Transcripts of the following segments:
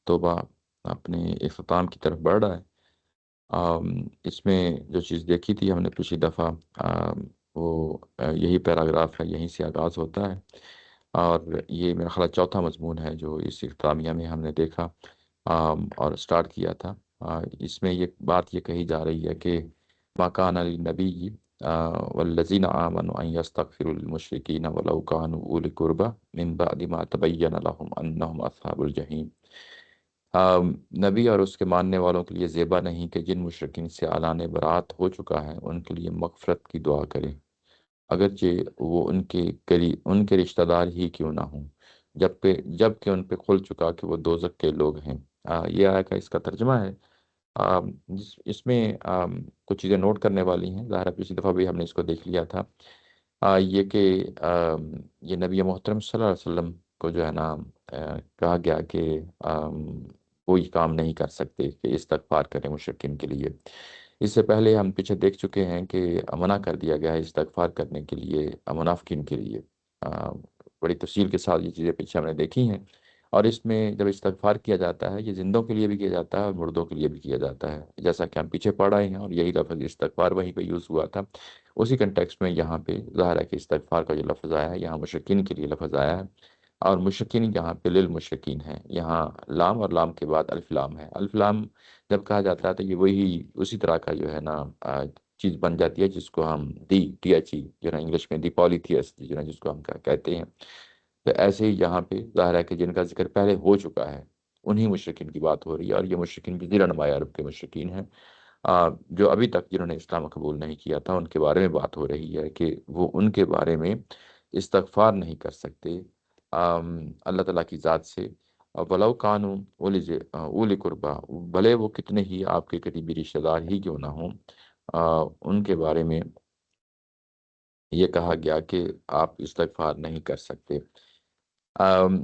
توبہ اپنے اختتام کی طرف بڑھ رہا ہے۔ اس میں جو چیز دیکھی تھی ہم نے پچھلی دفعہ، وہ یہی پیراگراف ہے، یہیں سے آغاز ہوتا ہے، اور یہ میرا خیال چوتھا مضمون ہے جو اس اختتامیہ میں ہم نے دیکھا اور سٹارٹ کیا تھا۔ اس میں یہ بات یہ کہی جا رہی ہے کہ ما کان للنبی والذین آمنوا ان یستغفروا للمشرکین ولو کانوا اولی قربی من بعد ما تبین لهم انہم اصحاب الجحیم۔ نبی اور اس کے ماننے والوں کے لیے زیبا نہیں کہ جن مشرکین سے اعلان برات ہو چکا ہے ان کے لیے مغفرت کی دعا کریں، اگرچہ وہ ان کے رشتہ دار ہی کیوں نہ ہوں، جب کہ ان پہ کھل چکا کہ وہ دوزخ کے لوگ ہیں۔ یہ آیا کا اس کا ترجمہ ہے۔ اس میں کچھ چیزیں نوٹ کرنے والی ہیں، ظاہر ہے پچھلی دفعہ بھی ہم نے اس کو دیکھ لیا تھا۔ یہ کہ یہ نبی محترم صلی اللہ علیہ وسلم کو جو ہے نا کہا گیا کہ کوئی کام نہیں کر سکتے کہ استغفار کریں مشرکین کے لیے۔ اس سے پہلے ہم پیچھے دیکھ چکے ہیں کہ منع کر دیا گیا ہے استغفار کرنے کے لیے منافقین کے لیے۔ بڑی تفصیل کے ساتھ یہ چیزیں پیچھے ہم نے دیکھی ہیں، اور اس میں جب استغفار کیا جاتا ہے یہ زندوں کے لیے بھی کیا جاتا ہے اور مردوں کے لیے بھی کیا جاتا ہے، جیسا کہ ہم پیچھے پڑھ رہے ہیں، اور یہی لفظ استغفار وہیں پہ یوز ہوا تھا۔ اسی کنٹیکسٹ میں یہاں پہ ظاہر ہے کہ استغفار کا جو لفظ آیا ہے یہاں مشرکین کے لیے لفظ آیا ہے، اور مشرکین یہاں پہ للمشرکین ہے، یہاں لام اور لام کے بعد الف لام ہے۔ الف لام جب کہا جاتا ہے تو یہ وہی اسی طرح کا جو ہے نا چیز بن جاتی ہے جس کو ہم ٹی ایچ ای جو ہے نا انگلش میں دی پالیتھیس جو ہے نا جس کو ہم کہتے ہیں۔ تو ایسے ہی یہاں پہ ظاہر ہے کہ جن کا ذکر پہلے ہو چکا ہے انہی مشرکین کی بات ہو رہی ہے، اور یہ مشرکین بھی ضلع نمایاں عرب کے مشرکین ہیں، جو ابھی تک جنہوں نے اسلام قبول نہیں کیا تھا ان کے بارے میں بات ہو رہی ہے کہ وہ ان کے بارے میں استغفار نہیں کر سکتے اللہ تعالیٰ کی ذات سے، ولو کانوا اولی قربا، بھلے وہ کتنے ہی آپ کے قریبی رشتہ دار ہی کیوں نہ ہوں، ان کے بارے میں یہ کہا گیا کہ آپ استغفار نہیں کر سکتے۔ آم،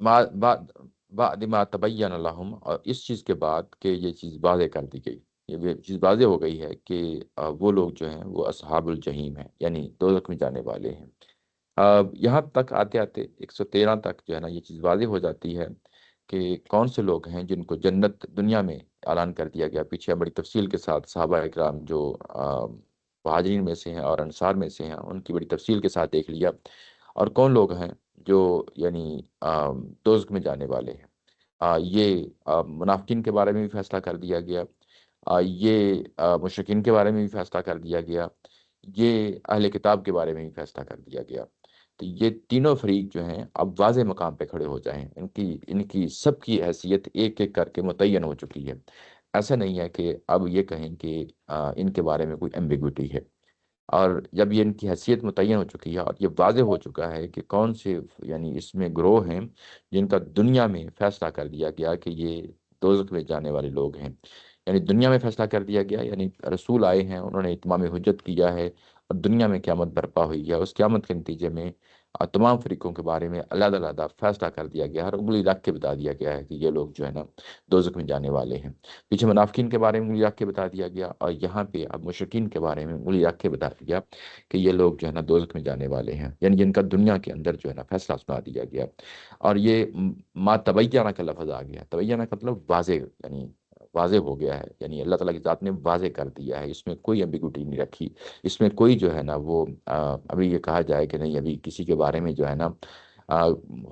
بعد ما تبین لہم، اور اس چیز کے بعد کہ یہ چیز واضح کر دی گئی، یہ چیز واضح ہو گئی ہے کہ وہ لوگ جو ہیں وہ اصحاب الجحیم ہیں، یعنی دوزخ میں جانے والے ہیں۔ یہاں تک آتے آتے 113 تک جو ہے نا یہ چیز واضح ہو جاتی ہے کہ کون سے لوگ ہیں جن کو جنت دنیا میں اعلان کر دیا گیا۔ پیچھے بڑی تفصیل کے ساتھ صحابہ اکرام جو مہاجرین میں سے ہیں اور انصار میں سے ہیں ان کی بڑی تفصیل کے ساتھ دیکھ لیا، اور کون لوگ ہیں جو یعنی دوزخ میں جانے والے ہیں۔ یہ منافقین کے بارے میں بھی فیصلہ کر دیا گیا، یہ مشرکین کے بارے میں بھی فیصلہ کر دیا گیا، یہ اہل کتاب کے بارے میں بھی فیصلہ کر دیا گیا۔ تو یہ تینوں فریق جو ہیں اب واضح مقام پہ کھڑے ہو جائیں، ان کی سب کی حیثیت ایک ایک کر کے متعین ہو چکی ہے۔ ایسا نہیں ہے کہ اب یہ کہیں کہ ان کے بارے میں کوئی ایمبیگوٹی ہے، اور جب یہ ان کی حیثیت متعین ہو چکی ہے اور یہ واضح ہو چکا ہے کہ کون سے یعنی اس میں گروہ ہیں جن کا دنیا میں فیصلہ کر دیا گیا کہ یہ دوزخ میں جانے والے لوگ ہیں، یعنی دنیا میں فیصلہ کر دیا گیا، یعنی رسول آئے ہیں انہوں نے اتمام حجت کیا ہے، اور دنیا میں قیامت برپا ہوئی ہے، اس قیامت کے نتیجے میں تمام فریقوں کے بارے میں علیحدہ علیحدہ فیصلہ کر دیا گیا ہے، اور انگلی رکھ کے بتا دیا گیا ہے کہ یہ لوگ جو ہے نا دوزخ میں جانے والے ہیں۔ پیچھے منافقین کے بارے میں انگلی رکھ کے بتا دیا گیا، اور یہاں پہ اب مشرکین کے بارے میں انگلی رکھ کے بتا دیا کہ یہ لوگ جو ہے نا دوزخ میں جانے والے ہیں، یعنی جن کا دنیا کے اندر جو ہے نا فیصلہ سنا دیا گیا۔ اور یہ ما تبینہ کا لفظ آ گیا، تبینہ کا مطلب واضح، یعنی واضح ہو گیا ہے، یعنی اللہ تعالیٰ کی ذات نے واضح کر دیا ہے، اس میں کوئی ایمبیگوٹی نہیں رکھی، اس میں کوئی جو ہے نا وہ ابھی یہ کہا جائے کہ نہیں ابھی کسی کے بارے میں جو ہے نا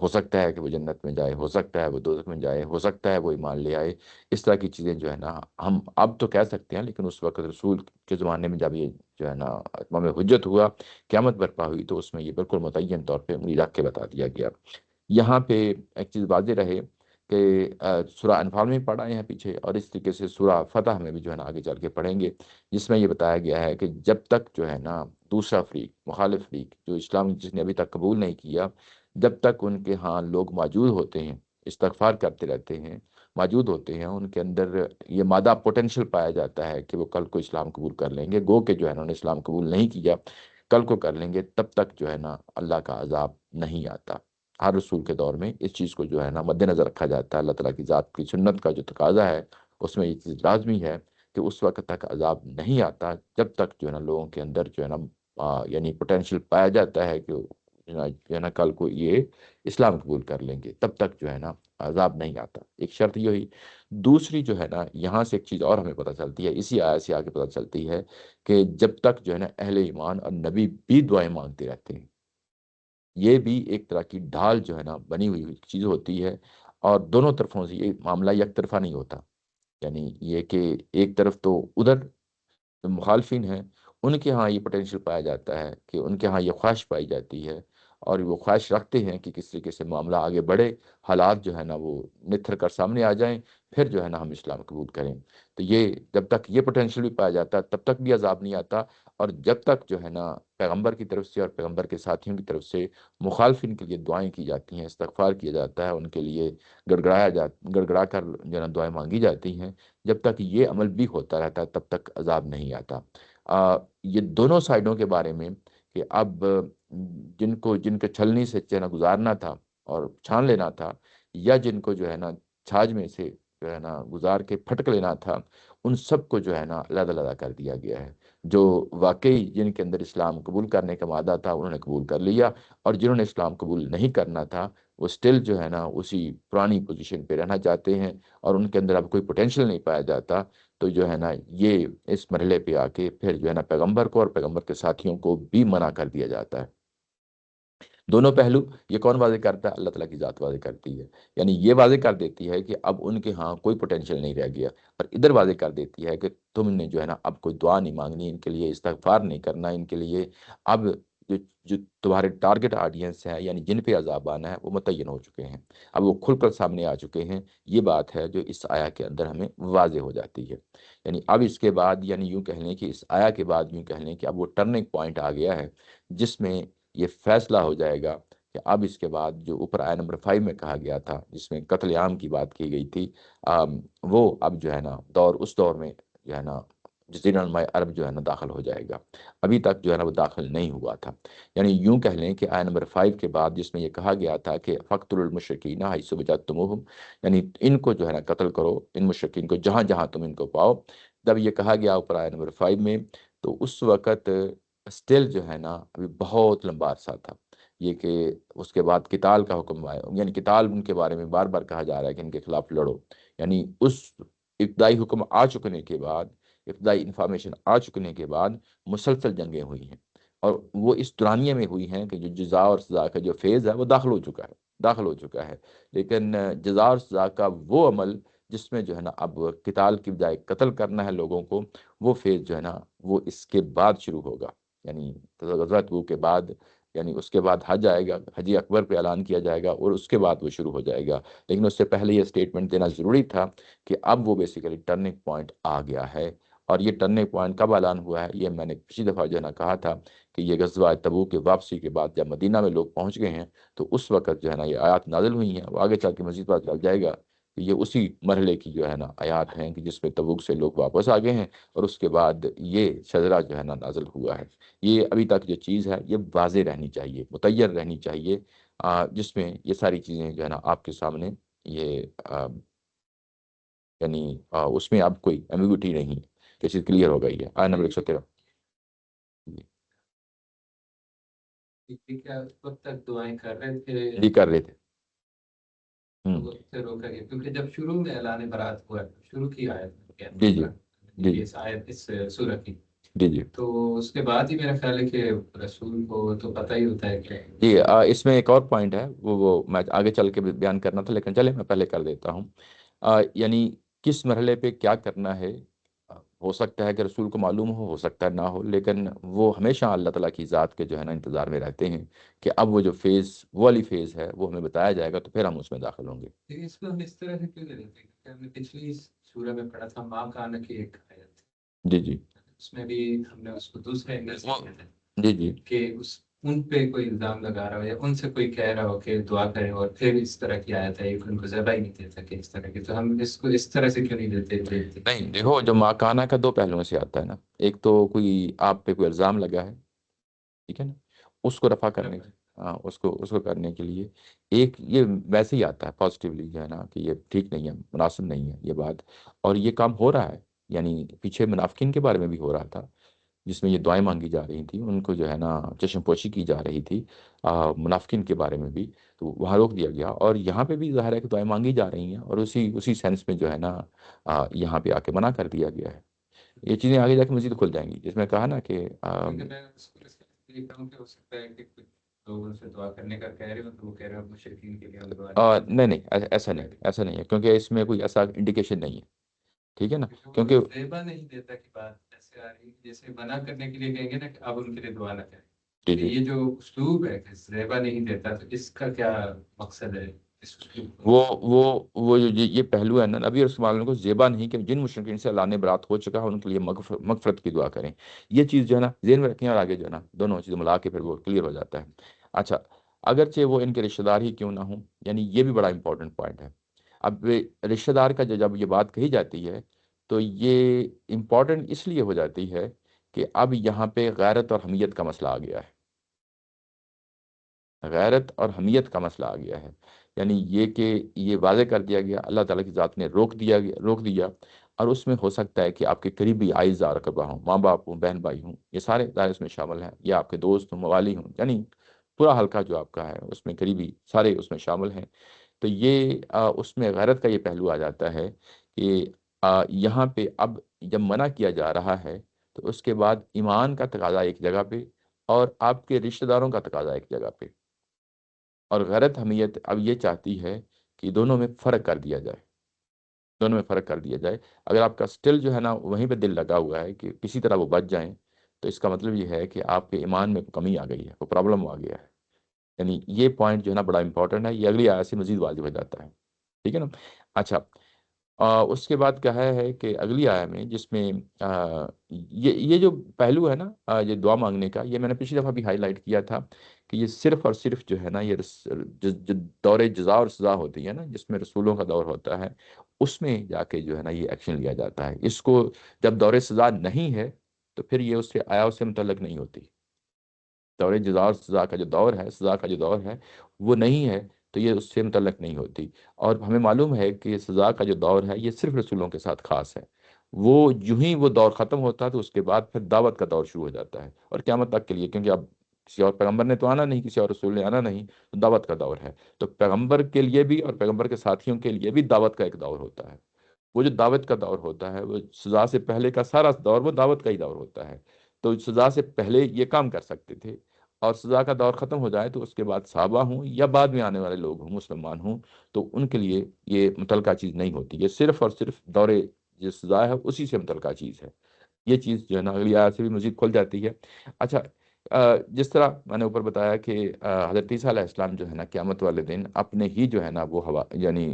ہو سکتا ہے کہ وہ جنت میں جائے، ہو سکتا ہے وہ دوزخ میں جائے، ہو سکتا ہے وہ ایمان لے آئے، اس طرح کی چیزیں جو ہے نا ہم اب تو کہہ سکتے ہیں، لیکن اس وقت رسول کے زمانے میں جب یہ جو ہے نا اتمام حجت ہوا، قیامت برپا ہوئی، تو اس میں یہ بالکل متعین طور پہ انگلی رکھ کے بتا دیا گیا۔ یہاں پہ ایک چیز واضح رہے کہ سورہ انفال میں پڑھا ہے پیچھے، اور اس طریقے سے سورہ فتح میں بھی جو ہے نا آگے چل کے پڑھیں گے، جس میں یہ بتایا گیا ہے کہ جب تک جو ہے نا دوسرا فریق، مخالف فریق جو اسلام جس نے ابھی تک قبول نہیں کیا، جب تک ان کے ہاں لوگ موجود ہوتے ہیں، استغفار کرتے رہتے ہیں، موجود ہوتے ہیں، ان کے اندر یہ مادہ پوٹینشیل پایا جاتا ہے کہ وہ کل کو اسلام قبول کر لیں گے، گو کہ جو ہے انہوں نے اسلام قبول نہیں کیا کل کو کر لیں گے، تب تک جو ہے نا اللہ کا عذاب نہیں آتا۔ ہر رسول کے دور میں اس چیز کو جو ہے نا مد نظر رکھا جاتا ہے، اللہ تعالیٰ کی ذات کی سنت کا جو تقاضا ہے اس میں یہ چیز لازمی ہے کہ اس وقت تک عذاب نہیں آتا جب تک جو ہے نا لوگوں کے اندر جو ہے نا یعنی پوٹینشیل پایا جاتا ہے کہ جو ہے نا کل کو یہ اسلام قبول کر لیں گے، تب تک جو ہے نا عذاب نہیں آتا۔ ایک شرط یہ ہوئی۔ دوسری جو ہے نا یہاں سے ایک چیز اور ہمیں پتہ چلتی ہے، اسی آیت سے آگے پتہ چلتی ہے کہ جب تک جو ہے نا اہل ایمان اور نبی بھی دعائیں مانگتے رہتے ہیں، یہ بھی ایک طرح کی ڈھال جو ہے نا بنی ہوئی چیز ہوتی ہے، اور دونوں طرفوں سے یہ معاملہ یک طرفہ نہیں ہوتا۔ یعنی یہ کہ ایک طرف تو ادھر جو مخالفین ہیں ان کے ہاں یہ پوٹینشیل پایا جاتا ہے کہ ان کے ہاں یہ خواہش پائی جاتی ہے، اور وہ خواہش رکھتے ہیں کہ کس طریقے سے معاملہ آگے بڑھے، حالات جو ہے نا وہ نتھر کر سامنے آ جائیں، پھر جو ہے نا ہم اسلام قبول کریں۔ تو یہ جب تک یہ پوٹینشیل بھی پایا جاتا ہے تب تک بھی عذاب نہیں آتا، اور جب تک جو ہے نا پیغمبر کی طرف سے اور پیغمبر کے ساتھیوں کی طرف سے مخالفین کے لیے دعائیں کی جاتی ہیں، استغفار کیا جاتا ہے، ان کے لیے گڑ گڑا کر جو ہے نا دعائیں مانگی جاتی ہیں، جب تک یہ عمل بھی ہوتا رہتا ہے تب تک عذاب نہیں آتا۔ یہ دونوں سائڈوں کے بارے میں کہ اب جن کے چھلنی سے جو ہے نا گزارنا تھا اور چھان لینا تھا، یا جن کو جو ہے نا چھاج میں سے جو ہے نا گزار کے پھٹک لینا تھا، ان سب کو جو ہے نا علیحدہ علیحدہ کر دیا گیا ہے۔ جو واقعی جن کے اندر اسلام قبول کرنے کا وعدہ تھا انہوں نے قبول کر لیا، اور جنہوں نے اسلام قبول نہیں کرنا تھا وہ سٹل جو ہے نا اسی پرانی پوزیشن پہ رہنا چاہتے ہیں، اور ان کے اندر اب کوئی پوٹینشیل نہیں پایا جاتا۔ تو جو ہے نا یہ اس مرحلے پہ آ کے پھر جو ہے نا پیغمبر کو اور پیغمبر کے ساتھیوں کو بھی منع کر دیا جاتا ہے۔ دونوں پہلو یہ کون واضح کرتا ہے؟ اللہ تعالیٰ کی ذات واضح کرتی ہے، یعنی یہ واضح کر دیتی ہے کہ اب ان کے ہاں کوئی پوٹینشیل نہیں رہ گیا، اور ادھر واضح کر دیتی ہے کہ تم نے جو ہے نا اب کوئی دعا نہیں مانگنی، ان کے لیے استغفار نہیں کرنا، ان کے لیے اب جو جو تمہارے ٹارگٹ آڈینس ہے یعنی جن پہ عذاب آنا ہے وہ متعین ہو چکے ہیں، اب وہ کھل کر سامنے آ چکے ہیں۔ یہ بات ہے جو اس آیا کے اندر ہمیں واضح ہو جاتی ہے۔ یعنی اب اس کے بعد، یعنی یوں کہہ لیں کہ اس آیا کے بعد یوں کہہ لیں کہ اب وہ ٹرننگ پوائنٹ آ گیا ہے، جس میں یہ فیصلہ ہو جائے گا کہ اب اس کے بعد جو اوپر آیا نمبر 5 میں کہا گیا تھا جس میں قتل عام کی بات کی گئی تھی، وہ اب جو ہے نا اس دور میں جو ہے نا جزیرہ نما عرب جو ہے نا داخل ہو جائے گا۔ ابھی تک جو ہے نا وہ داخل نہیں ہوا تھا۔ یعنی یوں کہہ لیں کہ آیا نمبر 5 کے بعد جس میں یہ کہا گیا تھا کہ فقتلوا المشرکین حیث وجدتموہم، یعنی ان کو جو ہے نا قتل کرو، ان مشرکین کو جہاں جہاں تم ان کو پاؤ۔ جب یہ کہا گیا اوپر آیا نمبر 5 میں، تو اس وقت اسٹل جو ہے نا ابھی بہت لمبا عرصہ تھا یہ کہ اس کے بعد قتال کا حکم آیا، یعنی قتال ان کے بارے میں بار بار کہا جا رہا ہے کہ ان کے خلاف لڑو۔ یعنی اس ابتدائی حکم آ چکنے کے بعد، ابتدائی انفارمیشن آ چکنے کے بعد مسلسل جنگیں ہوئی ہیں، اور وہ اس دورانیے میں ہوئی ہیں کہ جو جزا اور سزا کا جو فیز ہے وہ داخل ہو چکا ہے، لیکن جزا اور سزا کا وہ عمل جس میں جو ہے نا اب قتال کی بجائے قتل کرنا ہے لوگوں کو، وہ فیز جو ہے نا وہ اس کے بعد شروع ہوگا۔ یعنی غزوہ تبوک کے بعد، یعنی اس کے بعد حج آئے گا، حج اکبر پہ اعلان کیا جائے گا، اور اس کے بعد وہ شروع ہو جائے گا۔ لیکن اس سے پہلے یہ اسٹیٹمنٹ دینا ضروری تھا کہ اب وہ بیسیکلی ٹرننگ پوائنٹ آ گیا ہے۔ اور یہ ٹرننگ پوائنٹ کب اعلان ہوا ہے؟ یہ میں نے پچھلی دفعہ جو ہے نا کہا تھا کہ یہ غزوہ تبوک کی واپسی کے بعد جب مدینہ میں لوگ پہنچ گئے ہیں تو اس وقت جو ہے نا یہ آیات نازل ہوئی ہیں۔ وہ آگے چل کے مزید پتہ چل جائے گا کہ یہ اسی مرحلے کی جو ہے نا آیات ہیں کہ جس میں تبوک سے لوگ واپس آ گئے ہیں، اور اس کے بعد یہ شجرہ جو ہے نا نازل ہوا ہے۔ یہ ابھی تک جو چیز ہے یہ واضح رہنی چاہیے، متعین رہنی چاہیے، جس میں یہ ساری چیزیں جو ہے نا آپ کے سامنے یہ یعنی اس میں اب کوئی ایمبیگوٹی نہیں، یہ چیز کلیئر ہو گئی ہے۔ آیت نمبر 113 کیا اس وقت تک دعائیں کر رہے تھے جی کر رہے تھے۔ تو وقت سے روکا گیا کیونکہ جب شروع میں اعلان برات ہوا، شروع کی آیت جی جی جی یہ آیت اس سورہ کی، جی جی تو اس کے بعد ہی میرا خیال ہے کہ رسول کو تو پتہ ہی ہوتا ہے کہ جی اس میں ایک اور پوائنٹ ہے، وہ میں آگے چل کے بھی بیان کرنا تھا، لیکن چلے میں پہلے کر دیتا ہوں۔ یعنی کس مرحلے پہ کیا کرنا ہے، ہو سکتا ہے کہ رسول کو معلوم ہو سکتا ہے نہ ہو، لیکن وہ ہمیشہ اللہ تعالیٰ کی ذات کے جو ہے نا انتظار میں رہتے ہیں کہ اب وہ جو فیز، وہ والی فیز ہے وہ ہمیں بتایا جائے گا تو پھر ہم اس میں داخل ہوں گے۔ لیکن اس کو ہم اس طرح سے کیوں لے لیتے ہیں؟ کیونکہ ہم نے پچھلی سورہ میں پڑھا تھا ماں کان کی ایک آیت، جی جی اس میں بھی ہم نے اس کو دوسرے اینگل سے کیا تھا جی جی کہ ان پہ کوئی الزام لگا رہا ہو یا ان سے کوئی کہہ رہا ہو کہ دعا کریں، اور پھر اس طرح کی آیت ہے ان کو ذبح ہی نہیں دیتا کہ اس طرح کی، تو ہم اس کو اس طرح سے کیوں نہیں دیتے؟ نہیں دیکھو، جو ماکانہ کا دو پہلوؤں سے آتا ہے نا، ایک تو کوئی آپ پہ کوئی الزام لگا ہے، ٹھیک ہے نا، اس کو رفع کرنے کی، ہاں اس کو کرنے کے لیے ایک یہ ویسے ہی آتا ہے پازیٹیولی جو ہے نا کہ یہ ٹھیک نہیں ہے، مناسب نہیں ہے یہ بات، اور یہ کام ہو رہا ہے، یعنی پیچھے منافقین کے بارے میں بھی ہو رہا تھا، جس میں یہ دعائیں مانگی جا رہی تھیں، ان کو جو ہے نا چشم پوشی کی جا رہی تھی منافقین کے بارے میں بھی، تو وہاں روک دیا گیا، اور یہاں پہ بھی ظاہر ہے کہ دعائیں مانگی جا رہی ہیں، اور اسی سینس میں جو ہے نا یہاں پہ آ کے منع کر دیا گیا ہے۔ یہ چیزیں آگے جا کے مزید کھل جائیں گی، جس میں کہا نا کہ کیونکہ میں اس کے لیے دیکھ رہا ہوں کہ ہو سکتا ہے کہ کچھ لوگ ان سے دعا کرنے کا کہہ رہے ہو تو وہ کہہ رہے ہو مشرکین کے لیے ہم دعا نہیں کریں نہیں نہیں، ایسا نہیں، گے، ایسا نہیں ہے، کیونکہ اس میں کوئی ایسا انڈیکیشن نہیں ہے، ٹھیک ہے نا، کیونکہ وہ کیونکہ زیبا نہیں دیتا کہ بات ایسے آ رہی ہے جیسے منع کرنے کے لیے کہیں گے نا کہ اب ان کے لیے دعا نہ کریں، جی کہ جی، یہ جو اسلوب ہے کہ زیبا نہیں دیتا تو اس کا کیا مقصد ہے اس اسلوب کو؟ وہ جو یہ پہلو ہے نا، نبی رسول اللہ کو زیبا نہیں کہ جن مشرکین سے اللہ نے برات ہو چکا ہے ان کے لیے مغفرت کی دعا کریں، یہ چیز جو ہے نا ذہن میں رکھیں، اور آگے جو ہے نا دونوں چیزیں ملا کے پھر وہ کلیئر ہو جاتا ہے۔ اچھا، اگرچہ وہ ان کے رشتہ دار ہی کیوں نہ ہوں، یعنی یہ بھی بڑا امپورٹنٹ پوائنٹ ہے۔ اب رشتہ دار کا جب یہ بات کہی جاتی ہے تو یہ امپورٹنٹ اس لیے ہو جاتی ہے کہ اب یہاں پہ غیرت اور حمیت کا مسئلہ آ گیا ہے، غیرت اور حمیت کا مسئلہ آ گیا ہے، یعنی یہ کہ یہ واضح کر دیا گیا، اللہ تعالیٰ کی ذات نے روک دیا، اور اس میں ہو سکتا ہے کہ آپ کے قریبی اعزاء اور اقربا ہوں، ماں باپ ہوں، بہن بھائی ہوں، یہ سارے دائرے اس میں شامل ہیں، یا آپ کے دوست ہوں، موالی ہوں، یعنی پورا حلقہ جو آپ کا ہے اس میں قریبی سارے اس میں شامل ہیں۔ تو یہ اس میں غیرت کا یہ پہلو آ جاتا ہے کہ یہاں پہ اب جب منع کیا جا رہا ہے تو اس کے بعد ایمان کا تقاضا ایک جگہ پہ، اور آپ کے رشتہ داروں کا تقاضا ایک جگہ پہ، اور غیرت حمیت اب یہ چاہتی ہے کہ دونوں میں فرق کر دیا جائے، دونوں میں فرق کر دیا جائے۔ اگر آپ کا سٹل جو ہے نا وہیں پہ دل لگا ہوا ہے کہ کسی طرح وہ بچ جائیں، تو اس کا مطلب یہ ہے کہ آپ کے ایمان میں کمی آ گئی ہے، کوئی پرابلم آ گیا ہے، یعنی یہ پوائنٹ جو ہے نا بڑا امپورٹنٹ ہے، یہ اگلی آیت سے مزید واضح ہو جاتا ہے، ٹھیک ہے نا۔ اچھا، اس کے بعد کہا ہے کہ اگلی آیت میں جس میں یہ جو پہلو ہے نا یہ دعا مانگنے کا، یہ میں نے پچھلی دفعہ بھی ہائی لائٹ کیا تھا کہ یہ صرف اور صرف جو ہے نا یہ جو دور جزا اور سزا ہوتی ہے نا، جس میں رسولوں کا دور ہوتا ہے، اس میں جا کے جو ہے نا یہ ایکشن لیا جاتا ہے۔ اس کو جب دور سزا نہیں ہے تو پھر یہ اس سے آیا اس سے متعلق نہیں ہوتی، دور جزا اور سزا کا جو دور ہے، سزا کا جو دور ہے وہ نہیں ہے، تو یہ اس سے متعلق نہیں ہوتی۔ اور ہمیں معلوم ہے کہ سزا کا جو دور ہے یہ صرف رسولوں کے ساتھ خاص ہے، وہ یوں ہی وہ دور ختم ہوتا ہے تو اس کے بعد پھر دعوت کا دور شروع ہو جاتا ہے، اور قیامت تک کے لیے، کیونکہ اب کسی اور پیغمبر نے تو آنا نہیں، کسی اور رسول نے آنا نہیں، تو دعوت کا دور ہے، تو پیغمبر کے لیے بھی اور پیغمبر کے ساتھیوں کے لیے بھی دعوت کا ایک دور ہوتا ہے۔ وہ جو دعوت کا دور ہوتا ہے، وہ سزا سے پہلے کا سارا دور وہ دعوت کا ہی دور ہوتا ہے، تو سزا سے پہلے یہ کام کر سکتے تھے، اور سزا کا دور ختم ہو جائے تو اس کے بعد صحابہ ہوں یا بعد میں آنے والے لوگ ہوں، مسلمان ہوں، تو ان کے لیے یہ متعلقہ چیز نہیں ہوتی، یہ صرف اور صرف دور جو سزا ہے اسی سے متعلقہ چیز ہے۔ یہ چیز جو ہے نا اگلی آیت سے بھی مزید کھل جاتی ہے۔ اچھا، جس طرح میں نے اوپر بتایا کہ حضرت عیسیٰ علیہ السلام جو ہے نا قیامت والے دن اپنے ہی جو ہے نا وہ ہوا، یعنی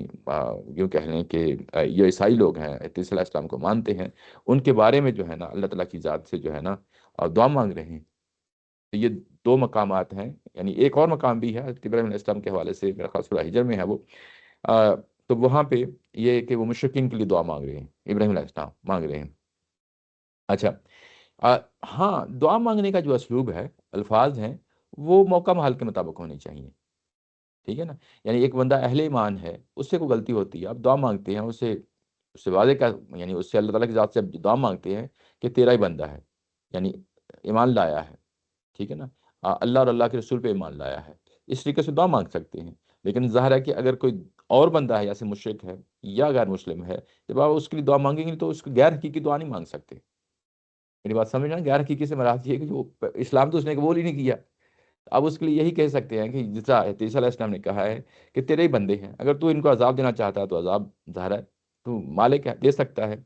یوں کہہ لیں کہ یہ عیسائی لوگ ہیں حضرت عیسیٰ علیہ السلام کو مانتے ہیں، ان کے بارے میں جو ہے نا اللہ تعالیٰ کی ذات سے جو ہے نا دعا مانگ رہے ہیں، تو یہ دو مقامات ہیں، یعنی ایک اور مقام بھی ہے حضرت ابراہیم علیہ السلام کے حوالے سے، میرا خاص سورہ ہجر میں ہے وہ، آ، تو وہاں پہ یہ ہے کہ وہ مشرکین کے لیے دعا مانگ رہے ہیں، ابراہیم علیہ السلام مانگ رہے ہیں۔ اچھا، آ، ہاں، دعا مانگنے کا جو اسلوب ہے، الفاظ ہیں، وہ موقع محل کے مطابق ہونے چاہیے، ٹھیک ہے نا، یعنی ایک بندہ اہل ایمان ہے، اس سے کوئی غلطی ہوتی ہے، آپ دعا مانگتے ہیں اس سے واضح کا، یعنی اس سے اللہ تعالیٰ کی ذات سے آپ دعا مانگتے ہیں کہ تیرا ہی بندہ ہے، یعنی ایمان لایا ہے، ٹھیک ہے نا، اللہ اور اللہ کے رسول پہ ایمان لایا ہے، اس طریقے سے دعا مانگ سکتے ہیں۔ لیکن ظاہر ہے کہ اگر کوئی اور بندہ ہے، جیسے مشرک ہے یا غیر مسلم ہے، جب آپ اس کے لیے دعا مانگیں گے تو اس کو غیر حقیقی دعا نہیں مانگ سکتے، میری بات سمجھ رہے ہیں؟ غیر حقیقی سے مراد یہ ہے کہ جو اسلام تو اس نے قبول ہی نہیں کیا، اب اس کے لیے یہی کہہ سکتے ہیں کہ جیسا عیسیٰ علیہ السلام نے کہا ہے کہ تیرے ہی بندے ہیں، اگر تو ان کو عذاب دینا چاہتا ہے تو عذاب ظاہر ہے تو مالک ہے، دے سکتا ہے۔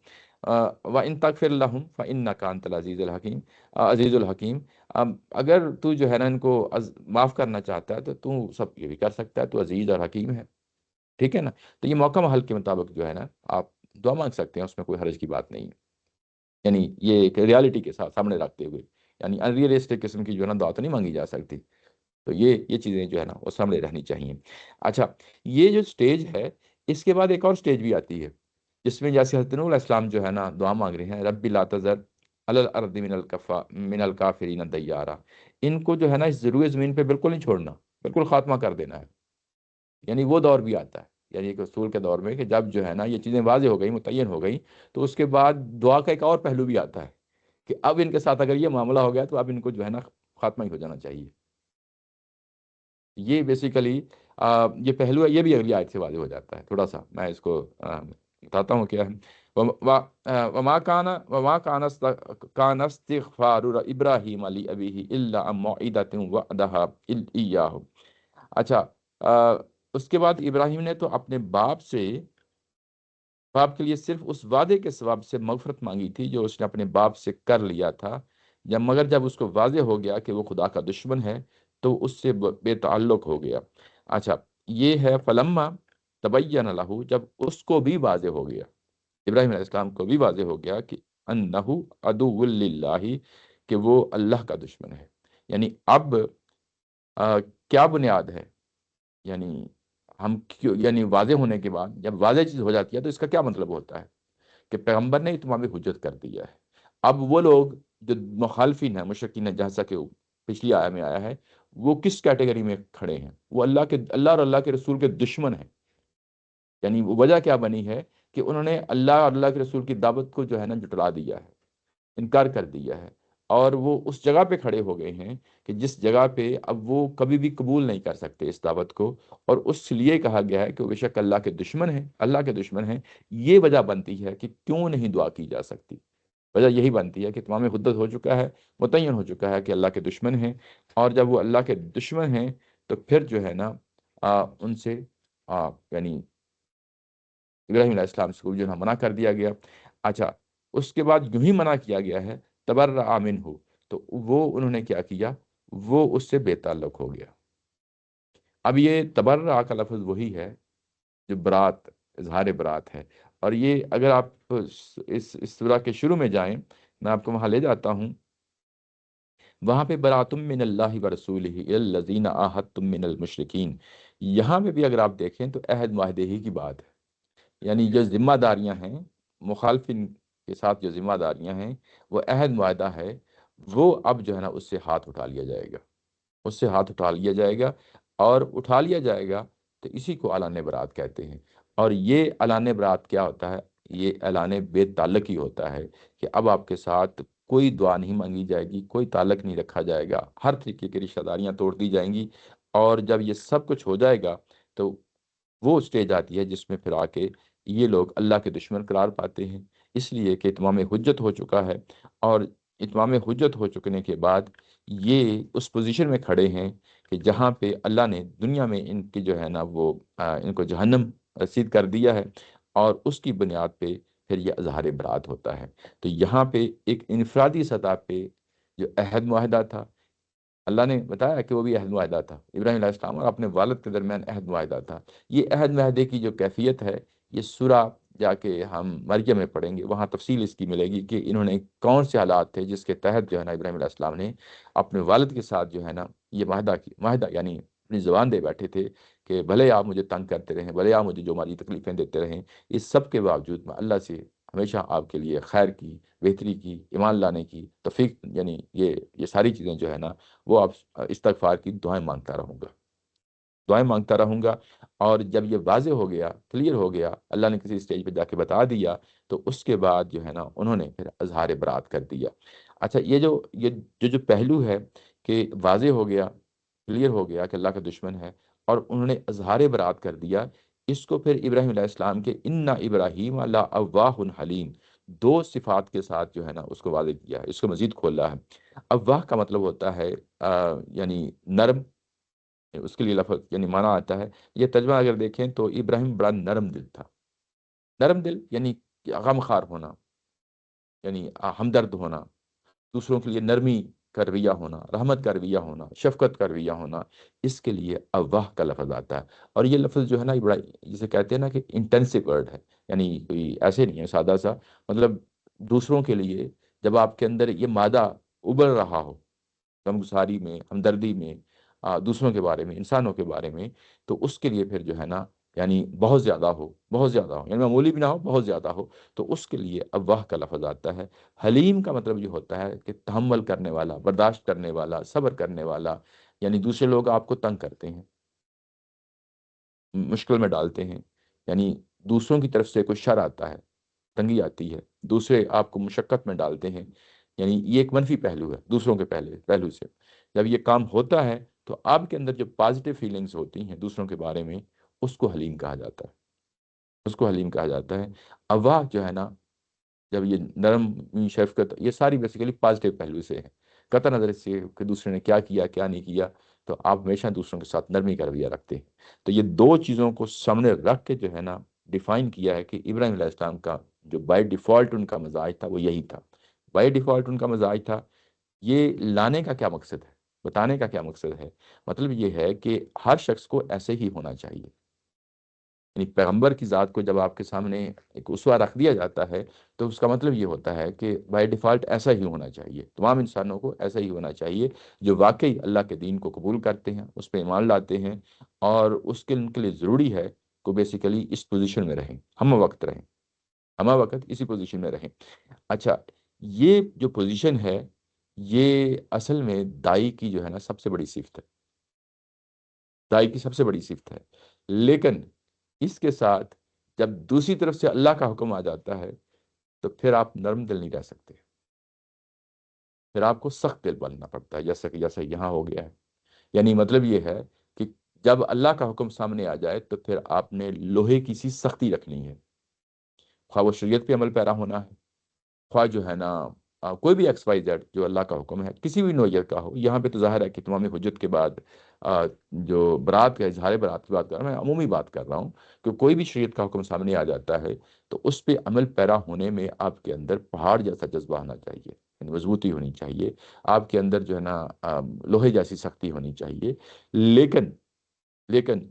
وَإِن تَغْفِرْ لَهُمْ فَإِنَّكَ أَنْتَ الْعَزِيزُ الْحَكِيمُ، عزیز الحکیم۔ اگر تو جو ہے نا ان کو معاف کرنا چاہتا ہے تو سب یہ بھی کر سکتا ہے، تو عزیز اور حکیم ہے، ٹھیک ہے نا، تو یہ موقع محل کے مطابق جو ہے نا آپ دعا مانگ سکتے ہیں، اس میں کوئی حرج کی بات نہیں ہے، یعنی یہ ایک ریالٹی کے ساتھ سامنے رکھتے ہوئے، یعنی ان ریئلسٹک قسم کی جو ہے نا دعا تو نہیں مانگی جا سکتی، تو یہ چیزیں جو ہے نا وہ سامنے رہنی چاہیے۔ اچھا، یہ جو سٹیج ہے، اس کے بعد ایک اور سٹیج بھی آتی ہے، جس میں جیسے حضرت نوح علیہ السلام جو ہے نا دعا مانگ رہے ہیں، رب لا تذر علی الارض من الکافرین دیارا، ان کو جو ہے نا اس ضروری زمین پہ بالکل نہیں چھوڑنا، بالکل خاتمہ کر دینا ہے، یعنی وہ دور بھی آتا ہے، یعنی ایک رسول کے دور میں کہ جب جو ہے نا یہ چیزیں واضح ہو گئی، متعین ہو گئی، تو اس کے بعد دعا کا ایک اور پہلو بھی آتا ہے کہ اب ان کے ساتھ اگر یہ معاملہ ہو گیا تو اب ان کو جو ہے نا خاتمہ ہی ہو جانا چاہیے. یہ بیسیکلی یہ پہلو ہے، یہ بھی اگلی آیت سے واضح ہو جاتا ہے. تھوڑا سا میں اس کو بتاتا ہوں کیا ہے. وما کان استغفار ابراہیم علی ابیہ الا عن موعدۃ وعدها ایاہ. اچھا، اس کے بعد ابراہیم نے تو اپنے باپ کے لیے صرف اس وعدے کے ثواب سے مغفرت مانگی تھی جو اس نے اپنے باپ سے کر لیا تھا. مگر جب اس کو واضح ہو گیا کہ وہ خدا کا دشمن ہے تو اس سے بے تعلق ہو گیا. اچھا، یہ ہے فلما تبین لہ، جب اس کو بھی واضح ہو گیا، ابراہیم علیہ السلام کو بھی واضح ہو گیا کہ انہ عدو للہ، کہ وہ اللہ کا دشمن ہے. یعنی اب کیا بنیاد ہے؟ یعنی ہم کیوں، یعنی واضح ہونے کے بعد جب واضح چیز ہو جاتی ہے تو اس کا کیا مطلب ہوتا ہے کہ پیغمبر نے اتمام حجت کر دیا ہے. اب وہ لوگ جو مخالفین ہیں، مشرکین ہیں، جیسا کہ پچھلی آیہ میں آیا ہے، وہ کس کیٹیگری میں کھڑے ہیں؟ وہ اللہ اور اللہ کے رسول کے دشمن ہیں. یعنی وہ وجہ کیا بنی ہے کہ انہوں نے اللہ اور اللہ کے رسول کی دعوت کو جو ہے نا جٹلا دیا ہے، انکار کر دیا ہے، اور وہ اس جگہ پہ کھڑے ہو گئے ہیں کہ جس جگہ پہ اب وہ کبھی بھی قبول نہیں کر سکتے اس دعوت کو. اور اس لیے کہا گیا ہے کہ وہ بے شک اللہ کے دشمن ہیں، اللہ کے دشمن ہیں. یہ وجہ بنتی ہے کہ کیوں نہیں دعا کی جا سکتی. وجہ یہی بنتی ہے کہ تمام حدت ہو چکا ہے، متعین ہو چکا ہے کہ اللہ کے دشمن ہیں. اور جب وہ اللہ کے دشمن ہیں تو پھر جو ہے نا ان سے یعنی ابراہیم علیہ السلام سے جو ہے نا منع کر دیا گیا. اچھا، اس کے بعد یوں ہی منع کیا گیا ہے تبرأ منہ، تو وہ انہوں نے کیا کیا، وہ اس سے بے تعلق ہو گیا. اب یہ تبرأ کا لفظ وہی ہے جو برات، اظہار برات ہے. اور یہ اگر آپ اس سورہ کے شروع میں جائیں، میں آپ کو وہاں لے جاتا ہوں، وہاں پہ براتم من اللہ ورسولہ الی الذین عاہدتم من المشرکین. یہاں پہ بھی اگر آپ دیکھیں تو عہد معاہدے ہی کی بات ہے. یعنی جو ذمہ داریاں ہیں مخالفین کے ساتھ، جو ذمہ داریاں ہیں، وہ عہد معاہدہ ہے، وہ اب جو ہے نا اس سے ہاتھ اٹھا لیا جائے گا، اس سے ہاتھ اٹھا لیا جائے گا. اور اٹھا لیا جائے گا تو اسی کو اعلان برات کہتے ہیں. اور یہ اعلان برات کیا ہوتا ہے؟ یہ اعلان بے تعلقی ہوتا ہے کہ اب آپ کے ساتھ کوئی دعا نہیں مانگی جائے گی، کوئی تعلق نہیں رکھا جائے گا، ہر طریقے کی رشتہ داریاں توڑ دی جائیں گی. اور جب یہ سب کچھ ہو جائے گا تو وہ اسٹیج آتی ہے جس میں پھر آ کے یہ لوگ اللہ کے دشمن قرار پاتے ہیں، اس لیے کہ اتمام حجت ہو چکا ہے. اور اتمام حجت ہو چکنے کے بعد یہ اس پوزیشن میں کھڑے ہیں کہ جہاں پہ اللہ نے دنیا میں ان کی جو ہے نا وہ ان کو جہنم رسید کر دیا ہے، اور اس کی بنیاد پہ پھر یہ اظہار برات ہوتا ہے. تو یہاں پہ ایک انفرادی سطح پہ جو عہد معاہدہ تھا، اللہ نے بتایا کہ وہ بھی عہد معاہدہ تھا، ابراہیم علیہ السلام اور اپنے والد کے درمیان عہد معاہدہ تھا. یہ عہد معاہدے کی جو کیفیت ہے، یہ سورہ جا کے ہم مریم میں پڑھیں گے، وہاں تفصیل اس کی ملے گی کہ انہوں نے کون سے حالات تھے جس کے تحت جو ہے نا ابراہیم علیہ السلام نے اپنے والد کے ساتھ جو ہے نا یہ معاہدہ یعنی اپنی زبان دے بیٹھے تھے کہ بھلے آپ مجھے تنگ کرتے رہیں، بھلے آپ مجھے جو مالی تکلیفیں دیتے رہیں، اس سب کے باوجود میں اللہ سے ہمیشہ آپ کے لیے خیر کی، بہتری کی، ایمان لانے کی توفیق، یعنی یہ ساری چیزیں جو ہے نا وہ آپ استغفار کی دعائیں مانگتا رہوں گا، دعائیں مانگتا رہوں گا. اور جب یہ واضح ہو گیا، کلیئر ہو گیا، اللہ نے کسی اسٹیج پہ جا کے بتا دیا، تو اس کے بعد جو ہے نا انہوں نے پھر اظہار برات کر دیا. اچھا، یہ جو پہلو ہے کہ واضح ہو گیا، کلیئر ہو گیا کہ اللہ کا دشمن ہے، اور انہوں نے اظہار برات کر دیا، اس کو پھر ابراہیم علیہ السلام کے انا ابراہیم لأواہ حلیم دو صفات کے ساتھ جو ہے نا اس کو واضح کیا ہے، اس کو مزید کھولا ہے. اواہ کا مطلب ہوتا ہے یعنی نرم، اس کے لیے لفظ یعنی معنی آتا ہے. یہ ترجمہ اگر دیکھیں تو ابراہیم بڑا نرم دل تھا. نرم دل یعنی غم خار ہونا، یعنی ہمدرد ہونا، دوسروں کے لیے نرمی کا رویہ ہونا، رحمت کا رویہ ہونا، شفقت کا رویہ ہونا، اس کے لیے اواہ کا لفظ آتا ہے. اور یہ لفظ جو ہے نا بڑا، جسے کہتے ہیں نا کہ انٹینسو ورڈ ہے، یعنی کوئی ایسے نہیں ہے سادہ سا، مطلب دوسروں کے لیے جب آپ کے اندر یہ مادہ ابل رہا ہو، غمگساری میں، ہمدردی میں، دوسروں کے بارے میں، انسانوں کے بارے میں، تو اس کے لیے پھر جو ہے نا یعنی بہت زیادہ ہو، بہت زیادہ ہو، یعنی معمولی بھی نہ ہو، بہت زیادہ ہو، تو اس کے لیے اواہ کا لفظ آتا ہے. حلیم کا مطلب یہ ہوتا ہے کہ تحمل کرنے والا، برداشت کرنے والا، صبر کرنے والا. یعنی دوسرے لوگ آپ کو تنگ کرتے ہیں، مشکل میں ڈالتے ہیں، یعنی دوسروں کی طرف سے کوئی شر آتا ہے، تنگی آتی ہے، دوسرے آپ کو مشقت میں ڈالتے ہیں، یعنی یہ ایک منفی پہلو ہے دوسروں کے پہلو سے. جب یہ کام ہوتا ہے تو آپ کے اندر جو پازیٹیو فیلنگز ہوتی ہیں دوسروں کے بارے میں، اس کو حلیم کہا جاتا ہے. اس کو حلیم کہا جاتا ہے. افواہ جو ہے نا، جب یہ نرم شفقت، یہ ساری بیسیکلی پازیٹیو پہلو سے ہے. قطع نظر اس سے کہ دوسرے نے کیا کیا کیا نہیں کیا، تو آپ ہمیشہ دوسروں کے ساتھ نرمی کا رویہ رکھتے ہیں. تو یہ دو چیزوں کو سامنے رکھ کے جو ہے نا ڈیفائن کیا ہے کہ ابراہیم علیہ السلام کا جو بائی ڈیفالٹ ان کا مزاج تھا وہ یہی تھا. بائی ڈیفالٹ ان کا مزاج تھا. یہ لانے کا کیا مقصد ہے، بتانے کا کیا مقصد ہے؟ مطلب یہ ہے کہ ہر شخص کو ایسے ہی ہونا چاہیے. یعنی پیغمبر کی ذات کو جب آپ کے سامنے ایک اسوہ رکھ دیا جاتا ہے تو اس کا مطلب یہ ہوتا ہے کہ بائی ڈیفالٹ ایسا ہی ہونا چاہیے. تمام انسانوں کو ایسا ہی ہونا چاہیے جو واقعی اللہ کے دین کو قبول کرتے ہیں، اس پہ ایمان لاتے ہیں، اور اس کے ان کے لیے ضروری ہے کہ بیسیکلی اس پوزیشن میں رہیں، ہم وقت رہیں، ہم وقت اسی پوزیشن میں رہیں. اچھا، یہ جو پوزیشن ہے یہ اصل میں دائی کی جو ہے نا سب سے بڑی صفت ہے. دائی کی سب سے بڑی صفت ہے. لیکن اس کے ساتھ جب دوسری طرف سے اللہ کا حکم آ جاتا ہے تو پھر آپ نرم دل نہیں رہ سکتے، پھر آپ کو سخت دل بننا پڑتا ہے، جیسا یہاں ہو گیا ہے. یعنی مطلب یہ ہے کہ جب اللہ کا حکم سامنے آ جائے تو پھر آپ نے لوہے کی سی سختی رکھنی ہے. خواہ وہ شریعت پہ عمل پیرا ہونا ہے، خواہ جو ہے نا کوئی بھی ایکس وائی زیڈ جو اللہ کا حکم ہے کسی بھی نوعیت کا ہو. یہاں پہ تو ظاہر ہے کہ تمام حجت کے بعد جو برات کا اظہار برات کی بات کر رہا ہوں، میں عمومی بات کر رہا ہوں کہ کوئی بھی شریعت کا حکم سامنے آ جاتا ہے تو اس پہ عمل پیرا ہونے میں آپ کے اندر پہاڑ جیسا جذبہ ہونا چاہیے، یعنی مضبوطی ہونی چاہیے. آپ کے اندر جو ہے نا لوہے جیسی سختی ہونی چاہیے. لیکن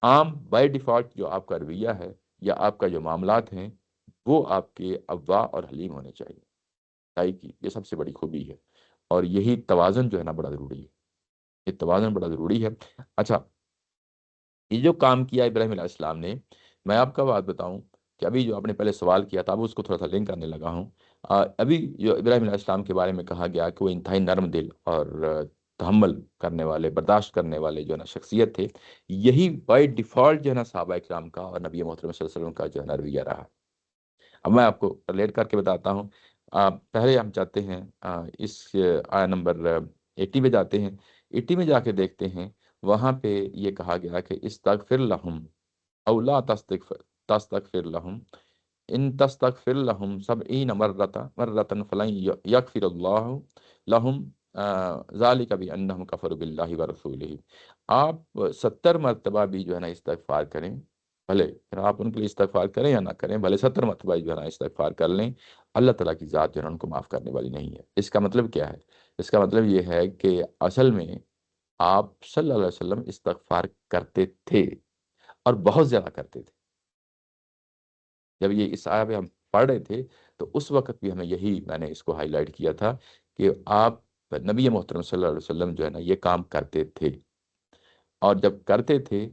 عام بائی ڈیفالٹ جو آپ کا رویہ ہے یا آپ کا جو معاملات ہیں وہ آپ کے افواہ اور حلیم ہونے چاہیے. کی یہ سب سے بڑی خوبی ہے، اور یہی توازن جو ہے نا بڑا ضروری ہے. یہ توازن بڑا ضروری ہے. اچھا، یہ جو کام کیا ابراہیم علیہ السلام نے، میں آپ کا بات بتاؤں کہ ابھی جو آپ نے پہلے سوال کیا تھا اب اس کو تھوڑا سا لنک کرنے لگا ہوں. ابھی جو ابراہیم علیہ السلام کے بارے میں کہا گیا کہ وہ انتہائی نرم دل اور تحمل کرنے والے، برداشت کرنے والے جو ہے نا شخصیت تھے. یہی بائی ڈیفالٹ جو ہے نا صحابہ کرام کا اور نبی محترم صلی اللہ علیہ وسلم کا جو ہے نا رویہ رہا. اب میں آپ کو ریلیٹ کر کے بتاتا ہوں. پہلے ہم چاہتے ہیں اس آیا نمبر 80 میں جاتے ہیں. 80 میں جا کے دیکھتے ہیں، وہاں پہ یہ کہا گیا کہ استغفر لہم او لا تستغفر لہم ان تستغفر لہم 70 مرۃ فلن یغفر اللہ لہم ذالک بانہم کفروا باللہ ورسولہ. آپ 70 مرتبہ بھی جو ہے نا استغفار کریں، بھلے پھر آپ ان کے لیے استغفار کریں یا نہ کریں، بھلے 70 مرتبہ جو ہے نا استغفار کر لیں، اللہ تعالیٰ کی ذات جو ہے نا ان کو معاف کرنے والی نہیں ہے. اس کا مطلب کیا ہے؟ اس کا مطلب یہ ہے کہ اصل میں آپ صلی اللہ علیہ وسلم استغفار کرتے تھے اور بہت زیادہ کرتے تھے. جب یہ اس آیت پہ ہم پڑھ رہے تھے تو اس وقت بھی ہمیں یہی، میں نے اس کو ہائی لائٹ کیا تھا کہ آپ نبی محترم صلی اللہ علیہ وسلم جو ہے نا یہ کام کرتے تھے. اور جب کرتے تھے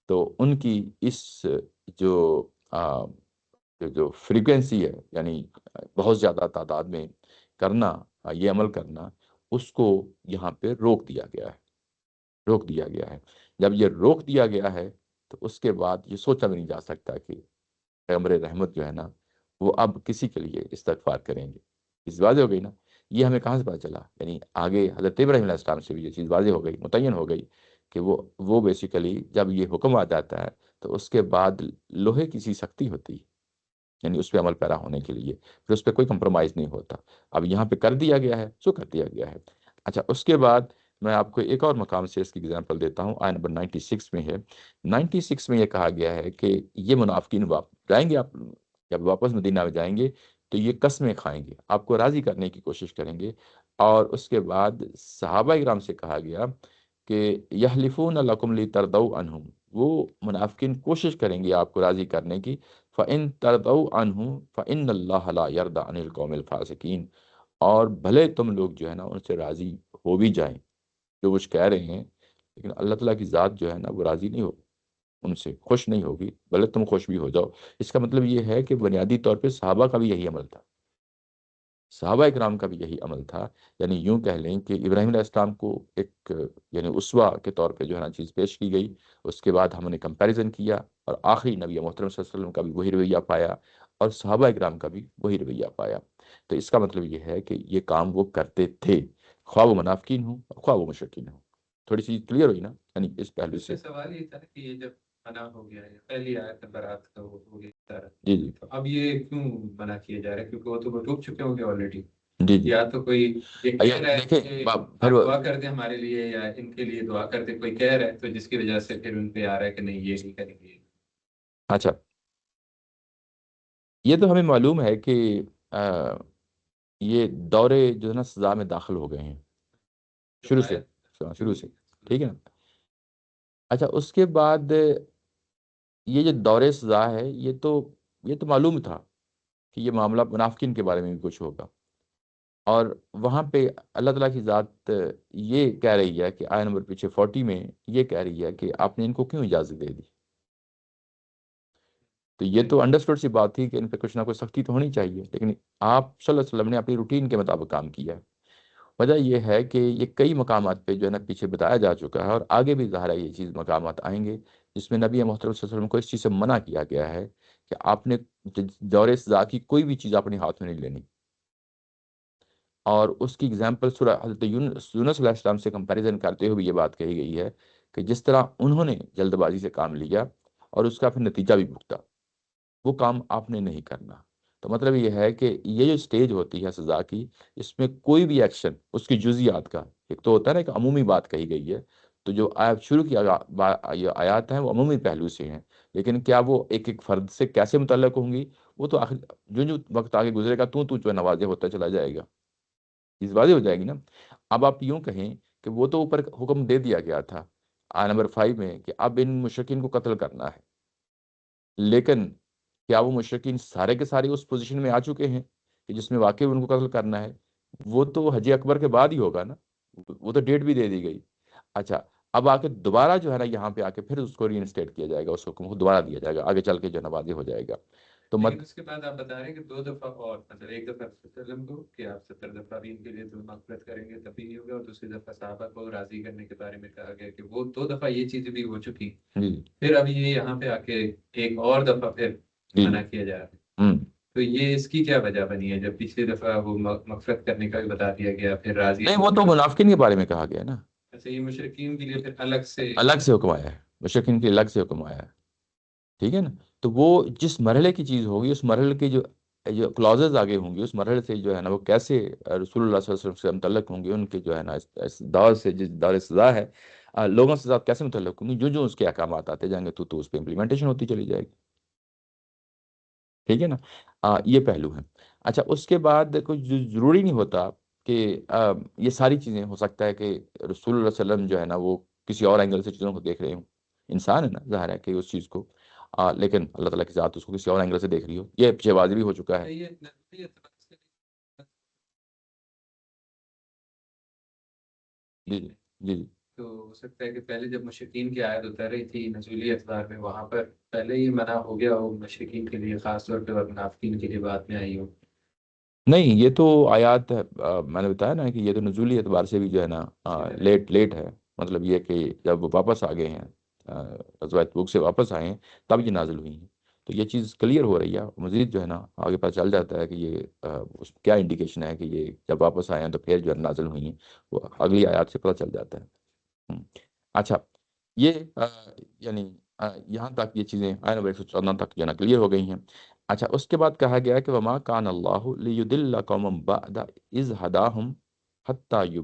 تو ان کی اس جو آ، جو فریکوینسی ہے، یعنی بہت زیادہ تعداد میں کرنا، یہ عمل کرنا، اس کو یہاں پہ روک دیا گیا ہے. روک دیا گیا ہے. جب یہ روک دیا گیا ہے تو اس کے بعد یہ سوچا بھی نہیں جا سکتا کہ پیغمبر رحمت جو ہے نا وہ اب کسی کے لیے استغفار کریں گے. اس واضح ہو گئی نا. یہ ہمیں کہاں سے پتا چلا؟ یعنی آگے حضرت ابراہیم علیہ السلام سے بھی یہ چیز واضح ہو گئی، متعین ہو گئی کہ وہ بیسیکلی جب یہ حکم آ جاتا ہے تو اس کے بعد لوہے کی سی سختی ہوتی ہے، یعنی اس پہ عمل پیرا ہونے کے لیے پھر اس پہ کوئی کمپرومائز نہیں ہوتا. اب یہاں پہ کر دیا گیا ہے سو کر دیا گیا ہے. اچھا، اس کے بعد میں آپ کو ایک اور مقام سے اس کی اگزامپل دیتا ہوں. آیت نمبر 96 میں ہے. 96 میں یہ کہا گیا ہے کہ یہ منافقین جائیں گے، آپ جب واپس مدینہ میں جائیں گے تو یہ قسمیں کھائیں گے، آپ کو راضی کرنے کی کوشش کریں گے. اور اس کے بعد صحابہ کرام سے کہا گیا کہ یحلفون لکم لترضوا عنہم، وہ منافقین کوشش کریں گے آپ کو راضی کرنے کی. فَإِن تَرْضَوْا عَنْهُ فَإِنَّ اللَّهَ لَا يَرْضَىٰ عَنِ الْقَوْمِ الْفَاسِقِينَ. اور بھلے تم لوگ جو ہے نا ان سے راضی ہو بھی جائیں، جو کچھ کہہ رہے ہیں، لیکن اللہ تعالیٰ کی ذات جو ہے نا وہ راضی نہیں ہوگی، ان سے خوش نہیں ہوگی، بھلے تم خوش بھی ہو جاؤ. اس کا مطلب یہ ہے کہ بنیادی طور پہ صحابہ کا بھی یہی عمل تھا، صحابہ اکرام کا بھی یہی عمل تھا. یعنی یوں کہہ لیں کہ ابراہیم علیہ السلام کو ایک یعنی اسوہ کے طور پہ جو ہے نا چیز پیش کی گئی. اس کے بعد ہم نے کمپیریزن کیا اور آخری نبی محترم صلی اللہ علیہ وسلم کا بھی وہی رویہ پایا. اور صحابہ اکرام کا بھی وہی رویہ پایا۔ تو اس کا مطلب یہ ہے کہ یہ کام وہ کرتے تھے، خواہ وہ منافقین ہوں خواہ وہ مشرکین ہوں۔ تھوڑی سی کلیئر ہوئی نا، یعنی اس پہلو اس سے؟ پہ سوال یہ تھا کہ یہ جب منع ہو گیا ہے، پہلی آیت برات کا وہ ہو گیا تھا، جی جی تو اب یہ کیوں منع کیا جا رہا ہے؟ کیونکہ وہ تو وہ ڈوب چکے ہوں گے آلریڈی، جی جی۔ یا تو کوئی یہ کہہ یہ رہا ہے دیکھیں کہ پھر آپ دعا کر دیں ہمارے لیے، یا ان کے لیے دعا کر دیں، کوئی کہہ رہا ہے تو جس کی وجہ سے پھر ان پہ آ رہا ہے کہ نہیں یہ نہیں کریں گے۔ اچھا، یہ تو ہمیں معلوم ہے کہ آ، یہ دورے جو ہے نا سزا میں داخل ہو گئے ہیں جو شروع سے، آیت شروع شروع سے، کی ٹھیک ہے نا؟ اچھا، اس کے بعد یہ جو دور سزا ہے، یہ تو معلوم تھا کہ یہ معاملہ منافقین کے بارے میں بھی کچھ ہوگا، اور وہاں پہ اللہ تعالیٰ کی ذات یہ کہہ رہی ہے کہ آیت نمبر پیچھے 40 میں یہ کہہ رہی ہے کہ آپ نے ان کو کیوں اجازت دے دی؟ تو یہ تو انڈرسٹوڈ سی بات تھی کہ ان پہ کچھ نہ کچھ سختی تو ہونی چاہیے، لیکن آپ صلی اللہ علیہ وسلم نے اپنی روٹین کے مطابق کام کیا ہے۔ وجہ یہ ہے کہ یہ کئی مقامات پہ جو ہے نا پیچھے بتایا جا چکا ہے، اور آگے بھی ظاہر ہے یہ چیز مقامات آئیں گے جس میں نبی محترم صلی اللہ علیہ وسلم کو اس چیز سے منع کیا گیا ہے کہ آپ نے دور سزا کی کوئی بھی چیز اپنے ہاتھ میں نہیں لینی۔ اور اس کی اگزامپل سورہ حضرت یونس علیہ السلام سے کمپیریزن کرتے ہوئے یہ بات کہی گئی ہے کہ جس طرح انہوں نے جلد بازی سے کام لیا اور اس کا پھر نتیجہ بھی بھگتا، وہ کام آپ نے نہیں کرنا۔ تو مطلب یہ ہے کہ یہ جو سٹیج ہوتی ہے سزا کی، اس میں کوئی بھی ایکشن اس کی جزیات کا، ایک تو ہوتا ہے نا کہ عمومی بات کہی گئی ہے، تو جو آیات شروع کی یہ آیات ہیں وہ عمومی پہلو سے ہیں، لیکن کیا وہ ایک ایک فرد سے کیسے متعلق ہوں گی، وہ تو آخر جو وقت آگے گزرے گا تو جو ہے نوازے ہوتا چلا جائے گا، چیز واضح ہو جائے گی نا۔ اب آپ یوں کہیں کہ وہ تو اوپر حکم دے دیا گیا تھا آیت نمبر 5 میں کہ اب ان مشرکین کو قتل کرنا ہے، لیکن کیا وہ مشرکین سارے کے سارے اس پوزیشن میں آ چکے ہیں کہ جس میں واقعی ان کو قتل کرنا ہے؟ وہ تو حج اکبر کے بعد ہی ہوگا نا، وہ تو ڈیٹ بھی دے دی گئی۔ اچھا، اب آ کے دوبارہ جو ہے نا یہاں پہ آ کے پھر اس کو ری انسٹیٹ کیا جائے گا، اس حکم کو دوبارہ دیا جائے گا، آگے چل کے جو ہے نا واضح ہو جائے گا۔ تو لیکن اس کے بعد آپ بتا رہے ہیں کہ 2 دفعہ، اور مطلب ایک دفعہ وسلم کو کہ آپ 70 دفعہ بھی ان کے لیے مغفرت کریں گے تب بھی نہیں ہوگا، اور دوسری دفعہ صحابہ کو راضی کرنے کے بارے میں کہا گیا کہ وہ 2 دفعہ یہ چیزیں بھی ہو چکی، جی پھر اب یہ یہاں پہ آ کے ایک اور دفعہ پھر جی جی۔ منع کیا جا رہا ہے، ہوں تو یہ اس کی کیا وجہ بنی ہے جب پچھلی دفعہ وہ مغفرت کرنے کا بھی بتا دیا گیا، پھر راضی نہیں، وہ ہونے تو کا؟ منافقین کے بارے میں کہا گیا نا، ایسے یہ مشرکین کے لیے پھر الگ سے؟ الگ سے حکم آیا ہے، مشرکین کے الگ سے حکم آیا ہے، ٹھیک ہے نا؟ تو وہ جس مرحلے کی چیز ہوگی، اس مرحلے کی جو کلازز آگے ہوں گی، اس مرحلے سے جو ہے نا وہ کیسے رسول اللہ صلی اللہ علیہ وسلم سے متعلق ہوں گے، ان کے جو ہے نا اس دور سے، جس دور سزا ہے، لوگوں سے ساتھ کیسے متعلق ہوں گی، جو جو اس کے احکامات آتے جائیں گے تو اس پہ امپلیمنٹیشن ہوتی چلی جائے گی، ٹھیک ہے نا؟ یہ پہلو ہے۔ اچھا، اس کے بعد کچھ ضروری نہیں ہوتا کہ یہ ساری چیزیں، ہو سکتا ہے کہ رسول اللہ صلی اللہ علیہ وسلم جو ہے نا وہ کسی اور اینگل سے چیزوں کو دیکھ رہے ہوں، انسان ہے نا، ظاہر ہے کہ اس چیز کو لیکن اللہ تعالیٰ کی ذات اس کو کسی اور اینگل سے دیکھ رہی ہو، یہ پیچھے واضح بھی ہو چکا ہے۔ یہ نظری اعتبار سے جی ٹھیک جی ہے، جی جی۔ تو ہو سکتا ہے کہ پہلے جب مشرکین کی آیت اتر رہی تھی نزولی اعتبار میں، وہاں پر پہلے ہی منع ہو گیا ہو مشرکین کے لیے خاص طور پہ، اور منافقین کے لیے بعد میں آئی ہو۔ نہیں، یہ تو آیات میں نے بتایا نا کہ یہ تو نزولی اعتبار سے بھی جو ہے نا ادھر ہے۔ لیٹ لیٹ ہے، مطلب یہ کہ جب وہ واپس آ گئے ہیں، غزوہ تبوک سے واپس آئے ہیں، تب یہ نازل ہوئی ہیں، تو یہ چیز کلیئر ہو رہی ہے، مزید جو ہے نا آگے پتہ چل جاتا ہے کہ یہ کیا انڈیکیشن ہے کہ یہ جب واپس آئے ہیں تو پھر جو ہے نازل ہوئی ہیں، وہ اگلی آیات سے پتہ چل جاتا ہے۔ اچھا، یہ یعنی یہاں تک یہ چیزیں آئین نمبر 114 تک جو ہے نا کلیئر ہو گئی ہیں۔ اچھا، اس کے بعد کہا گیا کہ وما کان اللہ لیضل قوما بعد اذ ہداہم حتی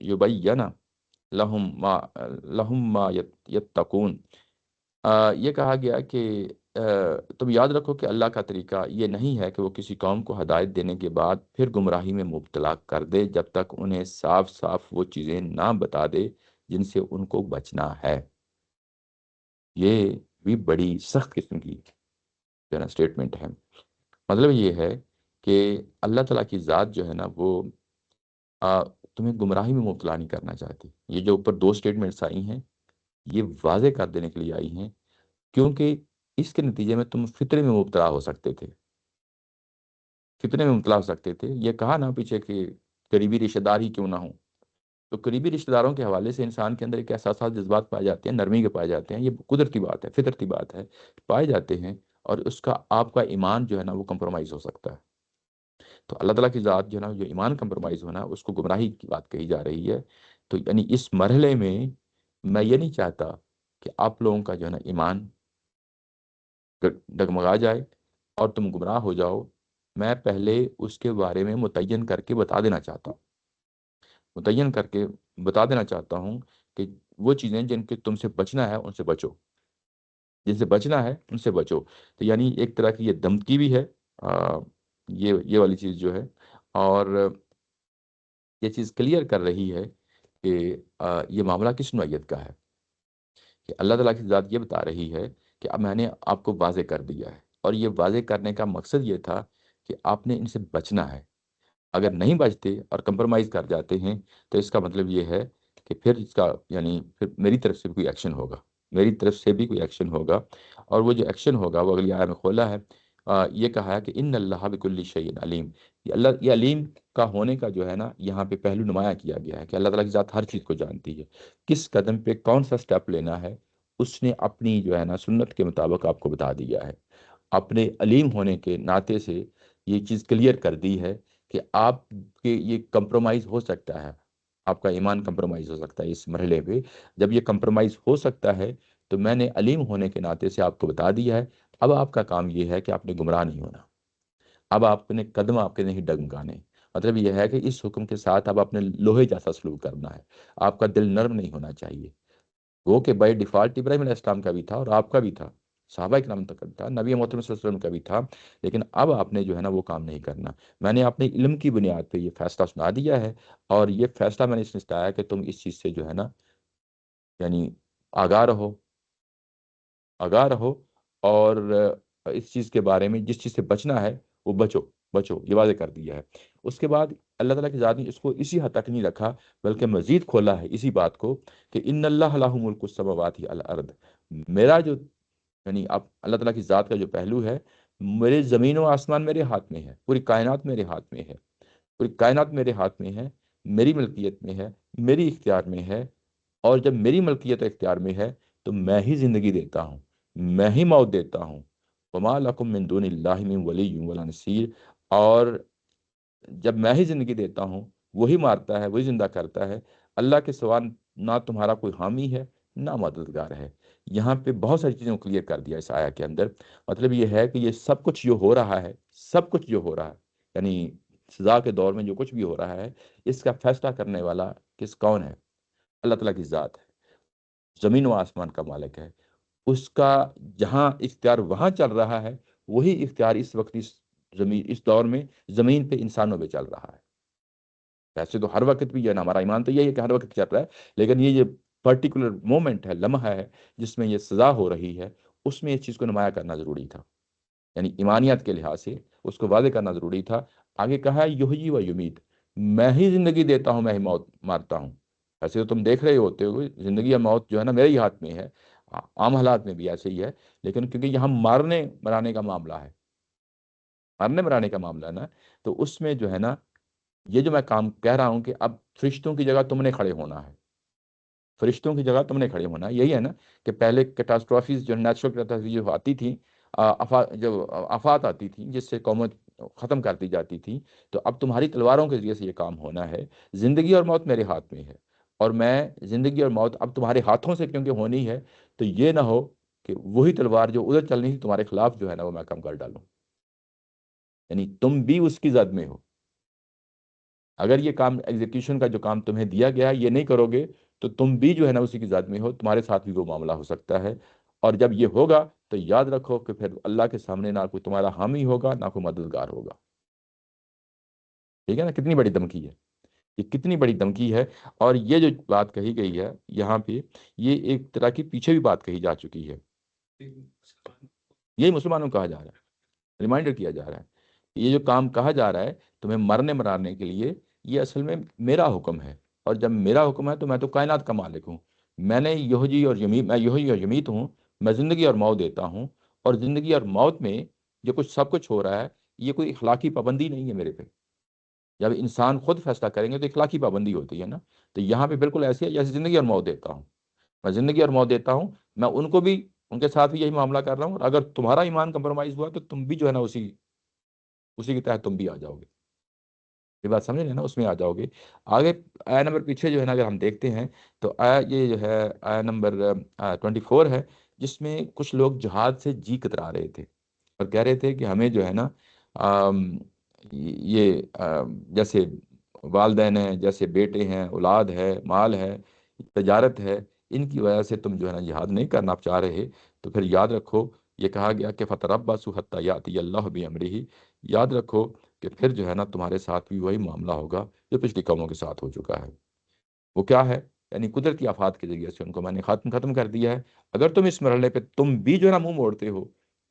یبین لہم ما یتقون۔ یہ کہا گیا کہ تم یاد رکھو کہ اللہ کا طریقہ یہ نہیں ہے کہ وہ کسی قوم کو ہدایت دینے کے بعد پھر گمراہی میں مبتلا کر دے جب تک انہیں صاف صاف وہ چیزیں نہ بتا دے جن سے ان کو بچنا ہے۔ یہ بھی بڑی سخت قسم کی جو ہے نا اسٹیٹمنٹ ہے۔ مطلب یہ ہے کہ اللہ تعالیٰ کی ذات جو ہے نا وہ تمہیں گمراہی میں مبتلا نہیں کرنا چاہتی۔ یہ جو اوپر 2 اسٹیٹمنٹس آئی ہیں، یہ واضح کر دینے کے لیے آئی ہیں، کیونکہ اس کے نتیجے میں تم فطرے میں مبتلا ہو سکتے تھے، فتنے میں مبتلا ہو سکتے تھے۔ یہ کہا نا پیچھے کہ قریبی رشتہ دار ہی کیوں نہ ہوں، تو قریبی رشتہ داروں کے حوالے سے انسان کے اندر ایک احساسات، جذبات پائے جاتے ہیں، نرمی کے پائے جاتے ہیں، یہ قدرتی بات ہے، فطرتی بات ہے، پائے جاتے ہیں، اور اس کا آپ کا ایمان جو ہے نا وہ کمپرومائز ہو سکتا ہے۔ تو اللہ تعالیٰ کی ذات جو ہے نا، جو ایمان کمپرومائز ہونا اس کو گمراہی کی بات کہی جا رہی ہے۔ تو یعنی اس مرحلے میں میں یہ نہیں چاہتا کہ آپ لوگوں کا جو ہے نا ایمان ڈگمگا جائے اور تم گمراہ ہو جاؤ۔ میں پہلے اس کے بارے میں متعین کر کے بتا دینا چاہتا ہوں، متعین کر کے بتا دینا چاہتا ہوں کہ وہ چیزیں جن کے تم سے بچنا ہے ان سے بچو، جن سے بچنا ہے ان سے بچو۔ تو یعنی ایک طرح کی یہ دھمکی بھی ہے، یہ والی چیز جو ہے، اور یہ چیز کلیئر کر رہی ہے کہ یہ معاملہ کس نوعیت کا ہے، کہ اللہ تعالیٰ کی ذات یہ بتا رہی ہے کہ اب میں نے آپ کو واضح کر دیا ہے، اور یہ واضح کرنے کا مقصد یہ تھا کہ آپ نے ان سے بچنا ہے۔ اگر نہیں بچتے اور کمپرومائز کر جاتے ہیں تو اس کا مطلب یہ ہے کہ پھر اس کا یعنی پھر میری طرف سے بھی کوئی ایکشن ہوگا، میری طرف سے بھی کوئی ایکشن ہوگا، اور وہ جو ایکشن ہوگا وہ اگلی آیت میں کھولا ہے، یہ کہا ہے کہ ان اللہ بکل شیء علیم۔ یہ علیم کا ہونے کا جو ہے نا یہاں پہ پہلو نمایاں کیا گیا ہے کہ اللہ تعالیٰ کی ذات ہر چیز کو جانتی ہے، کس قدم پہ کون سا سٹیپ لینا ہے اس نے اپنی جو ہے نا سنت کے مطابق آپ کو بتا دیا ہے۔ اپنے علیم ہونے کے ناطے سے یہ چیز کلیئر کر دی ہے کہ آپ کے یہ کمپرومائز ہو سکتا ہے، آپ کا ایمان کمپرومائز ہو سکتا ہے اس مرحلے پہ۔ جب یہ کمپرومائز ہو سکتا ہے تو میں نے علیم ہونے کے ناطے سے آپ کو بتا دیا ہے۔ اب آپ کا کام یہ ہے کہ آپ نے گمراہ نہیں ہونا، اب آپ نے قدم آپ کے نہیں ڈگمگانے۔ مطلب یہ ہے کہ اس حکم کے ساتھ اب آپ نے لوہے جیسا سلوک کرنا ہے، آپ کا دل نرم نہیں ہونا چاہیے۔ وہ کہ بائی ڈیفالٹ ابراہیم علیہ السلام کا بھی تھا اور آپ کا بھی تھا، صحابہ کرام تک تھا، نبی محترم صلی اللہ علیہ وسلم کا بھی تھا، لیکن اب آپ نے جو ہے نا وہ کام نہیں کرنا۔ میں نے اپنے علم کی بنیاد پہ یہ فیصلہ سنا دیا ہے، اور یہ فیصلہ میں نے اس نے سنایا کہ تم اس چیز سے جو ہے نا یعنی آگاہ رہو، آگاہ رہو، اور اس چیز کے بارے میں جس چیز سے بچنا ہے وہ بچو، بچو، یہ واضح کر دیا ہے۔ اس کے بعد اللہ تعالیٰ کی ذات نے اس کو اسی حد تک نہیں رکھا، بلکہ مزید کھولا ہے اسی بات کو کہ ان اللہ لہ ملک السماوات والارض۔ میرا جو یعنی اب اللہ تعالیٰ کی ذات کا جو پہلو ہے، میرے زمین و آسمان میرے ہاتھ میں ہے، پوری کائنات میرے ہاتھ میں ہے، پوری کائنات میرے ہاتھ میں ہے، میری ملکیت میں ہے، میری اختیار میں ہے۔ اور جب میری ملکیت و اختیار میں ہے تو میں ہی زندگی دیتا ہوں، میں ہی موت دیتا ہوں۔ وما لکم من دون اللہ من ولی ولا نصیر۔ اور جب میں ہی زندگی دیتا ہوں، وہی مارتا ہے، وہی زندہ کرتا ہے، اللہ کے سوا نہ تمہارا کوئی حامی ہے نہ مددگار ہے۔ یہاں پہ بہت ساری چیزوں کو کلیئر کر دیا اس آیا کے اندر۔ مطلب یہ ہے کہ یہ سب کچھ جو ہو رہا ہے، سب کچھ جو ہو رہا ہے، یعنی سزا کے دور میں جو کچھ بھی ہو رہا ہے، اس کا فیصلہ کرنے والا کون ہے؟ اللہ تعالیٰ کی ذات ہے، زمین و آسمان کا مالک ہے۔ اس کا جہاں اختیار وہاں چل رہا ہے، وہی اختیار اس وقت اس دور میں زمین پہ انسانوں پہ چل رہا ہے۔ ویسے تو ہر وقت بھی ہے نا، ہمارا ایمان تو یہی ہے کہ ہر وقت چل رہا ہے، لیکن یہ پرٹیکولر مومنٹ ہے، لمحہ ہے جس میں یہ سزا ہو رہی ہے، اس میں اس چیز کو نمایاں کرنا ضروری تھا، یعنی ایمانیت کے لحاظ سے اس کو واضح کرنا ضروری تھا۔ آگے کہا ہے یحیی و یمیت، میں ہی زندگی دیتا ہوں، میں ہی موت مارتا ہوں۔ ایسے تو تم دیکھ رہے ہوتے ہو زندگی یا موت جو ہے نا میرے ہی ہاتھ میں ہے، عام حالات میں بھی ایسے ہی ہے، لیکن کیونکہ یہاں مارنے مرانے کا معاملہ ہے، مارنے مرانے کا معاملہ ہے نا، تو اس میں جو ہے نا یہ جو میں کام کہہ رہا ہوں کہ اب فرشتوں کی جگہ تم نے کھڑے ہونا ہے، فرشتوں کی جگہ تم نے کھڑے ہونا ہے۔ یہی ہے نا کہ پہلے کیٹاسٹرافیز جو نیچرل کیٹاسٹرافی جو آتی تھیں، جو آفات آتی تھیں جس سے قومت ختم کر دی جاتی تھی، تو اب تمہاری تلواروں کے ذریعے سے یہ کام ہونا ہے۔ زندگی اور موت میرے ہاتھ میں ہے، اور میں زندگی اور موت اب تمہارے ہاتھوں سے کیونکہ ہونی ہے، تو یہ نہ ہو کہ وہی تلوار جو ادھر چلنی تھی تمہارے خلاف جو ہے نا وہ میں کم کر ڈالوں، یعنی تم بھی اس کی زد میں ہو۔ اگر یہ کام ایگزیکیوشن کا جو کام تمہیں دیا گیا ہے یہ نہیں کرو گے تو تم بھی جو ہے نا اسی کی ذات میں ہو، تمہارے ساتھ بھی وہ معاملہ ہو سکتا ہے۔ اور جب یہ ہوگا تو یاد رکھو کہ پھر اللہ کے سامنے نہ کوئی تمہارا حامی ہوگا نہ کوئی مددگار ہوگا۔ ٹھیک ہے نا، کتنی بڑی دھمکی ہے، یہ کتنی بڑی دھمکی ہے۔ اور یہ جو بات کہی گئی ہے یہاں پہ، یہ ایک طرح کی پیچھے بھی بات کہی جا چکی ہے، یہی مسلمانوں کو کہا جا رہا ہے، ریمائنڈر کیا جا رہا ہے کہ یہ جو کام کہا جا رہا ہے تمہیں مرنے مرانے کے لیے، یہ اصل میں میرا حکم ہے، اور جب میرا حکم ہے تو میں تو کائنات کا مالک ہوں، میں نے یحیی اور یمیت، میں یحیی اور یمیت ہوں، میں زندگی اور موت دیتا ہوں۔ اور زندگی اور موت میں جو کچھ سب کچھ ہو رہا ہے یہ کوئی اخلاقی پابندی نہیں ہے میرے پہ۔ جب انسان خود فیصلہ کریں گے تو اخلاقی پابندی ہوتی ہے نا، تو یہاں پہ بالکل ایسے ہے جیسے زندگی اور موت دیتا ہوں، میں زندگی اور موت دیتا ہوں، میں ان کو بھی ان کے ساتھ بھی یہی معاملہ کر رہا ہوں، اور اگر تمہارا ایمان کمپرومائز ہوا تو تم بھی جو ہے نا اسی کے تحت تم بھی آ جاؤ گے. یہ بات سمجھ لیں نا، اس میں آ جاؤ گے. آگے آیا نمبر پیچھے جو ہے نا اگر ہم دیکھتے ہیں تو آیا یہ جو ہے آیا نمبر 24 ہے، جس میں کچھ لوگ جہاد سے جی کترا رہے تھے اور کہہ رہے تھے کہ ہمیں جو ہے نا آم، یہ جیسے والدین ہیں، جیسے بیٹے ہیں، اولاد ہے، مال ہے، تجارت ہے، ان کی وجہ سے تم جو ہے نا جہاد نہیں کرنا چاہ رہے. تو پھر یاد رکھو یہ کہا گیا کہ فتربصوا حتی یاتی اللہ بامرہ. یاد رکھو کہ پھر جو ہے نا تمہارے ساتھ بھی وہی معاملہ ہوگا جو پچھلی قوموں کے ساتھ ہو چکا ہے. وہ کیا ہے؟ یعنی قدرتی آفات کے ذریعے سے ان کو میں نے ختم کر دیا ہے. اگر تم اس مرحلے پہ تم بھی جو ہے نا منہ موڑتے ہو،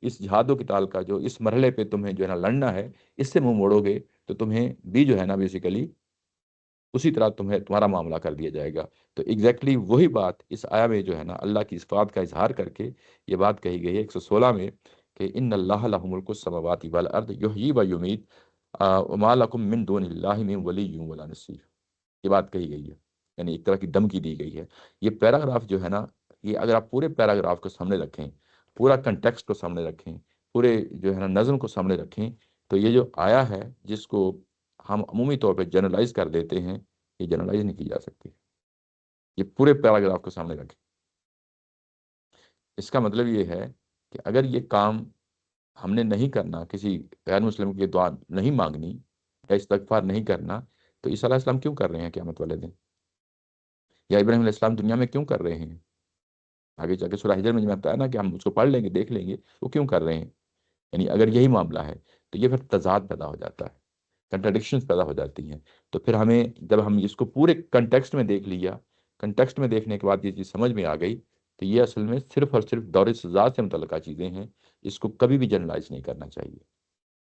اس جہاد و قتال کا جو اس مرحلے پہ تمہیں جو ہے نا لڑنا ہے، اس سے منہ موڑو گے تو تمہیں بھی جو ہے نا بیسیکلی اسی طرح تمہارا معاملہ کر دیا جائے گا. تو ایگزیکٹلی وہی بات اس آیا میں جو ہے نا اللہ کی صفات کا اظہار کر کے یہ بات کہی گئی ہے 116 میں کہ ان اللہ لہ ملک السماوات والارض یحیی و یمیت وما لکم من دون اللہ من ولی ولا نصیر. یہ بات کہی گئی ہے، یعنی ایک طرح کی دھمکی دی گئی ہے. یہ پیراگراف جو ہے نا، یہ اگر آپ پورے پیراگراف کو سامنے رکھیں، پورا کنٹیکسٹ کو سامنے رکھیں، پورے جو ہے نا نظم کو سامنے رکھیں، تو یہ جو آیا ہے جس کو ہم عمومی طور پہ جنرلائز کر دیتے ہیں، یہ جنرلائز نہیں کی جا سکتی. یہ پورے پیراگراف کو سامنے رکھیں. اس کا مطلب یہ ہے کہ اگر یہ کام ہم نے نہیں کرنا، کسی غیر مسلم کی دعا نہیں مانگنی یا استغفار نہیں کرنا، تو عیسیٰ علیہ السلام کیوں کر رہے ہیں قیامت والے دن؟ یا ابراہیم علیہ السلام دنیا میں کیوں کر رہے ہیں؟ آگے جا کے سورہ ہجر میں جو میں بتایا نا کہ ہم اس کو پڑھ لیں گے، دیکھ لیں گے وہ کیوں کر رہے ہیں. یعنی اگر یہی معاملہ ہے تو یہ پھر تضاد پیدا ہو جاتا ہے، کنٹرڈکشنز پیدا ہو جاتی ہیں. تو پھر ہمیں جب ہم اس کو پورے کنٹیکسٹ میں دیکھ لیا، کنٹیکسٹ میں دیکھنے کے بعد یہ چیز سمجھ میں آ گئی، تو یہ اصل میں صرف اور صرف دور سزا سے متعلقہ چیزیں ہیں. اس کو کبھی بھی جنرلائز نہیں کرنا چاہیے.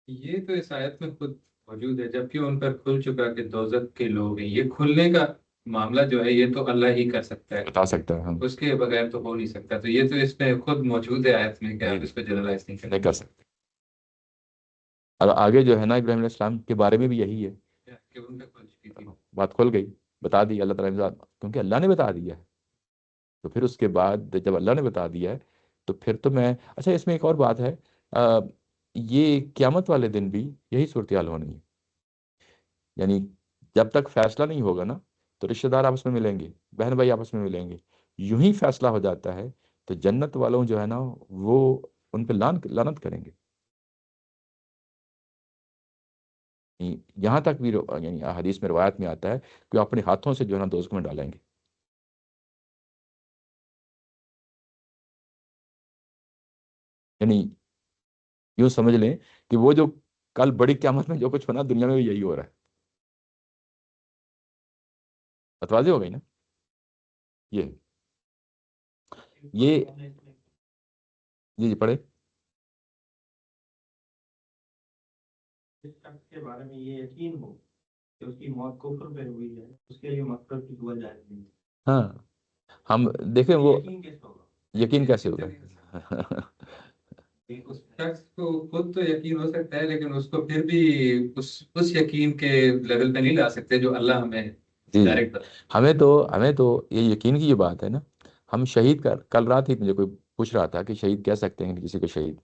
یہ تو اس آیت میں خود موجود ہے، جبکہ ان پر کھل چکا کہ دوزخ کے لوگ ہیں. یہ کھلنے کا معاملہ جو ہے یہ تو اللہ ہی کر سکتا ہے، بتا سکتا ہے ہم اس کے بغیر تو ہو نہیں سکتا. تو یہ تو اس میں خود موجود ہے آیت میں کہ آپ اس پہ جنرلائز نہیں نہیں کر کریں سکتے. اور آگے جو ہے نا ابراہیم علیہ السلام کے بارے میں بھی یہی ہے، کہ ان پہ کھل چکی تھی. بات کھل گئی، بتا دی اللہ تعالیٰ نے کیونکہ اللہ نے بتا دیا ہے. تو پھر اس کے بعد جب اللہ نے بتا دیا ہے تو پھر تو میں اچھا اس میں ایک اور بات ہے، یہ قیامت والے دن بھی یہی صورتحال ہونی ہے. یعنی جب تک فیصلہ نہیں ہوگا نا تو رشتہ دار آپس میں ملیں گے، بہن بھائی آپس میں ملیں گے. یوں ہی فیصلہ ہو جاتا ہے تو جنت والوں جو ہے نا وہ ان پہ لعنت کریں گے. یہاں تک بھی یعنی حدیث میں روایت میں آتا ہے کہ وہ اپنے ہاتھوں سے جو ہے نا دوزخ میں ڈالیں گے. یعنی یوں سمجھ لیں کہ وہ جو کل بڑی قیامت میں جو کچھ ہونا دنیا میں بھی یہی ہو رہا ہے. بات واضح ہو گئی نا؟ یہ یہ جی جی پڑھے. اس شخص کے بارے میں یہ یقین ہو کہ اس کی موت کفر پہ ہوئی ہے، اس کے لیے مغفرت کی دعا جائز نہیں. ہاں ہم دیکھیں وہ یقین کیسے ہوگا؟ یقین کیسے ہوگا؟ اس شخص کو خود تو یقین ہو سکتا ہے، لیکن اس کو پھر بھی اس یقین کے لیول پہ نہیں لا سکتے جو اللہ ہمیں جی ڈائریکٹ بتا. ہمیں تو یہ یقین کی یہ بات ہے نا. ہم شہید کل رات ہی مجھے کوئی پوچھ رہا تھا کہ شہید کہہ سکتے ہیں کسی کو شہید؟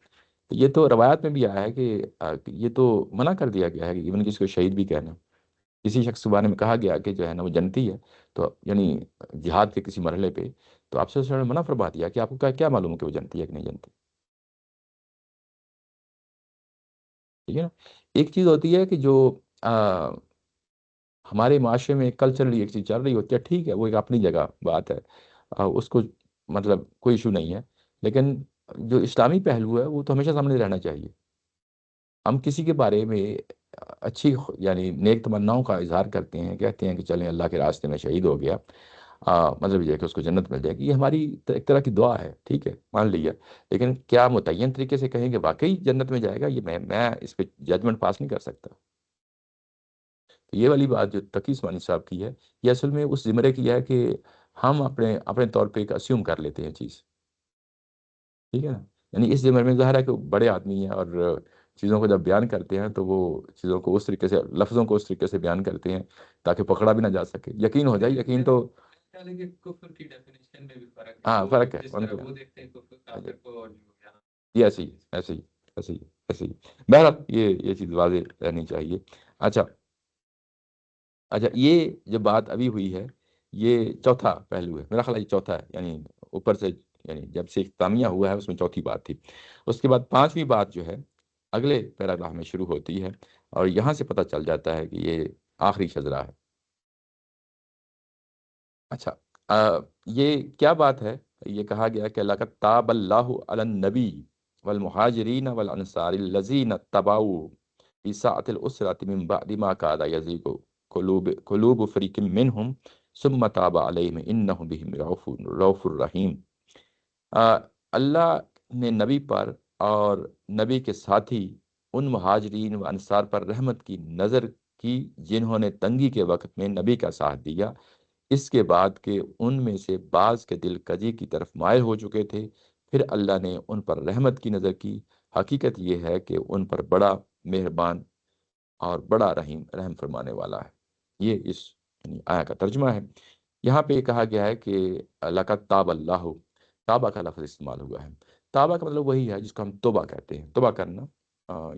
تو یہ تو روایات میں بھی آیا ہے کہ یہ تو منع کر دیا گیا ہے کہ ایون کسی کو شہید بھی کہنا. کسی شخص کے بارے میں کہا گیا کہ جو ہے نا وہ جنتی ہے، تو یعنی جہاد کے کسی مرحلے پہ، تو آپ سے منع فرما دیا کہ آپ کو کیا معلوم ہے کہ وہ جنتی ہے کہ نہیں جنتی. ٹھیک ہے نا. ایک چیز ہوتی ہے کہ جو ہمارے معاشرے میں کلچرلی ایک چیز چل رہی ہوتی ہے، ٹھیک ہے وہ ایک اپنی جگہ بات ہے، اس کو مطلب کوئی ایشو نہیں ہے. لیکن جو اسلامی پہلو ہے وہ تو ہمیشہ سامنے رہنا چاہیے. ہم کسی کے بارے میں اچھی یعنی نیک تمناؤں کا اظہار کرتے ہیں، کہتے ہیں کہ چلیں اللہ کے راستے میں شہید ہو گیا، مطلب یہ ہے کہ اس کو جنت مل جائے گی. یہ ہماری ایک طرح کی دعا ہے، ٹھیک ہے مان لیا. لیکن کیا متعین طریقے سے کہیں کہ واقعی جنت میں جائے گا، یہ میں اس پہ ججمنٹ پاس نہیں کر سکتا. تو یہ والی بات جو تقی عثمانی صاحب کی ہے، یہ اصل میں اس زمرے کی ہے کہ ہم اپنے اپنے طور پہ ایک اسیوم کر لیتے ہیں چیز. ٹھیک ہے نا. یعنی اس زمرے میں ظاہر ہے کہ بڑے آدمی ہیں اور چیزوں کو جب بیان کرتے ہیں تو وہ چیزوں کو اس طریقے سے، لفظوں کو اس طریقے سے بیان کرتے ہیں تاکہ پکڑا بھی نہ جا سکے. یقین ہو جائے، یقین تو خیال ہے کہ کفر کی ڈیفینیشن میں بھی فرق ہے، ہاں وہ فرق ہے جس ان طرح کے وہ دیکھتے ہیں کفر اچھا، کافر کو، اور جو یہاں یہ ایسے ہی ایسے ہی ایسے ہی ایسے ہی بہرحال یہ چیز واضح رہنی چاہیے۔ اچھا اچھا، یہ جو بات ابھی ہوئی ہے یہ چوتھا پہلو ہے، میرا خیال ہے یہ چوتھا ہے، یعنی اوپر سے یعنی جب سے اختتامیہ ہوا ہے اس میں چوتھی بات تھی۔ اس کے بعد پانچویں بات جو ہے اگلے پیراگراف میں شروع ہوتی ہے، اور یہاں سے پتہ چل جاتا ہے کہ یہ آخری شجرہ ہے۔ اچھا یہ کیا بات ہے؟ یہ کہا گیا کہ لقد تاب اللہ علی النبی والمہاجرین والانصار الذین اتبعوه فی ساعة العسرة من بعد ما کاد یزیغ قلوب فریق منہم ثم تاب علیہم انہ بہم رؤوف الرحیم۔ اللہ نے نبی پر اور نبی کے ساتھی ان مہاجرین و انصار پر رحمت کی نظر کی جنہوں نے تنگی کے وقت میں نبی کا ساتھ دیا، اس کے بعد کہ ان میں سے بعض کے دل کجی کی طرف مائل ہو چکے تھے، پھر اللہ نے ان پر رحمت کی نظر کی۔ حقیقت یہ ہے کہ ان پر بڑا مہربان اور بڑا رحم فرمانے والا ہے۔ یہ اس یعنی آیا کا ترجمہ ہے۔ یہاں پہ یہ کہا گیا ہے کہ لقد تاب اللہ، تابہ کا لفظ استعمال ہوا ہے۔ تابہ کا مطلب وہی ہے جس کو ہم توبہ کہتے ہیں، توبہ کرنا،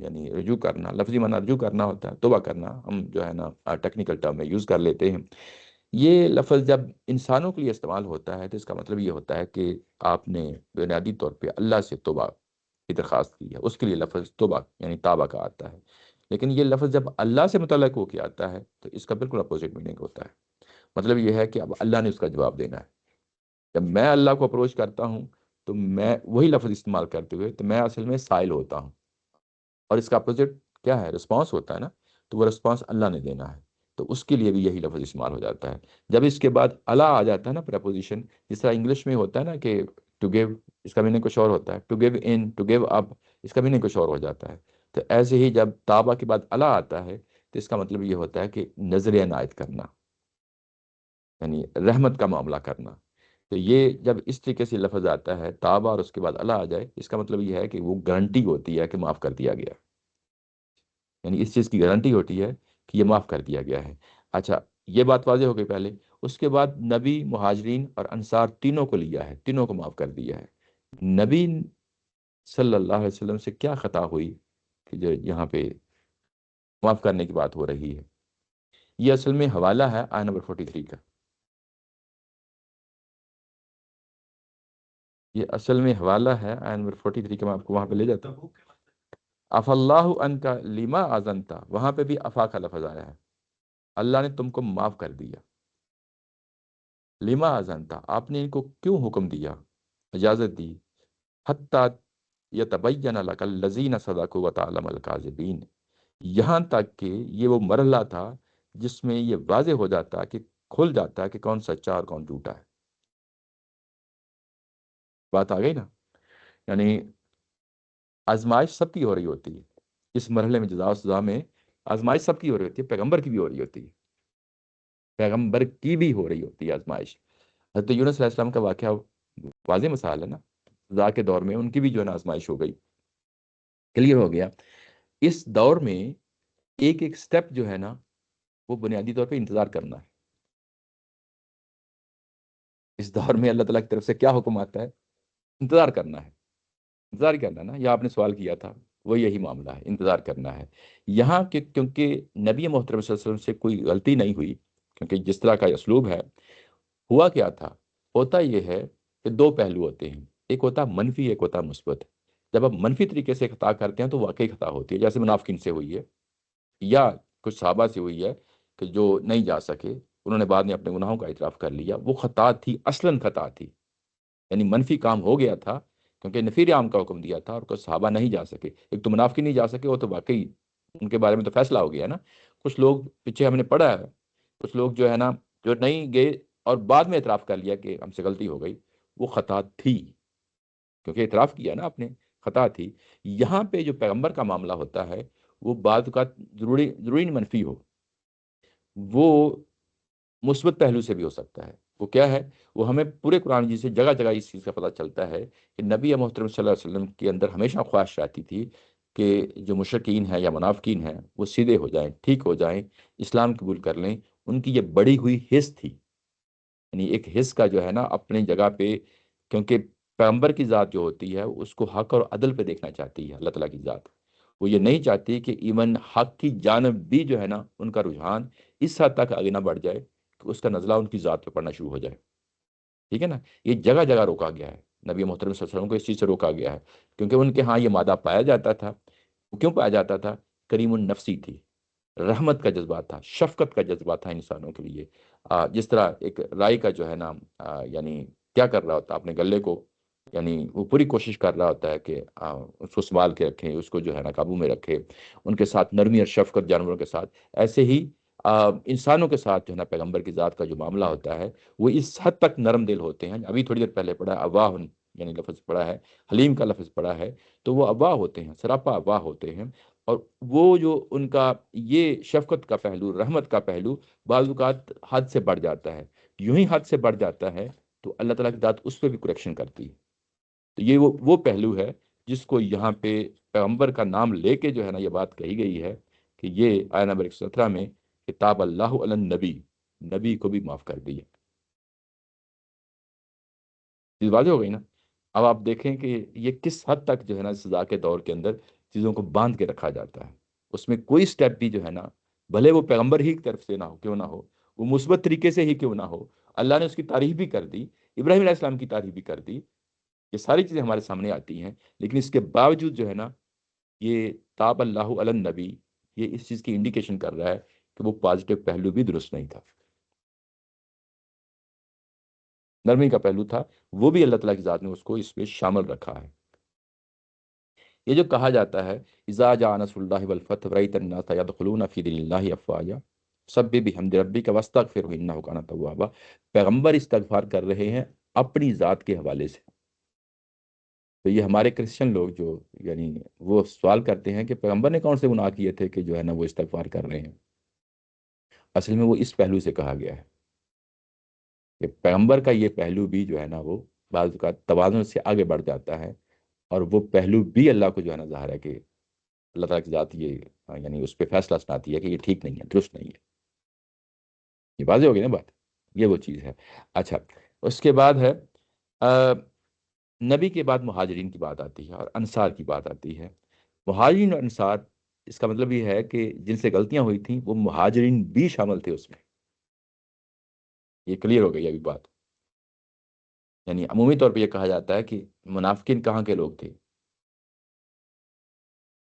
یعنی رجوع کرنا، لفظی معنی رجوع کرنا ہوتا ہے، توبہ کرنا ہم جو ہے نا ٹیکنیکل ٹرم میں یوز کر لیتے ہیں۔ یہ لفظ جب انسانوں کے لیے استعمال ہوتا ہے تو اس کا مطلب یہ ہوتا ہے کہ آپ نے بنیادی طور پہ اللہ سے توبہ کی درخواست کی ہے، اس کے لیے لفظ توبہ یعنی تابہ کا آتا ہے۔ لیکن یہ لفظ جب اللہ سے متعلق ہو کے آتا ہے تو اس کا بالکل اپوزٹ میننگ ہوتا ہے۔ مطلب یہ ہے کہ اب اللہ نے اس کا جواب دینا ہے۔ جب میں اللہ کو اپروچ کرتا ہوں تو میں وہی لفظ استعمال کرتے ہوئے تو میں اصل میں سائل ہوتا ہوں، اور اس کا اپوزٹ کیا ہے؟ رسپانس ہوتا ہے نا، تو وہ رسپانس اللہ نے دینا ہے، تو اس کے لیے بھی یہی لفظ استعمال ہو جاتا ہے۔ جب اس کے بعد اللہ آ جاتا ہے نا پریپوزیشن، جس طرح انگلش میں ہوتا ہے نا کہ ٹو گیو، اس کا میننگ کچھ اور ہوتا ہے، to give in, to give up, اس کا میننگ کچھ اور ہو جاتا ہے۔ تو ایسے ہی جب تابہ کے بعد اللہ آتا ہے تو اس کا مطلب یہ ہوتا ہے کہ نظر عنایت کرنا، یعنی رحمت کا معاملہ کرنا۔ تو یہ جب اس طریقے سے لفظ آتا ہے تابہ اور اس کے بعد اللہ آ جائے، اس کا مطلب یہ ہے کہ وہ گارنٹی ہوتی ہے کہ معاف کر دیا گیا، یعنی اس چیز کی گارنٹی ہوتی ہے کہ یہ معاف کر دیا گیا ہے۔ اچھا یہ بات واضح ہو گئی پہلے۔ اس کے بعد نبی، مہاجرین اور انصار تینوں کو لیا ہے، تینوں کو معاف کر دیا ہے۔ نبی صلی اللہ علیہ وسلم سے کیا خطا ہوئی کہ جو یہاں پہ معاف کرنے کی بات ہو رہی ہے؟ یہ اصل میں حوالہ ہے آیت نمبر 43 کا، یہ اصل میں حوالہ ہے آیت نمبر 43 کا، میں آپ کو وہاں پہ لے جاتا ہوں۔ تبوک کے مطلب اف اللہ ان کا لما آزنتا، وہاں پہ بھی افا کا لفظ آیا ہے، اللہ نے تم کو معاف کر دیا۔ لما آزنتا، آپ نے ان کو کیوں حکم دیا، اجازت دی، حتیٰ یتبین لک الذین صدقوا وتعلم الکاذبین، یہاں تک کہ یہ وہ مرحلہ تھا جس میں یہ واضح ہو جاتا کہ کھل جاتا کہ کون سچا اور کون جھوٹا ہے۔ بات آ گئی نا؟ یعنی آزمائش سب کی ہو رہی ہوتی ہے اس مرحلے میں، جزا و سزا میں آزمائش سب کی ہو رہی ہوتی ہے، پیغمبر کی بھی ہو رہی ہوتی ہے، پیغمبر کی بھی ہو رہی ہوتی ہے آزمائش۔ حضرت یونس علیہ السلام کا واقعہ واضح مثال ہے نا، سزا کے دور میں ان کی بھی جو ہے نا آزمائش ہو گئی، کلیئر ہو گیا۔ اس دور میں ایک ایک سٹیپ جو ہے نا وہ بنیادی طور پہ انتظار کرنا ہے۔ اس دور میں اللہ تعالیٰ کی طرف سے کیا حکم آتا ہے؟ انتظار کرنا ہے، انتظار ہی کرنا ہے نا۔ یہ آپ نے سوال کیا تھا، وہ یہی معاملہ ہے، انتظار کرنا ہے یہاں کہ کیونکہ نبی محترم صلی اللہ علیہ وسلم سے کوئی غلطی نہیں ہوئی، کیونکہ جس طرح کا اسلوب ہے، ہوا کیا تھا؟ ہوتا یہ ہے کہ دو پہلو ہوتے ہیں، ایک ہوتا منفی، ایک ہوتا مثبت۔ جب آپ منفی طریقے سے خطا کرتے ہیں تو واقعی خطا ہوتی ہے، جیسے منافقین سے ہوئی ہے، یا کچھ صحابہ سے ہوئی ہے کہ جو نہیں جا سکے، انہوں نے بعد میں اپنے گناہوں کا اعتراف کر لیا، وہ خطا تھی، اصلاً خطا تھی، یعنی منفی کام ہو گیا تھا کیونکہ نفیر عام کا حکم دیا تھا اور کچھ صحابہ نہیں جا سکے۔ ایک تو منافقین نہیں جا سکے، وہ تو واقعی ان کے بارے میں تو فیصلہ ہو گیا نا۔ کچھ لوگ پیچھے ہم نے پڑھا ہے، کچھ لوگ جو ہے نا جو نہیں گئے اور بعد میں اعتراف کر لیا کہ ہم سے غلطی ہو گئی، وہ خطا تھی، کیونکہ اعتراف کیا نا آپ نے، خطا تھی۔ یہاں پہ جو پیغمبر کا معاملہ ہوتا ہے وہ بعض اوقات ضروری نہیں منفی ہو، وہ مثبت پہلو سے بھی ہو سکتا ہے۔ وہ کیا ہے؟ وہ ہمیں پورے قرآن جی سے جگہ جگہ اس چیز کا پتہ چلتا ہے کہ نبی محترم صلی اللہ علیہ وسلم کے اندر ہمیشہ خواہش رہتی تھی کہ جو مشرکین ہیں یا منافقین ہیں وہ سیدھے ہو جائیں، ٹھیک ہو جائیں، اسلام قبول کر لیں۔ ان کی یہ بڑی ہوئی حس تھی، یعنی ایک حص کا جو ہے نا اپنی جگہ پہ، کیونکہ پیغمبر کی ذات جو ہوتی ہے اس کو حق اور عدل پہ دیکھنا چاہتی ہے اللہ تعالیٰ کی ذات. وہ یہ نہیں چاہتی کہ ایون حق کی جانب بھی جو ہے نا ان کا رجحان اس حد تک آگے نہ بڑھ جائے کہ اس کا نزلہ ان کی ذات پہ پڑنا شروع ہو جائے. ٹھیک ہے نا. یہ جگہ جگہ روکا گیا ہے، نبی محترم صلی اللہ علیہ وسلم کو اس چیز سے روکا گیا ہے، کیونکہ ان کے ہاں یہ مادہ پایا جاتا تھا. وہ کیوں پایا جاتا تھا؟ کریم النفسی تھی، رحمت کا جذبہ تھا، شفقت کا جذبہ تھا انسانوں کے لیے. جس طرح ایک رائی کا جو ہے نا یعنی کیا کر رہا ہوتا اپنے گلے کو، یعنی وہ پوری کوشش کر رہا ہوتا ہے کہ اس کو سنبھال کے رکھیں، اس کو جو ہے نا قابو میں رکھے، ان کے ساتھ نرمی اور شفقت جانوروں کے ساتھ. ایسے ہی انسانوں کے ساتھ جو ہے نا پیغمبر کی ذات کا جو معاملہ ہوتا ہے وہ اس حد تک نرم دل ہوتے ہیں. ابھی تھوڑی دیر پہلے پڑھا اواہ، یعنی لفظ پڑھا ہے، حلیم کا لفظ پڑھا ہے، تو وہ اواہ ہوتے ہیں، سراپا اواہ ہوتے ہیں. اور وہ جو ان کا یہ شفقت کا پہلو، رحمت کا پہلو بعض اوقات حد سے بڑھ جاتا ہے. یوں ہی حد سے بڑھ جاتا ہے تو اللہ تعالیٰ کی ذات اس پہ بھی کریکشن کرتی ہے. تو یہ وہ پہلو ہے جس کو یہاں پہ پیغمبر کا نام لے کے جو ہے نا یہ بات کہی گئی ہے کہ یہ آیہ نمبر 117 میں کتاب اللہ علی النبی، نبی کو بھی معاف کر دی ہے. چیز واضح ہو گئی نا. اب آپ دیکھیں کہ یہ کس حد تک جو ہے نا سزا کے دور کے اندر چیزوں کو باندھ کے رکھا جاتا ہے. اس میں کوئی سٹیپ بھی جو ہے نا، بھلے وہ پیغمبر ہی کی طرف سے نہ ہو، کیوں نہ ہو، وہ مثبت طریقے سے ہی کیوں نہ ہو، اللہ نے اس کی تعریف بھی کر دی، ابراہیم علیہ السلام کی تعریف بھی کر دی، یہ ساری چیزیں ہمارے سامنے آتی ہیں. لیکن اس کے باوجود جو ہے نا یہ تاب اللہ علی النبی، یہ اس چیز کی انڈیکیشن کر رہا ہے کہ وہ پازیٹیو پہلو بھی درست نہیں تھا، نرمی کا پہلو تھا، وہ بھی اللہ تعالیٰ کی ذات نے اس کو اس میں شامل رکھا ہے. یہ جو کہا جاتا ہے اذا جاء نصر اللہ والفتح ورأیت الناس يدخلون فی دین اللہ افواجا سبح بحمد ربک واستغفرہ انہ کان توابا، پیغمبر استغفار کر رہے ہیں اپنی ذات کے حوالے سے. تو یہ ہمارے کرسچن لوگ جو یعنی وہ سوال کرتے ہیں کہ پیغمبر نے کون سے گناہ کیے تھے کہ جو ہے نا وہ استغفار کر رہے ہیں. اصل میں وہ اس پہلو سے کہا گیا ہے کہ پیغمبر کا یہ پہلو بھی جو ہے نا وہ بعض اوقات توازن سے آگے بڑھ جاتا ہے، اور وہ پہلو بھی اللہ کو جو ہے نا ظاہر ہے کہ اللہ تعالیٰ کی ذات یہ یعنی اس پہ فیصلہ سناتی ہے کہ یہ ٹھیک نہیں ہے، درست نہیں ہے. یہ واضح ہو گئی نا بات. یہ وہ چیز ہے. اچھا، اس کے بعد ہے نبی کے بعد مہاجرین کی بات آتی ہے اور انصار کی بات آتی ہے. مہاجرین اور انصار، اس کا مطلب یہ ہے کہ جن سے غلطیاں ہوئی تھیں وہ مہاجرین بھی شامل تھے اس میں. یہ کلیئر ہو گئی ابھی بات. یعنی عمومی طور پہ یہ کہا جاتا ہے کہ منافقین کہاں کے لوگ تھے؟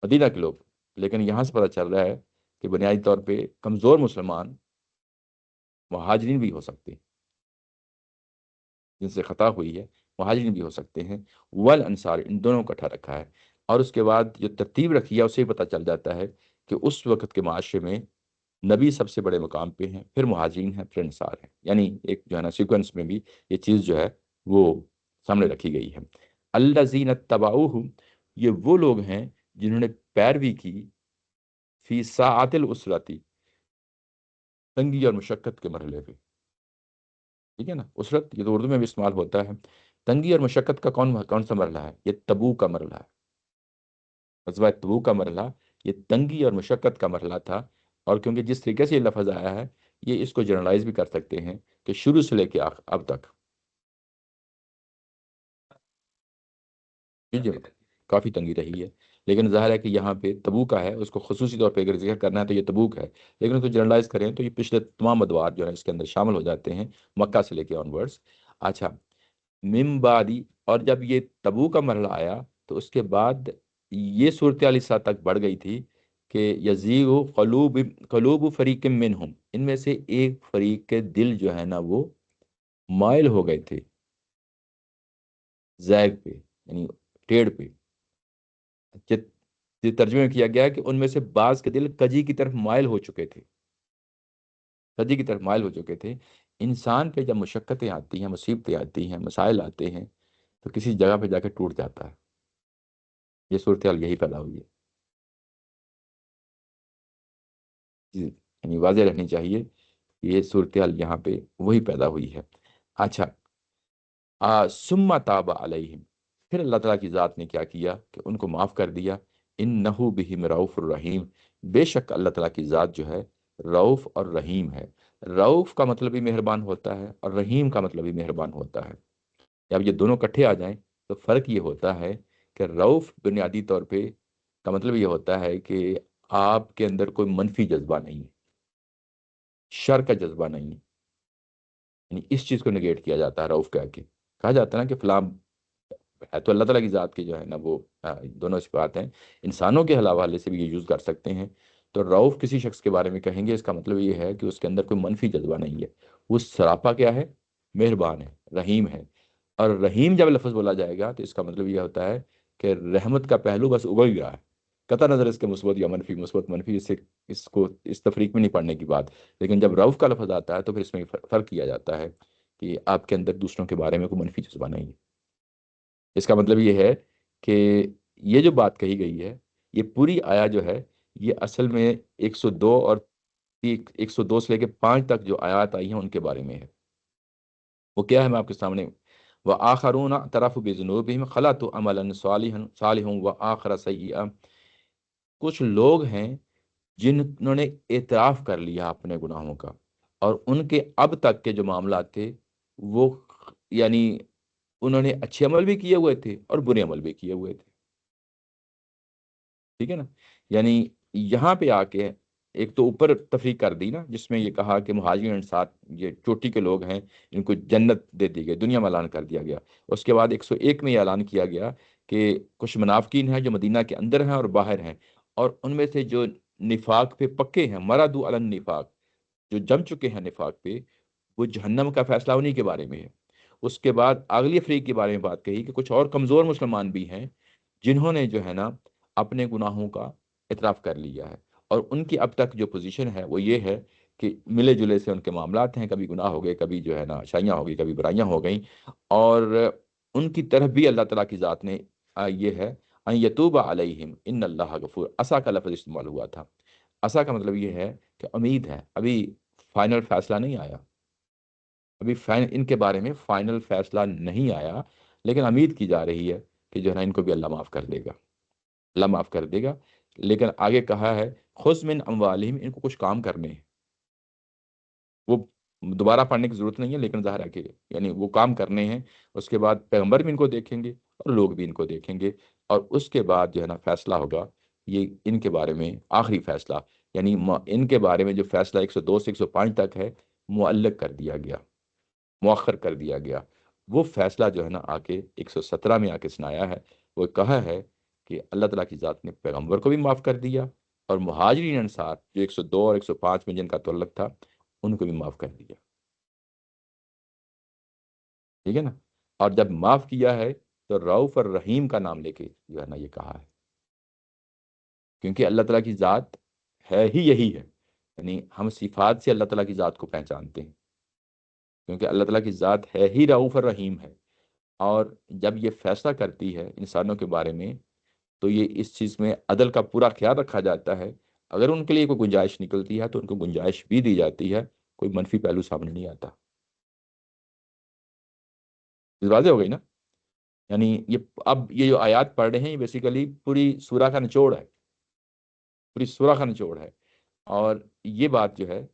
مدینہ کے لوگ. لیکن یہاں سے پتہ چل رہا ہے کہ بنیادی طور پہ کمزور مسلمان مہاجرین بھی ہو سکتے ہیں، جن سے خطا ہوئی ہے مہاجرین بھی ہو سکتے ہیں. والانصار، ان دونوں کو اٹھا رکھا ہے. اور اس کے بعد جو ترتیب رکھی ہے اسے پتہ چل جاتا ہے کہ اس وقت کے معاشرے میں نبی سب سے بڑے مقام پہ ہیں، پھر مہاجرین ہیں، پھر انصار ہیں. یعنی ایک جو ہے نا سیکوینس میں بھی یہ چیز جو ہے وہ سامنے رکھی گئی ہے. الذین اتبعوہ، یہ وہ لوگ ہیں جنہوں نے پیروی کی فی ساعت الاسرتی، تنگی اور مشقت کے مرحلے پہ. ٹھیک ہے نا. اسرت یہ تو اردو میں بھی استعمال ہوتا ہے. تنگی اور مشقت کا کون سا مرحلہ ہے؟ یہ تبوک کا مرحلہ ہے. غزوہ تبوک کا مرحلہ یہ تنگی اور مشقت کا مرحلہ تھا. اور کیونکہ جس طریقے سے یہ لفظ آیا ہے یہ اس کو جنرلائز بھی کر سکتے ہیں کہ شروع سے لے کے اب تک جی کافی تنگی رہی ہے. لیکن ظاہر ہے کہ یہاں پہ تبوک کا ہے، اس کو خصوصی طور پہ اگر ذکر کرنا ہے تو یہ تبوک ہے. لیکن اس کو جنرلائز کریں تو یہ پچھلے تمام ادوار جو ہے اس کے اندر شامل ہو جاتے ہیں، مکہ سے لے کے آن ورڈز. اچھا، من بعدی، اور جب یہ تبوک کا مرحلہ آیا تو اس کے بعد یہ صورتحال اس حد تک بڑھ گئی تھی کہ یزیغ قلوب فریق منہم، ان میں سے ایک فریق کے دل جو ہے نا وہ مائل ہو گئے تھے زیغ پہ، یعنی ٹیڑھ پہ. یہ ترجمے میں کیا گیا ہے کہ ان میں سے بعض کے دل کجی کی طرف مائل ہو چکے تھے، کجی کی طرف مائل ہو چکے تھے. انسان پہ جب مشقتیں آتی ہیں، مصیبتیں آتی ہیں، مسائل آتے ہیں تو کسی جگہ پہ جا کے ٹوٹ جاتا ہے. یہ صورتحال یہی پیدا ہوئی ہے. یعنی واضح رہنی چاہیے کہ یہ صورتحال یہاں پہ وہی پیدا ہوئی ہے. اچھا، ثم تاب علیہم، پھر اللہ تعالیٰ کی ذات نے کیا کیا کہ ان کو معاف کر دیا. انہ بہم رؤوف الرحیم، بے شک اللہ تعالیٰ کی ذات جو ہے رؤوف اور رحیم ہے. رعوف کا مطلب بھی مہربان ہوتا ہے اور رحیم کا مطلب بھی مہربان ہوتا ہے. جب یہ دونوں اکٹھے آ جائیں تو فرق یہ ہوتا ہے کہ رعوف بنیادی طور پہ کا مطلب یہ ہوتا ہے کہ آپ کے اندر کوئی منفی جذبہ نہیں ہے، شر کا جذبہ نہیں ہے. یعنی اس چیز کو نگیٹ کیا جاتا ہے رعوف کہہ کے. کہا جاتا ہے نا کہ فلاں ہے تو اللہ تعالیٰ کی ذات کی جو ہے نا وہ دونوں صفات ہیں، انسانوں کے حوالے سے بھی یہ یوز کر سکتے ہیں. تو رعوف کسی شخص کے بارے میں کہیں گے اس کا مطلب یہ ہے کہ اس کے اندر کوئی منفی جذبہ نہیں ہے، وہ سراپا کیا ہے، مہربان ہے، رحیم ہے. اور رحیم جب لفظ بولا جائے گا تو اس کا مطلب یہ ہوتا ہے کہ رحمت کا پہلو بس ابھر گیا ہے، قطع نظر اس کے مثبت یا منفی، مثبت منفی اس کو اس تفریق میں نہیں پڑھنے کی بات. لیکن جب رعوف کا لفظ آتا ہے تو پھر اس میں فرق کیا جاتا ہے کہ آپ کے اندر دوسروں کے بارے میں کوئی منفی جذبہ نہیں ہے. اس کا مطلب یہ ہے کہ یہ جو بات کہی گئی ہے، یہ پوری آیا جو ہے یہ اصل میں 102 اور 102 سے لے کے 5 تک جو آیات آئی ہیں ان کے بارے میں ہے. وہ کیا ہے میں آپ کے سامنے، وآخرون اعترفوا بذنوبہم خلطوا عملا صالحا وآخر سیئا. کچھ لوگ ہیں جنہوں نے اعتراف کر لیا اپنے گناہوں کا، اور ان کے اب تک کے جو معاملات تھے وہ یعنی انہوں نے اچھے عمل بھی کیے ہوئے تھے اور برے عمل بھی کیے ہوئے تھے. ٹھیک ہے نا. یعنی یہاں پہ آ کے ایک تو اوپر تفریق کر دی نا، جس میں یہ کہا کہ مہاجرین انصار یہ چوٹی کے لوگ ہیں، ان کو جنت دے دی گئی، دنیا میں اعلان کر دیا گیا. اس کے بعد 101 میں یہ اعلان کیا گیا کہ کچھ منافقین ہیں جو مدینہ کے اندر ہیں اور باہر ہیں، اور ان میں سے جو نفاق پہ پکے ہیں، مردو علی النفاق، جو جم چکے ہیں نفاق پہ، وہ جہنم کا فیصلہ انہی کے بارے میں ہے. اس کے بعد اگلی فریق کے بارے میں بات کہی کہ کچھ اور کمزور مسلمان بھی ہیں جنہوں نے جو ہے نا اپنے گناہوں کا اعتراف کر لیا ہے، اور ان کی اب تک جو پوزیشن ہے وہ یہ ہے کہ ملے جلے سے ان کے معاملات ہیں، کبھی گناہ ہو گئے، کبھی جو ہے نا اچھائیاں ہو گئی، کبھی برائیاں ہو گئیں. اور ان کی طرف بھی اللہ تعالیٰ کی ذات نے یہ ہے ان یتوب علیہم ان اللہ غفور. عسا کا لفظ استعمال ہوا تھا. عسا کا مطلب یہ ہے کہ امید ہے، ابھی فائنل فیصلہ نہیں آیا، ابھی ان کے بارے میں فائنل فیصلہ نہیں آیا، لیکن امید کی جا رہی ہے کہ جو ہے نا ان کو بھی اللہ معاف کر دے گا، اللہ معاف کر دے گا. لیکن آگے کہا ہے خذ من اموالہم، ان کو کچھ کام کرنے ہیں. وہ دوبارہ پڑھنے کی ضرورت نہیں ہے، لیکن ظاہر ہے کہ یعنی وہ کام کرنے ہیں. اس کے بعد پیغمبر بھی ان کو دیکھیں گے اور لوگ بھی ان کو دیکھیں گے، اور اس کے بعد جو ہے نا فیصلہ ہوگا. یہ ان کے بارے میں آخری فیصلہ، یعنی ان کے بارے میں جو فیصلہ 102 سے 105 تک ہے معلق کر دیا گیا، مؤخر کر دیا گیا. وہ فیصلہ جو ہے نا آ کے 117 میں آ کے سنایا ہے. وہ کہا ہے کہ اللہ تعالیٰ کی ذات نے پیغمبر کو بھی معاف کر دیا، اور مہاجرین انصار جو 102 اور 105 میں جن کا تعلق تھا ان کو بھی معاف کر دیا. ٹھیک ہے نا. اور جب معاف کیا ہے تو رؤوف اور رحیم کا نام لے کے جو ہے نا یہ کہا ہے، کیونکہ اللہ تعالیٰ کی ذات ہے ہی یہی ہے. یعنی ہم صفات سے اللہ تعالیٰ کی ذات کو پہچانتے ہیں، کیونکہ اللہ تعالیٰ کی ذات ہے ہی رؤوف اور رحیم ہے. اور جب یہ فیصلہ کرتی ہے انسانوں کے بارے میں تو یہ اس چیز میں عدل کا پورا خیال رکھا جاتا ہے. اگر ان کے لیے کوئی گنجائش نکلتی ہے تو ان کو گنجائش بھی دی جاتی ہے، کوئی منفی پہلو سامنے نہیں آتا. واضح ہو گئی نا. یعنی اب یہ جو آیات پڑھ رہے ہیں یہ بیسیکلی پوری سورہ کا نچوڑ ہے، پوری سورہ کا نچوڑ ہے. اور یہ بات جو ہے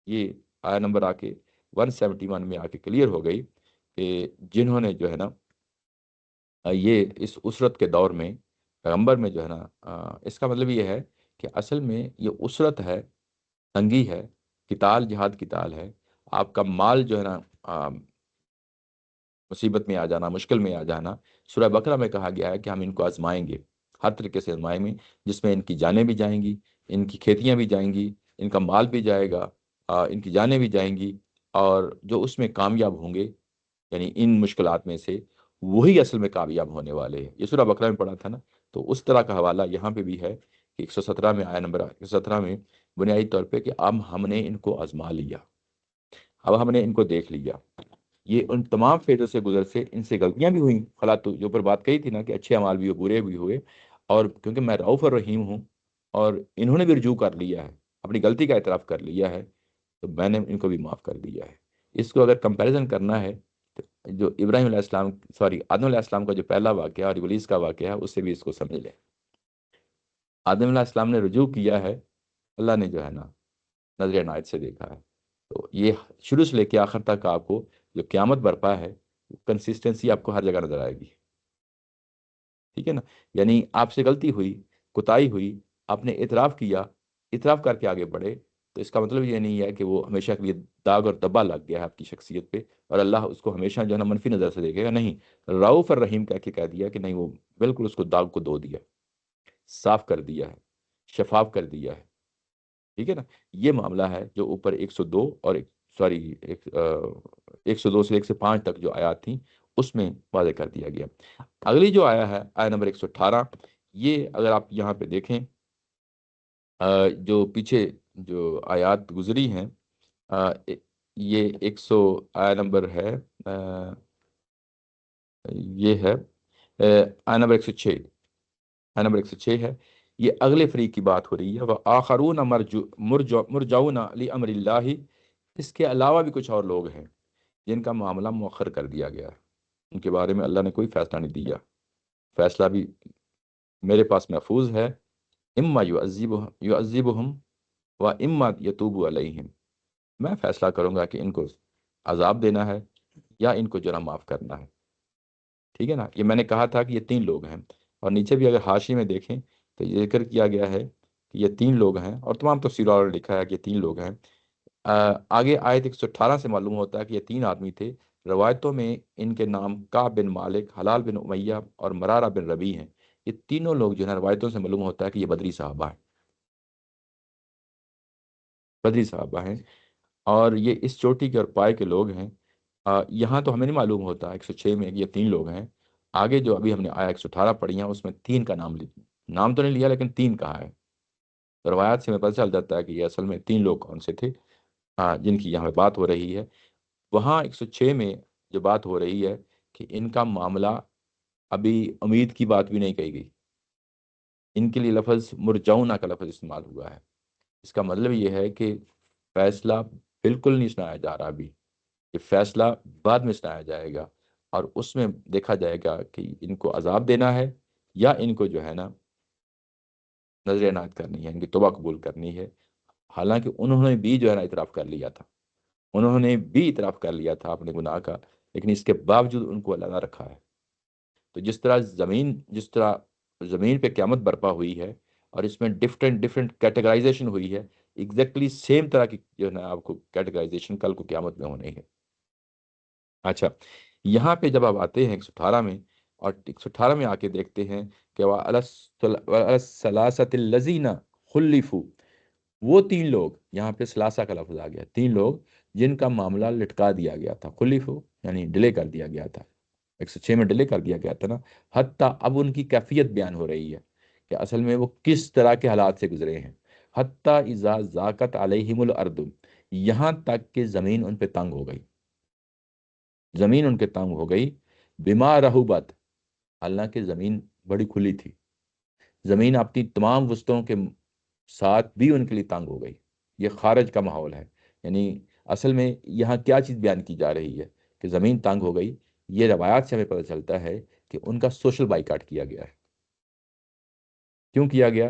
یہ آیا نمبر آ کے 171 میں آ کے کلیئر ہو گئی کہ جنہوں نے جو ہے نا یہ اس اسرت کے دور میں پیغمبر میں جو ہے نا اس کا مطلب یہ ہے کہ اصل میں یہ اسرت ہے، تنگی ہے، قتال جہاد قتال ہے. آپ کا مال جو ہے نا مصیبت میں آ جانا، مشکل میں آ جانا. سورہ بقرہ میں کہا گیا ہے کہ ہم ان کو آزمائیں گے، ہر طریقے سے آزمائیں گے، جس میں ان کی جانیں بھی جائیں گی، ان کی کھیتیاں بھی جائیں گی، ان کا مال بھی جائے گا، ان کی جانیں بھی جائیں گی. اور جو اس میں کامیاب ہوں گے یعنی ان مشکلات میں سے وہی اصل میں کامیاب ہونے والے ہیں. یہ سورہ بقرہ میں پڑھا تھا نا. تو اس طرح کا حوالہ یہاں پہ بھی ہے کہ 117 میں آیا نمبر 117 میں بنیادی طور پہ کہ اب ہم نے ان کو آزما لیا، اب ہم نے ان کو دیکھ لیا. یہ ان تمام فیزوں سے گزر سے ان سے غلطیاں بھی ہوئیں، خلا تو جو پر بات کہی تھی نا کہ اچھے اعمال بھی ہوئے، برے بھی ہوئے. اور کیونکہ میں رؤوف اور رحیم ہوں اور انہوں نے بھی رجوع کر لیا ہے، اپنی غلطی کا اعتراف کر لیا ہے، تو میں نے ان کو بھی معاف کر دیا ہے. اس کو اگر کمپیریزن کرنا ہے تو جو ابراہیم علیہ السلام آدم علیہ السلام کا جو پہلا واقعہ اور ابلیس کا واقعہ ہے اس سے بھی اس کو سمجھ لیں. آدم علیہ السلام نے رجوع کیا ہے، اللہ نے جو ہے نا نظر عنایت سے دیکھا ہے، تو یہ شروع سے لے کے آخر تک آپ کو جو قیامت برپا ہے کنسسٹنسی آپ کو ہر جگہ نظر آئے گی. ٹھیک ہے نا. یعنی آپ سے غلطی ہوئی، کوتاہی ہوئی، آپ نے اعتراف کیا، اعتراف کر کے آگے بڑھے، تو اس کا مطلب یہ نہیں ہے کہ وہ ہمیشہ کے لیے داغ اور دبا لگ گیا ہے آپ کی شخصیت پہ اور اللہ اس کو ہمیشہ جو ہے نا منفی نظر سے دیکھے گا. نہیں، رؤوف الرحیم کہہ دیا کہ نہیں، وہ بالکل اس کو داغ کو دھو دیا، صاف کر دیا ہے، شفاف کر دیا ہے. ٹھیک ہے نا. یہ معاملہ ہے جو اوپر 102 اور 102 سے 105 تک جو آیات تھیں اس میں واضح کر دیا گیا. اگلی جو آیا ہے آیا نمبر 118، یہ اگر آپ یہاں پہ دیکھیں جو پیچھے جو آیات گزری ہیں، یہ 100 آیا نمبر ہے، یہ ہے آیا نمبر 106، آیا نمبر 106 ہے. یہ اگلے فریق کی بات ہو رہی ہے. وَآخَرُونَ مُرْجَوْنَ لِأَمْرِ اللَّهِ. اس کے علاوہ بھی کچھ اور لوگ ہیں جن کا معاملہ مؤخر کر دیا گیا ہے، ان کے بارے میں اللہ نے کوئی فیصلہ نہیں دیا. فیصلہ بھی میرے پاس محفوظ ہے. اما یعذبہم و اما یتوب علیہم. میں فیصلہ کروں گا کہ ان کو عذاب دینا ہے یا ان کو جرم معاف کرنا ہے. ٹھیک ہے نا. یہ میں نے کہا تھا کہ یہ 3 لوگ ہیں، اور نیچے بھی اگر حاشی میں دیکھیں تو یہ ذکر کیا گیا ہے کہ یہ 3 لوگ ہیں، اور تمام تفسیروں اور لکھا ہے کہ یہ 3 لوگ ہیں. آگے آیت 118 سے معلوم ہوتا ہے کہ یہ 3 آدمی تھے. روایتوں میں ان کے نام کعب بن مالک، حلال بن امیہ اور مرارہ بن ربیع ہیں. یہ تینوں لوگ جو ہے روایتوں سے معلوم ہوتا ہے کہ یہ بدری صحابہ ہیں، بدری صحابہ ہیں، اور یہ اس چوٹی کے اور پائے کے لوگ ہیں. یہاں تو ہمیں نہیں معلوم ہوتا 106 میں کہ یہ 3 لوگ ہیں. آگے جو ابھی ہم نے آیا 118 پڑھی ہیں اس میں 3 کا نام تو نہیں لیا لیکن 3 کہا ہے. تو روایات سے ہمیں پتہ چل جاتا ہے کہ یہ اصل میں 3 لوگ کون سے تھے جن کی یہاں پہ بات ہو رہی ہے. وہاں 106 میں جو بات ہو رہی ہے کہ ان کا معاملہ ابھی امید کی بات بھی نہیں کہی گئی. ان کے لیے لفظ مرجعونہ کا لفظ استعمال ہوا ہے. اس کا مطلب یہ ہے کہ فیصلہ بالکل نہیں سنایا جا رہا ابھی. یہ فیصلہ بعد میں سنایا جائے گا، اور اس میں دیکھا جائے گا کہ ان کو عذاب دینا ہے یا ان کو جو ہے نا نظر عنایت کرنی ہے، ان کی توبہ قبول کرنی ہے. حالانکہ انہوں نے بھی جو ہے نا اعتراف کر لیا تھا، انہوں نے بھی اعتراف کر لیا تھا اپنے گناہ کا، لیکن اس کے باوجود ان کو اللہ نے رکھا ہے. تو جس طرح زمین پہ قیامت برپا ہوئی ہے اور اس میں ڈفرینٹ کیٹیگرائزیشن ہوئی ہے، ایگزیکٹلی سیم طرح کی جو ہے نا آپ کو کیٹیگرائزیشن کل کو قیامت میں ہونی ہے. اچھا، یہاں پہ جب آپ آتے ہیں 118 میں، اور 118 میں آ کے دیکھتے ہیں کہ وَعَلَى الَّذِينَ خُلِّفُوا، وہ 3 لوگ، یہاں پہ ثلاثہ کا لفظ آ گیا، 3 لوگ جن کا معاملہ لٹکا دیا گیا تھا. خُلِّفُوا یعنی ڈیلے کر دیا گیا تھا. 106 میں ڈیلے کر دیا گیا تھا نا. حتیٰ اب ان کی کیفیت بیان ہو رہی ہے کہ اصل میں وہ کس طرح کے حالات سے گزرے ہیں. حتیٰ اذا ضاقت علیہم الارض، یہاں تک کہ زمین ان پہ تنگ ہو گئی، زمین ان کے تنگ ہو گئی. بما رحبت، حالانکہ زمین بڑی کھلی تھی، زمین اپنی تمام وسطوں کے ساتھ بھی ان کے لیے تنگ ہو گئی. یہ خارج کا ماحول ہے. یعنی اصل میں یہاں کیا چیز بیان کی جا رہی ہے کہ زمین تنگ ہو گئی. یہ روایات سے ہمیں پتہ چلتا ہے کہ ان کا سوشل بائیکاٹ کیا گیا ہے. کیوں کیا گیا؟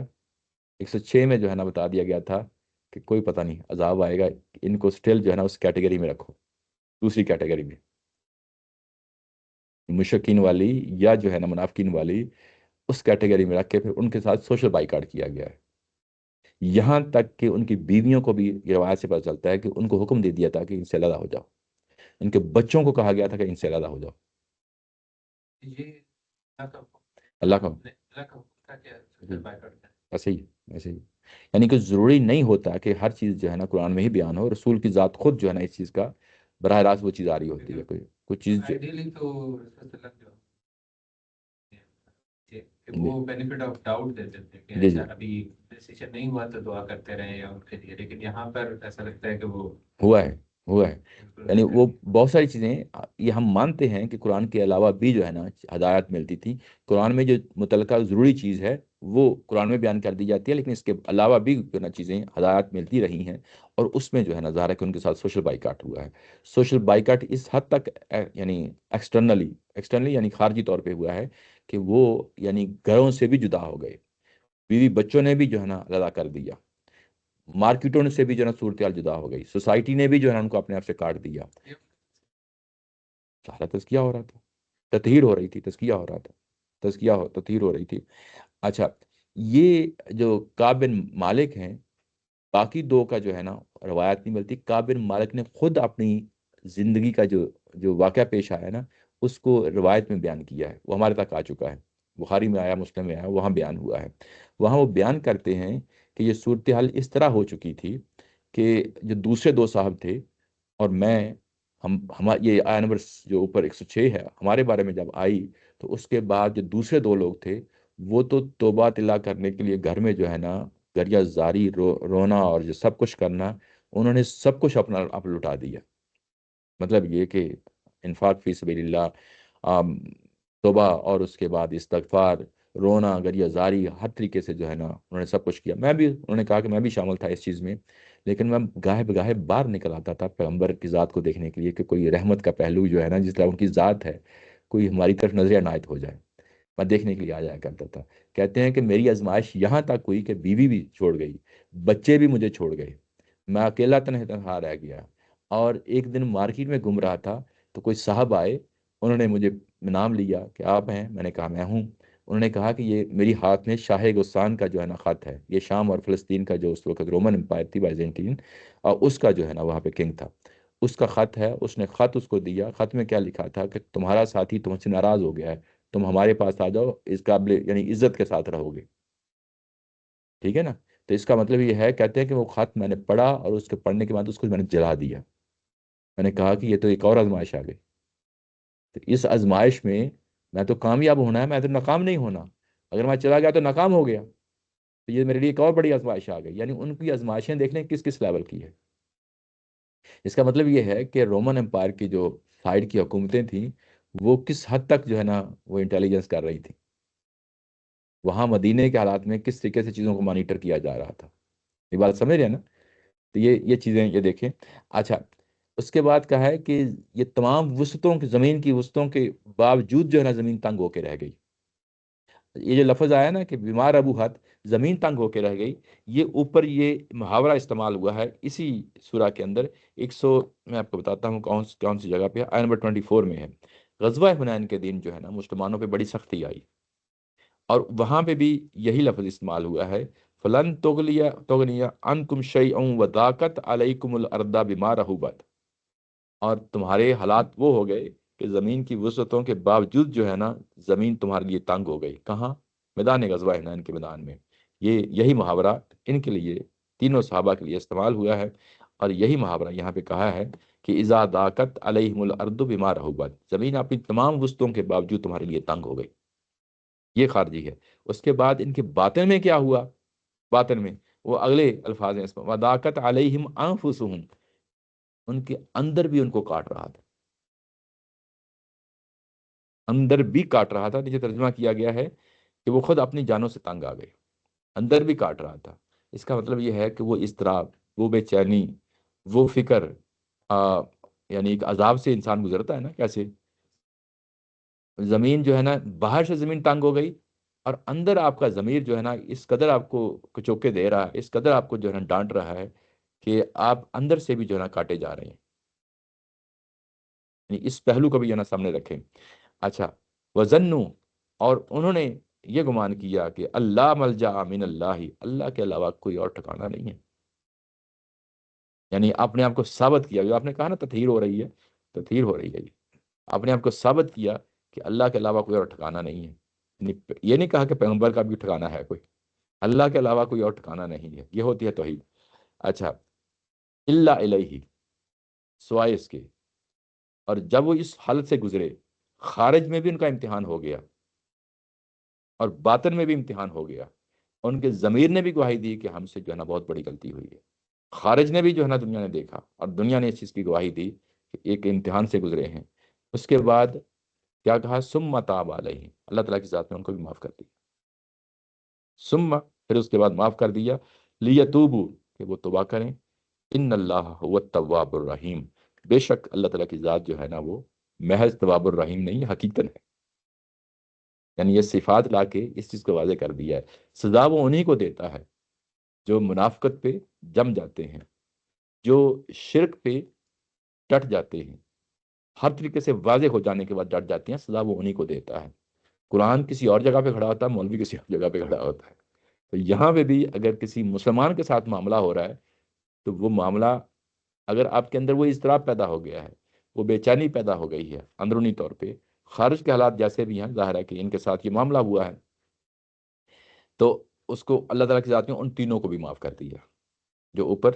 106 میں جو ہے نا بتا دیا گیا تھا کہ کوئی پتہ نہیں عذاب آئے گا، ان کو سٹل جو ہے نا اس کیٹیگری میں رکھو، دوسری کیٹیگری میں، مشرکین والی یا جو ہے نا منافقین والی، اس کیٹیگری میں رکھ کے پھر ان کے ساتھ سوشل بائیکاٹ کیا گیا ہے. یہاں تک کہ ان کی بیویوں کو بھی یہ روایت سے پتہ چلتا ہے کہ ان کو حکم دے دیا تھا کہ ان سے علیحدہ ہو جاؤ. ان کے بچوں کو کہا گیا تھا کہ ان سے علیحدہ ہو جاؤ. یہ اللہ کا ایسے ہی ایسے ہی. یعنی کہ ضروری نہیں ہوتا کہ ہر چیز جو ہے نا قرآن میں ہی بیان ہو. رسول کی ذات خود جو ہے نا اس چیز کا براہ راست وہ چیز آ رہی ہوتی ہے. کوئی چیز آئیڈیلی تو وہ بینیفٹ آف ڈاؤٹ دے دیتے ہیں کہ اچھا ابھی ڈیسیژن نہیں ہوا تو دعا کرتے رہیں یا ان کے لیے، لیکن یہاں پر ایسا لگتا ہے کہ وہ ہوا ہے. یعنی وہ بہت ساری چیزیں یہ ہم مانتے ہیں کہ قرآن کے علاوہ بھی جو ہے نا ہدایت ملتی تھی. قرآن میں جو متعلقہ ضروری چیز ہے وہ قرآن میں بیان کر دی جاتی ہے، لیکن اس کے علاوہ بھی جو ہے نا چیزیں ہدایت ملتی رہی ہیں. اور اس میں جو ہے نا ظاہر ہے کہ ان کے ساتھ سوشل بائیکاٹ ہوا ہے. سوشل بائیکاٹ اس حد تک یعنی ایکسٹرنلی یعنی خارجی طور پہ ہوا ہے کہ وہ یعنی گھروں سے بھی جدا ہو گئے، بیوی بچوں نے بھی جو ہے نا علیحدہ کر دیا. مارکیٹوں سے بھی جو ہے نا صورتحال جدا ہو گئی، سوسائٹی نے بھی جو ہے نا ان کو اپنے آپ سے کاٹ دیا، سارا تزکیہ ہو رہا تھا، تطہیر ہو رہی تھی، تزکیہ ہو رہا تھا، تطہیر ہو رہی تھی۔ اچھا، یہ جو کعب بن مالک ہیں، باقی دو کا جو ہے نا روایت نہیں ملتی، کعب بن مالک نے خود اپنی زندگی کا جو واقعہ پیش آیا نا اس کو روایت میں بیان کیا ہے، وہ ہمارے تک آ چکا ہے، بخاری میں آیا، مسلم میں آیا، وہاں بیان ہوا ہے۔ وہاں وہ بیان کرتے ہیں کہ یہ صورتحال اس طرح ہو چکی تھی کہ جو دوسرے دو صاحب تھے اور میں، یہ آیا نمبر جو اوپر 106 ہے ہمارے بارے میں جب آئی، تو اس کے بعد جو دوسرے دو لوگ تھے وہ تو توبہ طلع کرنے کے لیے گھر میں جو ہے نا گریہ زاری، رونا اور جو سب کچھ کرنا، انہوں نے سب کچھ اپنا لٹا دیا۔ مطلب یہ کہ انفاق فی سبیل اللہ، توبہ اور اس کے بعد استغفار، رونا، گریہ زاری، ہر طریقے سے جو ہے نا انہوں نے سب کچھ کیا۔ انہوں نے کہا کہ میں بھی شامل تھا اس چیز میں، لیکن میں گاہے بگاہے باہر نکل آتا تھا پیغمبر کی ذات کو دیکھنے کے لیے کہ کوئی رحمت کا پہلو جو ہے نا جس طرح ان کی ذات ہے کوئی ہماری طرف نظر عنایت ہو جائے، میں دیکھنے کے لیے آ جایا کرتا تھا۔ کہتے ہیں کہ میری آزمائش یہاں تک ہوئی کہ بیوی بھی چھوڑ گئی، بچے بھی مجھے چھوڑ گئے، میں اکیلا تنہا رہ گیا۔ اور ایک دن مارکیٹ میں گھوم رہا تھا تو کوئی صاحب آئے، انہوں نے مجھے نام لیا کہ آپ ہیں، میں نے کہا میں ہوں۔ انہوں نے کہا کہ یہ میری ہاتھ میں شاہ غسان کا جو ہے نا خط ہے، یہ شام اور فلسطین کا جو اس وقت رومن امپائر تھی، بائزنٹین، اور اس کا جو ہے نا وہاں پہ کنگ تھا، اس کا خط ہے۔ اس نے خط اس کو دیا، خط میں کیا لکھا تھا کہ تمہارا ساتھی تم سے ناراض ہو گیا ہے، تم ہمارے پاس آ جاؤ، اس قابل یعنی عزت کے ساتھ رہو گے، ٹھیک ہے نا۔ تو اس کا مطلب یہ ہے، کہتے ہیں کہ وہ خط میں نے پڑھا اور اس کے پڑھنے کے بعد اس کو میں نے جلا دیا۔ میں نے کہا کہ یہ تو ایک اور آزمائش آ گئی، تو اس آزمائش میں تو کامیاب ہونا ہے، میں تو ناکام نہیں ہونا، اگر میں چلا گیا تو ناکام ہو گیا، تو یہ میرے لیے ایک اور بڑی آزمائش آ گئی۔ یعنی ان کی آزمائشیں دیکھ لیں کس کس لیول کی ہے۔ اس کا مطلب یہ ہے کہ رومن امپائر کی جو سائڈ کی حکومتیں تھیں وہ کس حد تک جو ہے نا وہ انٹیلیجنس کر رہی تھیں، وہاں مدینے کے حالات میں کس طریقے سے چیزوں کو مانیٹر کیا جا رہا تھا۔ یہ بات سمجھ رہے ہیں نا؟ تو یہ چیزیں یہ دیکھیں۔ اچھا، اس کے بعد کہا ہے کہ یہ تمام وسعتوں کی، زمین کی وسعتوں کے باوجود جو ہے نا زمین تنگ ہو کے رہ گئی۔ یہ جو لفظ آیا نا کہ بیمار ابو حد، زمین تنگ ہو کے رہ گئی، یہ اوپر یہ محاورہ استعمال ہوا ہے اسی سورہ کے اندر۔ میں آپ کو بتاتا ہوں کون سی جگہ پہ، آیت نمبر 24 میں ہے۔ غزوہ حنین کے دن جو ہے نا مسلمانوں پہ بڑی سختی آئی، اور وہاں پہ بھی یہی لفظ استعمال ہوا ہے، فلن تغنیا عنکم شیئا وضاقت علیکم الارض بما رحبت، اور تمہارے حالات وہ ہو گئے کہ زمین کی وسعتوں کے باوجود جو ہے نا زمین تمہارے لیے تنگ ہو گئی۔ کہاں؟ میدان غزوہ حنین کے میدان میں۔ یہی محاورہ ان کے لیے، تینوں صحابہ کے لیے استعمال ہوا ہے، اور یہی محاورہ یہاں پہ کہا ہے کہ اذا ضاقت علیہم الارض بما رحبت، زمین اپنی تمام وسعتوں کے باوجود تمہارے لیے تنگ ہو گئی۔ یہ خارجی ہے۔ اس کے بعد ان کے باطن میں کیا ہوا؟ باطن میں وہ اگلے الفاظ ہیں اس میں، وضاقت علیہم انفسہم، ان کے اندر بھی ان کو کاٹ رہا تھا، اندر بھی کاٹ رہا تھا۔ نیچے ترجمہ کیا گیا ہے کہ وہ خود اپنی جانوں سے تنگ آ گئے، اندر بھی کاٹ رہا تھا۔ اس کا مطلب یہ ہے کہ وہ اضطراب، وہ بے چینی، وہ فکر، یعنی ایک عذاب سے انسان گزرتا ہے نا کیسے، زمین جو ہے نا باہر سے زمین تنگ ہو گئی، اور اندر آپ کا ضمیر جو ہے نا اس قدر آپ کو کچوکے دے رہا ہے، اس قدر آپ کو جو ہے نا ڈانٹ رہا ہے کہ آپ اندر سے بھی جو ہے نا کاٹے جا رہے ہیں۔ یعنی اس پہلو کو بھی جو ہے نا سامنے رکھیں۔ اچھا، وزنو، اور انہوں نے یہ گمان کیا کہ اللہ ملجا من اللہ، اللہ کے علاوہ کوئی اور ٹھکانہ نہیں ہے۔ یعنی اپنے آپ کو ثابت کیا، جو آپ نے کہا نا تطہیر ہو رہی ہے، تطہیر ہو رہی ہے، اپنے آپ کو ثابت کیا کہ اللہ کے علاوہ کوئی اور ٹھکانہ نہیں ہے۔ یہ نہیں کہا کہ پیغمبر کا بھی ٹھکانہ ہے کوئی، اللہ کے علاوہ کوئی اور ٹھکانہ نہیں ہے، یہ ہوتی ہے توحید۔ اچھا، اللہ الہی، سوائے اس کے، اور جب وہ اس حالت سے گزرے، خارج میں بھی ان کا امتحان ہو گیا اور باطن میں بھی امتحان ہو گیا، ان کے ضمیر نے بھی گواہی دی کہ ہم سے جو ہے نا بہت بڑی غلطی ہوئی ہے، خارج نے بھی جو ہے نا دنیا نے دیکھا اور دنیا نے اس چیز کی گواہی دی کہ ایک امتحان سے گزرے ہیں۔ اس کے بعد کیا کہا؟ ثم تاب علیہم، اللہ تعالیٰ کی ذات نے ان کو بھی معاف کر دیا، ثم، پھر اس کے بعد معاف کر دیا، لیتوبو، کہ وہ توبہ کریں، ان اللہ هو التواب الرحیم، بے شک اللہ تعالیٰ کی ذات جو ہے نا وہ محض تواب الرحیم نہیں، حقیقتاً ہے۔ یعنی یہ صفات لا کے اس چیز کو واضح کر دیا ہے، سزا وہ انہی کو دیتا ہے جو منافقت پہ جم جاتے ہیں، جو شرک پہ ڈٹ جاتے ہیں، ہر طریقے سے واضح ہو جانے کے بعد ڈٹ جاتے ہیں، سزا وہ انہیں کو دیتا ہے۔ قرآن کسی اور جگہ پہ کھڑا ہوتا ہے، مولوی کسی اور جگہ پہ کھڑا ہوتا ہے۔ تو یہاں پہ بھی اگر کسی مسلمان کے ساتھ معاملہ ہو رہا ہے تو وہ معاملہ، اگر آپ کے اندر وہ اضطراب پیدا ہو گیا ہے، وہ بے چینی پیدا ہو گئی ہے اندرونی طور پہ، خارج کے حالات جیسے بھی ہیں، ظاہر ہے کہ ان کے ساتھ یہ معاملہ ہوا ہے، تو اس کو اللہ تعالیٰ کی ذات نے ان تینوں کو بھی معاف کر دیا جو اوپر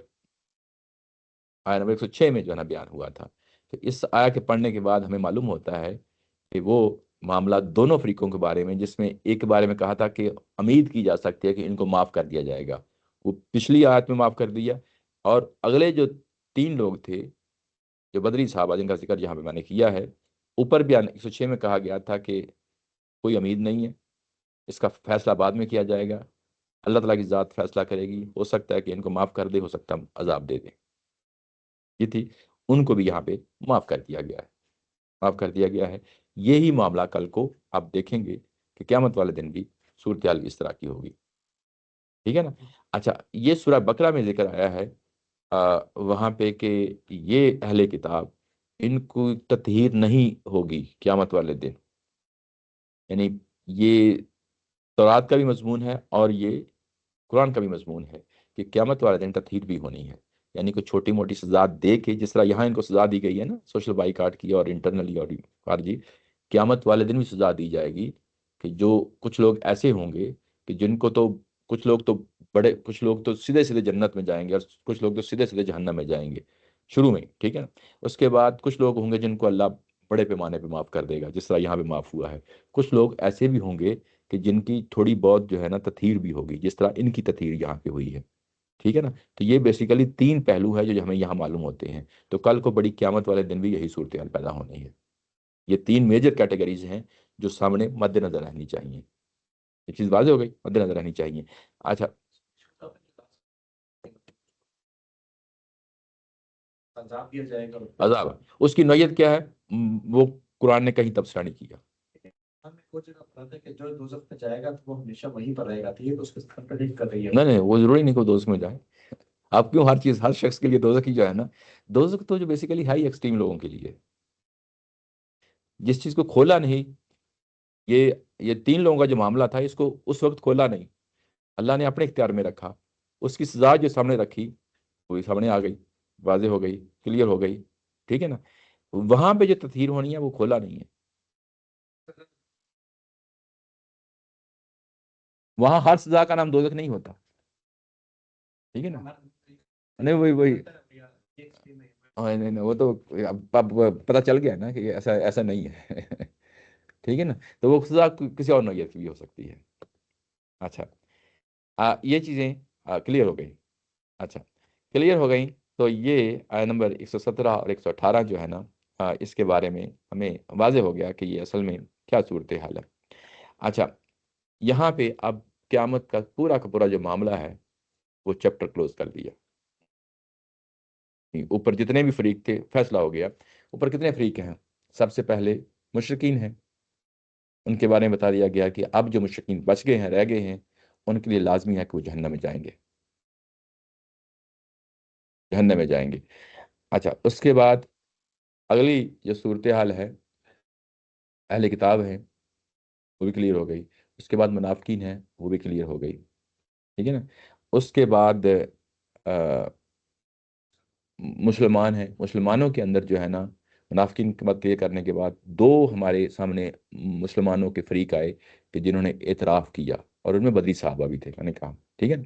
آیا نمبر 106 میں جو ہے نا بیان ہوا تھا۔ تو اس آیا کے پڑھنے کے بعد ہمیں معلوم ہوتا ہے کہ وہ معاملہ دونوں فریقوں کے بارے میں، جس میں ایک کے بارے میں کہا تھا کہ امید کی جا سکتی ہے کہ ان کو معاف کر دیا جائے گا، وہ پچھلی آیت میں معاف کر دیا، اور اگلے جو 3 لوگ تھے جو بدری صحابہ جن کا ذکر یہاں پہ میں نے کیا ہے، اوپر بھی 106 میں کہا گیا تھا کہ کوئی امید نہیں ہے، اس کا فیصلہ بعد میں کیا جائے گا، اللہ تعالیٰ کی ذات فیصلہ کرے گی، ہو سکتا ہے کہ ان کو معاف کر دے، ہو سکتا ہے عذاب دے دے۔ یہ تھی، ان کو بھی یہاں پہ معاف کر دیا گیا ہے، معاف کر دیا گیا ہے۔ یہی معاملہ کل کو آپ دیکھیں گے کہ قیامت والے دن بھی صورتحال اس طرح کی ہوگی، ٹھیک ہے نا۔ اچھا، یہ سورہ بقرہ میں ذکر آیا ہے وہاں پہ کہ یہ اہل کتاب، ان کو تطہیر نہیں ہوگی قیامت والے دن، یعنی یہ تورات کا بھی مضمون ہے اور یہ قرآن کا بھی مضمون ہے کہ قیامت والے دن تطہیر بھی ہونی ہے، یعنی کوئی چھوٹی موٹی سزا دے کے، جس طرح یہاں ان کو سزا دی گئی ہے نا سوشل بائیکاٹ کی اور انٹرنلی اور خارجی، قیامت والے دن بھی سزا دی جائے گی کہ جو کچھ لوگ ایسے ہوں گے کہ جن کو تو کچھ لوگ تو کچھ لوگ تو سیدھے سیدھے جنت میں جائیں گے اور کچھ لوگ تو سیدھے سیدھے جہنم میں جائیں گے شروع میں، ٹھیک ہے نا۔ اس کے بعد کچھ لوگ ہوں گے جن کو اللہ بڑے پیمانے پہ معاف کر دے گا، جس طرح یہاں پہ معاف ہوا ہے۔ کچھ لوگ ایسے بھی ہوں گے کہ جن کی تھوڑی بہت جو ہے نا تطہیر بھی ہوگی، جس طرح ان کی تطہیر یہاں پہ ہوئی ہے، ٹھیک ہے نا۔ تو یہ بیسیکلی 3 پہلو ہے جو ہمیں یہاں معلوم ہوتے ہیں۔ تو کل کو بڑی قیامت والے دن بھی یہی صورتحال پیدا ہونی ہے۔ یہ 3 میجر کیٹیگریز ہیں جو سامنے مد نظر رہنی چاہیے۔ یہ چیز واضح ہو گئی، مد نظر رہنی چاہیے۔ اچھا، عذاب دیا جائے گا، عذاب اس کی نوعیت کیا ہے، وہ قرآن نے کہیں تبصرہ نہیں کیا۔ ہم نے وہ جگہ پڑھا تھا کہ جو دوزخ میں جائے گا تو وہ ہمیشہ وہیں پر رہے گا، تو یہ تو اس کے ساتھ پریڈکٹ کر رہی ہے۔ نہیں نہیں، وہ ضروری نہیں کہ وہ دوزخ میں جائے۔ آپ کیوں ہر چیز ہر شخص کے لیے دوزخ ہی جو ہے نا، دوزخ تو جو بیسیکلی ہائی ایکسٹریم لوگوں کے لیے، جس چیز کو کھولا نہیں، یہ 3 لوگوں کا جو معاملہ تھا، اس کو اس وقت کھولا نہیں، اللہ نے اپنے اختیار میں رکھا، اس کی سزا جو سامنے رکھی وہی سامنے آ گئی، واضح ہو گئی، کلیئر ہو گئی، ٹھیک ہے نا۔ وہاں پہ جو تطہیر ہونی ہے وہ کھولا نہیں ہے، وہاں ہر سزا کا نام دوزخ نہیں ہوتا، ٹھیک ہے نا۔ نہیں وہی نہیں نہیں، وہ تو اب پتہ چل گیا نا کہ ایسا ایسا نہیں ہے ٹھیک ہے نا۔ تو وہ سزا کسی اور نوعیت کی بھی ہو سکتی ہے۔ اچھا، یہ چیزیں کلیئر ہو گئی۔ اچھا، کلیئر ہو گئی، تو یہ آیت نمبر 117 اور 118 جو ہے نا، اس کے بارے میں ہمیں واضح ہو گیا کہ یہ اصل میں کیا صورتحال ہے۔ اچھا، یہاں پہ اب قیامت کا پورا جو معاملہ ہے وہ چیپٹر کلوز کر دیا۔ اوپر جتنے بھی فریق تھے فیصلہ ہو گیا۔ اوپر کتنے فریق ہیں؟ سب سے پہلے مشرکین ہیں، ان کے بارے میں بتا دیا گیا کہ اب جو مشرکین بچ گئے ہیں، رہ گئے ہیں، ان کے لیے لازمی ہے کہ وہ جہنم میں جائیں گے، جہنم میں جائیں گے۔ اچھا، اس کے بعد اگلی جو صورتحال ہے، اہل کتاب ہیں وہ بھی کلیئر ہو گئی۔ اس کے بعد منافقین ہیں وہ بھی کلیئر ہو گئی، ٹھیک ہے نا۔ اس کے بعد مسلمان ہیں، مسلمانوں کے اندر جو ہے نا، منافقین کی بات کلیئر کرنے کے بعد 2 ہمارے سامنے مسلمانوں کے فریق آئے کہ جنہوں نے اعتراف کیا، اور ان میں بدری صحابہ بھی تھے، میں نے کہا، ٹھیک ہے۔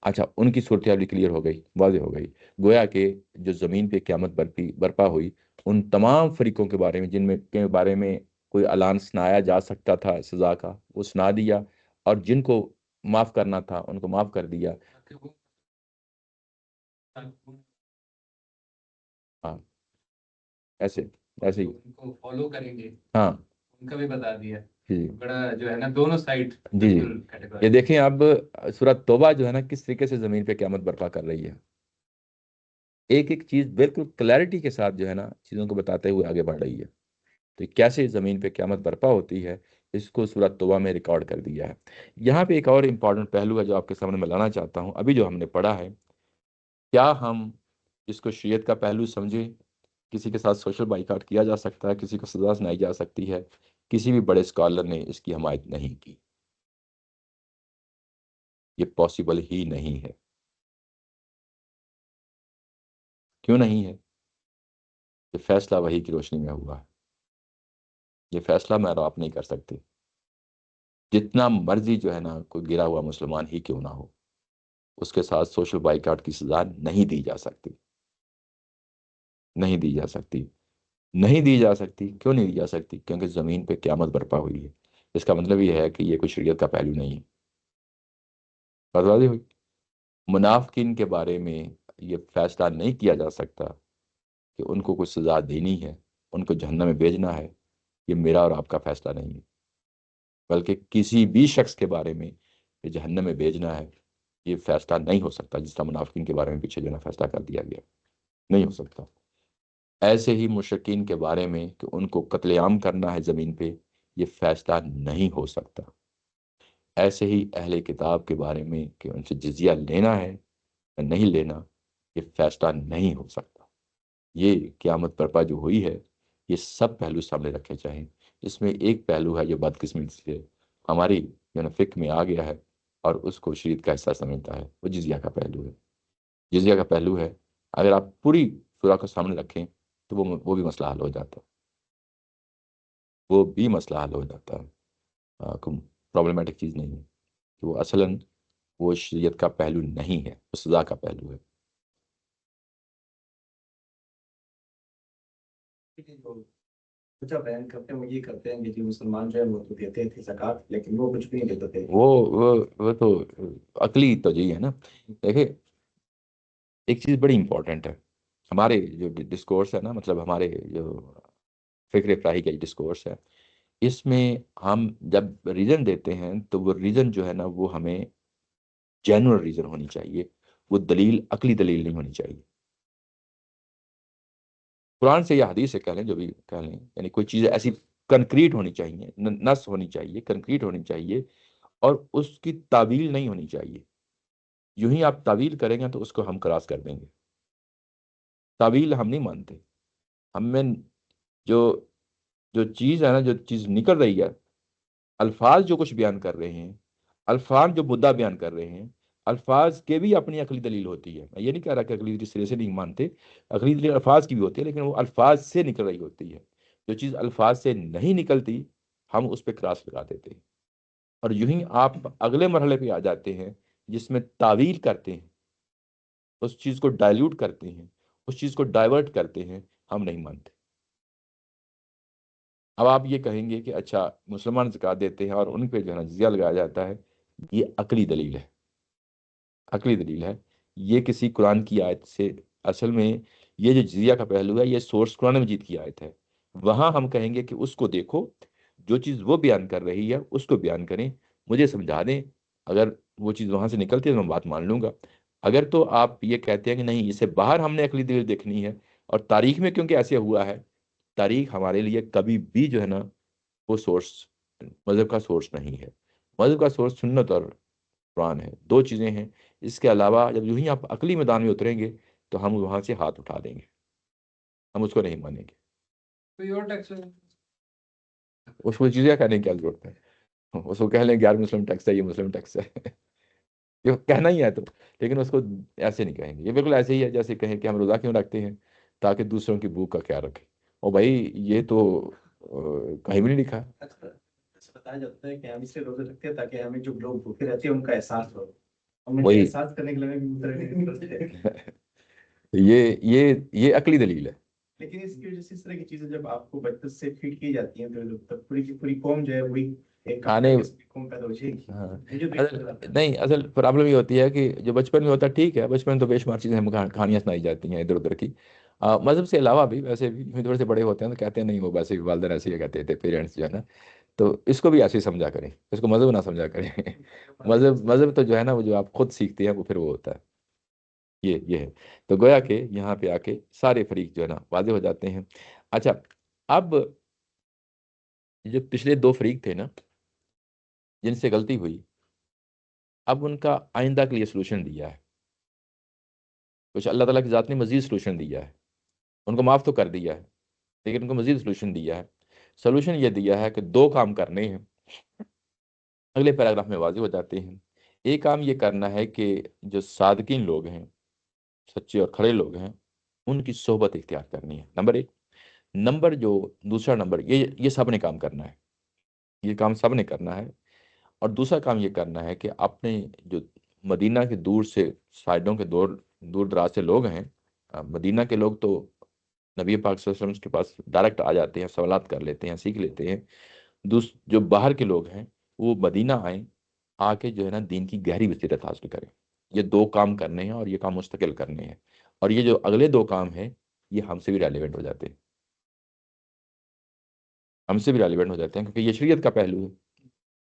اچھا، ان کی صورتحال بھی کلیئر ہو گئی، واضح ہو گئی، گویا کہ جو زمین پہ قیامت برپا ہوئی، ان تمام فریقوں کے بارے میں جن میں کے بارے میں کوئی اعلان سنایا جا سکتا تھا سزا کا، وہ سنا دیا، اور جن کو معاف کرنا تھا ان کو معاف کر دیا۔ ہاں، ایسے ایسے ہی، ان کو فالو کریں گے، ہاں ان کا بھی بتا دیا، جی بڑا جو ہے نا دونوں سائڈ جی جی۔ یہ دیکھیں اب سورۃ توبہ جو ہے نا کس طریقے سے زمین پہ قیامت برپا کر رہی ہے، ایک ایک چیز بالکل کلیئرٹی کے ساتھ جو ہے نا چیزوں کو بتاتے ہوئے آگے بڑھ رہی ہے۔ تو کیسے زمین پہ قیامت برپا ہوتی ہے اس کو سورۃ توبہ میں ریکارڈ کر دیا ہے۔ یہاں پہ ایک اور امپورٹنٹ پہلو ہے جو آپ کے سامنے میں لانا چاہتا ہوں۔ ابھی جو ہم نے پڑھا ہے، کیا ہم اس کو شریعت کا پہلو سمجھیں؟ کسی کے ساتھ سوشل بائیکاٹ کیا جا سکتا ہے، کسی کو سزا سنائی جا سکتی ہے؟ کسی بھی بڑے اسکالر نے اس کی حمایت نہیں کی، یہ پاسبل ہی نہیں ہے۔ کیوں نہیں ہے؟ یہ فیصلہ وحی کی روشنی میں ہوا ہے، یہ فیصلہ میں اور آپ نہیں کر سکتے۔ جتنا مرضی جو ہے نا کوئی گرا ہوا مسلمان ہی کیوں نہ ہو، اس کے ساتھ سوشل بائیکاٹ کی سزا نہیں دی جا سکتی، نہیں دی جا سکتی، نہیں دی جا سکتی۔ کیوں نہیں دی جا سکتی؟ کیونکہ زمین پہ قیامت برپا ہوئی ہے۔ اس کا مطلب یہ ہے کہ یہ کوئی شریعت کا پہلو نہیں ہے۔ بات واضح ہوئی؟ منافقین کے بارے میں یہ فیصلہ نہیں کیا جا سکتا کہ ان کو کچھ سزا دینی ہے، ان کو جہنم میں بھیجنا ہے۔ یہ میرا اور آپ کا فیصلہ نہیں ہے، بلکہ کسی بھی شخص کے بارے میں کہ جہنم میں بھیجنا ہے، یہ فیصلہ نہیں ہو سکتا جس طرح منافقین کے بارے میں پیچھے جو ہے نا فیصلہ کر دیا گیا، نہیں ہو سکتا۔ ایسے ہی مشرکین کے بارے میں کہ ان کو قتل عام کرنا ہے زمین پہ، یہ فیصلہ نہیں ہو سکتا۔ ایسے ہی اہل کتاب کے بارے میں کہ ان سے جزیہ لینا ہے یا نہیں لینا، یہ فیصلہ نہیں ہو سکتا۔ یہ قیامت برپا جو ہوئی ہے، یہ سب پہلو سامنے رکھے چاہیں۔ اس میں ایک پہلو ہے جو بدقسمتی سے ہماری جو نا فکر میں آ گیا ہے اور اس کو شریعت کا حصہ سمجھتا ہے، وہ جزیہ کا پہلو ہے۔ جزیہ کا پہلو ہے، اگر آپ پوری سورہ کو سامنے رکھیں تو وہ بھی مسئلہ حل ہو جاتا ہے، وہ بھی مسئلہ حل ہو جاتا ہے۔ کوئی پرابلمٹک چیز نہیں ہے کہ وہ اصلاً وہ شریعت کا پہلو نہیں ہے، وہ سزا کا پہلو ہے۔ کچھ بیان کرتے ہیں، وہ یہ کرتے ہیں کہ جو مسلمان جو ہے وہ تو دیتے تھے زکوٰۃ، لیکن وہ کچھ بھی نہیں دیتے تھے۔ وہ تو عقلی توجیہ ہے نا۔ دیکھیں، ایک چیز بڑی امپورٹنٹ ہے، ہمارے جو ڈسکورس ہے نا، مطلب ہمارے جو فکر افراہی کا ڈسکورس ہے، اس میں ہم جب ریزن دیتے ہیں تو وہ ریزن جو ہے نا وہ ہمیں جینرل ریزن ہونی چاہیے، وہ دلیل عقلی دلیل نہیں ہونی چاہیے۔ قرآن سے یا حدیث سے کہہ لیں، جو بھی کہہ لیں، یعنی کوئی چیز ایسی کنکریٹ ہونی چاہیے، نس ہونی چاہیے، کنکریٹ ہونی چاہیے، اور اس کی تعویل نہیں ہونی چاہیے۔ یوں ہی آپ تعویل کریں گے تو اس کو ہم کراس کر دیں گے۔ تعویل ہم نہیں مانتے، ہم میں جو جو چیز ہے نا، جو چیز نکل رہی ہے، الفاظ جو کچھ بیان کر رہے ہیں، الفاظ جو مدعا بیان کر رہے ہیں، الفاظ کے بھی اپنی عقلی دلیل ہوتی ہے۔ میں یہ نہیں کہہ رہا کہ عقلی دلیل سرے سے نہیں مانتے، عقلی دلیل الفاظ کی بھی ہوتی ہے، لیکن وہ الفاظ سے نکل رہی ہوتی ہے۔ جو چیز الفاظ سے نہیں نکلتی، ہم اس پہ کراس لگا دیتے ہیں، اور یوں ہی آپ اگلے مرحلے پہ آ جاتے ہیں جس میں تعویل کرتے ہیں، اس چیز کو ڈائلیوٹ کرتے ہیں، اس چیز کو ڈائیورٹ کرتے ہیں، ہم نہیں مانتے۔ اب آپ یہ کہیں گے کہ اچھا مسلمان زکوٰۃ دیتے ہیں اور ان پہ جو ہے نا جزیہ لگایا جاتا ہے، یہ عقلی دلیل ہے، عقلی دلیل ہے۔ یہ کسی قرآن کی آیت سے، اصل میں یہ جو جزیہ کا پہلو ہے، یہ سورس قرآن مجید کی آیت ہے۔ وہاں ہم کہیں گے کہ اس کو دیکھو، جو چیز وہ بیان کر رہی ہے اس کو بیان کریں، مجھے سمجھا دیں۔ اگر وہ چیز وہاں سے نکلتی ہے تو میں بات مان لوں گا۔ اگر تو آپ یہ کہتے ہیں کہ نہیں، اسے باہر ہم نے عقلی دلیل دیکھنی ہے، اور تاریخ میں کیونکہ ایسے ہوا ہے، تاریخ ہمارے لیے کبھی بھی جو ہے نا وہ سورس مذہب کا سورس نہیں ہے۔ مذہب کا سورس سنت اور قرآن ہے، دو چیزیں ہیں۔ اس کے علاوہ جب یوں ہی آپ عقلی میدان میں اتریں گے تو ہم وہاں سے ہاتھ اٹھا دیں گے، ہم اس کو نہیں مانیں گے۔ کوئی اور ٹیکس اس کو چیزیں کہنے کی کیا ضرورت ہے؟ اس کو کہہ لیں کہ یار مسلم ٹیکس ہے، یہ مسلم ٹیکس ہے، یہ کہنا ہی ہے تو، لیکن اس کو ایسے نہیں کہیں گے۔ یہ بالکل ایسے ہی ہے جیسے کہیں کہ ہم روزہ کیوں رکھتے ہیں؟ تاکہ دوسروں کی بھوک کا خیال رکھیں۔ اور بھائی یہ تو کہیں بھی نہیں لکھا۔ بتایا جاتا ہے کہ ہم اس لیے روزے رکھتے ہیں تاکہ ہمیں جو لوگ بھوکے رہتے ہیں ان کا احساس ہو، ہم ان کا وہی احساس کرنے کے لیے یہ عقلی دلیل ہے۔ لیکن اس کی وجہ سے اس طرح کی چیزیں جب آپ کو بچپن سے فیڈ کی جاتی ہیں تو تب پوری کی پوری قوم جو ہے وہی ایک کھانے قوم پیدا ہو جائے گی۔ ہاں، مجھے تو یہ اصل نظر آتا ہے۔ نہیں، اصل پرابلم یہ ہوتی ہے کہ جو بچپن میں ہوتا ہے ٹھیک ہے، بچپن میں تو بے شمار چیزیں ہم کہانیاں سنائی جاتی ہیں ادھر ادھر کی۔ مذہب سے علاوہ بھی ویسے بھی تھوڑے سے بڑے ہوتے ہیں تو کہتے ہیں نہیں، وہ ویسے بھی والدین ایسے ہی کہتے تھے، پیرنٹس جو ہے نا، تو اس کو بھی ایسے ہی سمجھا کریں، اس کو مذہب نہ سمجھا کریں۔ مذہب تو جو ہے نا وہ جو آپ خود سیکھتے ہیں وہ پھر وہ ہوتا ہے، یہ ہے۔ تو گویا کہ یہاں پہ آ کے سارے فریق جو ہے نا واضح ہو جاتے ہیں۔ اچھا، اب جو پچھلے دو فریق تھے نا جن سے غلطی ہوئی، اب ان کا آئندہ کے لیے سلوشن دیا ہے، کچھ اللہ تعالیٰ کی ذات نے مزید سلوشن دیا ہے، ان کو معاف تو کر دیا ہے لیکن ان کو مزید سلوشن دیا ہے۔ سلوشن یہ دیا ہے کہ دو کام کرنے ہیں، اگلے پیراگراف میں واضح ہو جاتے ہیں۔ ایک کام یہ کرنا ہے کہ جو صادقین لوگ ہیں، سچے اور کھڑے لوگ ہیں، ان کی صحبت اختیار کرنی ہے، نمبر ایک۔ دوسرا نمبر یہ سب نے کام کرنا ہے، یہ کام سب نے کرنا ہے۔ اور دوسرا کام یہ کرنا ہے کہ اپنے جو مدینہ کے دور سے سائڈوں کے دور دور دراز سے لوگ ہیں، مدینہ کے لوگ تو نبی پاک صلی اللہ علیہ وسلم کے پاس ڈائریکٹ آ جاتے ہیں، سوالات کر لیتے ہیں، سیکھ لیتے ہیں۔ جو باہر کے لوگ ہیں وہ مدینہ آئیں، آ کے جو ہے نا دین کی گہری بصیرت حاصل کریں۔ یہ دو کام کرنے ہیں اور یہ کام مستقل کرنے ہیں، اور یہ جو اگلے دو کام ہیں یہ ہم سے بھی ریلیونٹ ہو جاتے ہیں، ہم سے بھی ریلیونٹ ہو جاتے ہیں کیونکہ یہ شریعت کا پہلو ہے،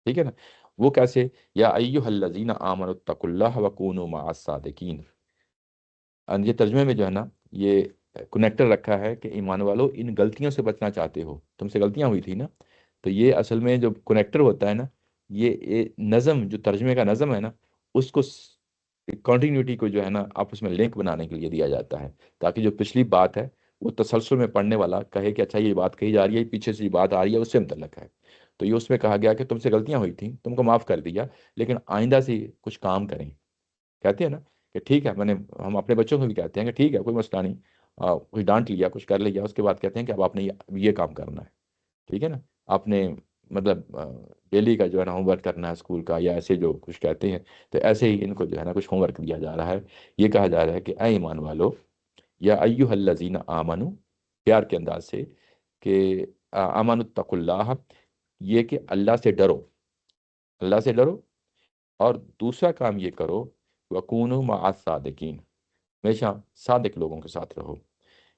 ٹھیک ہے نا۔ وہ کیسے؟ یا ایھا الذین آمنوا اتقوا اللہ وکونوا مع الصادقین۔ یہ ترجمے میں جو ہے نا یہ کنیکٹر رکھا ہے کہ ایمان والو ان غلطیوں سے بچنا چاہتے ہو، تم سے غلطیاں ہوئی تھی نا، تو یہ اصل میں جو کنیکٹر ہوتا ہے نا، یہ نظم جو ترجمے کا نظم ہے نا، اس کو کنٹینیوٹی کو جو ہے نا آپس میں لنک بنانے کے لیے دیا جاتا ہے، تاکہ جو پچھلی بات ہے وہ تسلسل میں پڑھنے والا کہے کہ اچھا یہ بات کہی جا رہی ہے، پیچھے سے یہ بات آ رہی ہے، اس سے متعلق ہے۔ تو یہ اس میں کہا گیا کہ تم سے غلطیاں ہوئی تھیں، تم کو معاف کر دیا، لیکن آئندہ سے کچھ کام کریں۔ کہتے ہیں نا کہ ٹھیک ہے، ہم اپنے بچوں کو بھی کہتے ہیں کہ ٹھیک ہے کوئی مسئلہ نہیں، کچھ ڈانٹ لیا، کچھ کر لیا، اس کے بعد کہتے ہیں کہ اب آپ نے یہ کام کرنا ہے، ٹھیک ہے نا، آپ نے مطلب ڈیلی کا جو ہے نا ہوم ورک کرنا ہے اسکول کا، یا ایسے جو کچھ کہتے ہیں، تو ایسے ہی ان کو جو ہے نا کچھ ہوم ورک دیا جا رہا ہے۔ یہ کہا جا رہا ہے کہ اے ایمان والو، یا ایھا الذین آمنو، پیار کے انداز سے کہ آمنوا اتقوا اللہ، یہ کہ اللہ سے ڈرو، اللہ سے ڈرو، اور دوسرا کام یہ کرو وکونوا مع الصادقین، ہمیشہ صادق لوگوں کے ساتھ رہو۔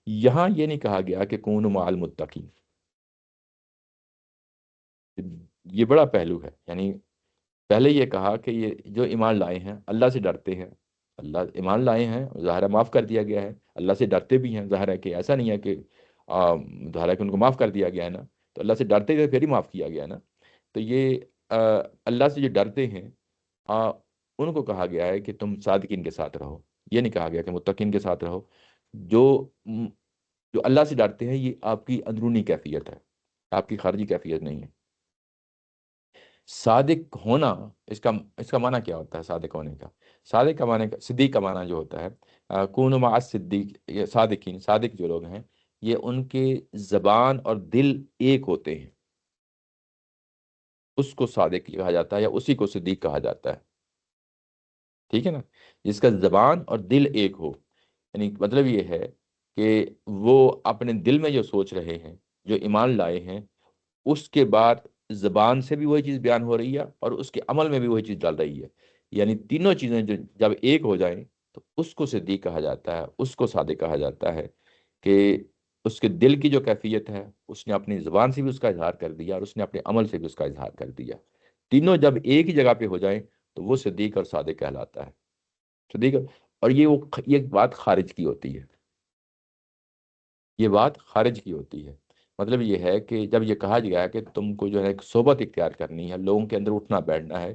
یہاں یہ نہیں کہا گیا کہ کونوا مع المتقین، یہ بڑا پہلو ہے، یعنی پہلے یہ کہا کہ یہ جو ایمان لائے ہیں اللہ سے ڈرتے ہیں، اللہ ایمان لائے ہیں، ظاہر ہے معاف کر دیا گیا ہے، اللہ سے ڈرتے بھی ہیں، ظاہر ہے کہ ایسا نہیں ہے کہ ظاہر ہے کہ ان کو معاف کر دیا گیا ہے نا، تو اللہ سے ڈرتے تھے پھر ہی معاف کیا گیا ہے نا، تو یہ اللہ سے جو ڈرتے ہیں ان کو کہا گیا ہے کہ تم صادقین کے ساتھ رہو، یہ نہیں کہا گیا کہ متقین کے ساتھ رہو۔ جو جو اللہ سے ڈرتے ہیں یہ آپ کی اندرونی کیفیت ہے، آپ کی خارجی کیفیت نہیں ہے۔ صادق ہونا، اس کا معنی کیا ہوتا ہے صادق ہونے کا؟ صادق کا معنی، صدیق کا معنی جو ہوتا ہے کونوا مع الصدیق، یہ صادقین، صادق جو لوگ ہیں یہ ان کے زبان اور دل ایک ہوتے ہیں، اس کو صادق کہا جاتا ہے یا اسی کو صدیق کہا جاتا ہے، ٹھیک ہے نا، جس کا زبان اور دل ایک ہو، یعنی مطلب یہ ہے کہ وہ اپنے دل میں جو سوچ رہے ہیں، جو ایمان لائے ہیں، اس کے بعد زبان سے بھی وہی چیز بیان ہو رہی ہے اور اس کے عمل میں بھی وہی چیز ڈال رہی ہے، یعنی تینوں چیزیں جو جب ایک ہو جائیں تو اس کو صدیق کہا جاتا ہے، اس کو صادق کہا جاتا ہے، کہ اس کے دل کی جو کیفیت ہے اس نے اپنی زبان سے بھی اس کا اظہار کر دیا اور اس نے اپنے عمل سے بھی اس کا اظہار کر دیا، تینوں جب ایک ہی جگہ پہ ہو جائیں تو وہ صدیق اور صادق کہلاتا ہے، صدیق۔ اور یہ بات خارج کی ہوتی ہے، یہ بات خارج کی ہوتی ہے، مطلب یہ ہے کہ جب یہ کہا گیا ہے کہ تم کو جو ہے ایک صحبت اختیار کرنی ہے، لوگوں کے اندر اٹھنا بیٹھنا ہے،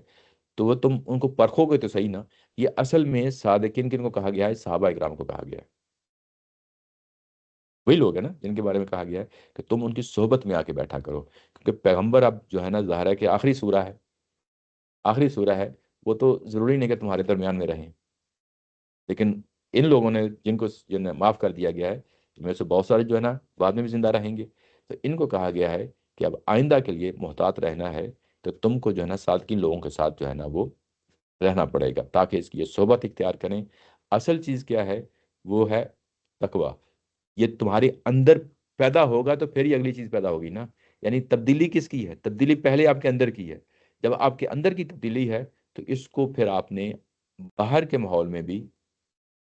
تو وہ تم ان کو پرکھو گے تو صحیح نا۔ یہ اصل میں صادقین کن کو کہا گیا ہے؟ صحابہ اکرام کو کہا گیا ہے، وہی لوگ ہیں نا جن کے بارے میں کہا گیا ہے کہ تم ان کی صحبت میں آ کے بیٹھا کرو، کیونکہ پیغمبر اب جو ہے نا ظاہر ہے کہ آخری سورہ ہے، آخری سورہ ہے، وہ تو ضروری نہیں کہ تمہارے درمیان میں رہیں، لیکن ان لوگوں نے جنہیں معاف کر دیا گیا ہے، ان میں سے بہت سارے جو ہے نا بعد میں بھی زندہ رہیں گے، تو ان کو کہا گیا ہے کہ اب آئندہ کے لیے محتاط رہنا ہے، تو تم کو جو ہے نا صادقین لوگوں کے ساتھ جو ہے نا وہ رہنا پڑے گا تاکہ اس کی یہ صحبت اختیار کریں۔ اصل چیز کیا ہے؟ وہ ہے تقوی، یہ تمہارے اندر پیدا ہوگا تو پھر ہی اگلی چیز پیدا ہوگی نا، یعنی تبدیلی کس کی ہے؟ تبدیلی پہلے آپ کے اندر کی ہے، جب آپ کے اندر کی تبدیلی ہے تو اس کو پھر آپ نے باہر کے ماحول میں بھی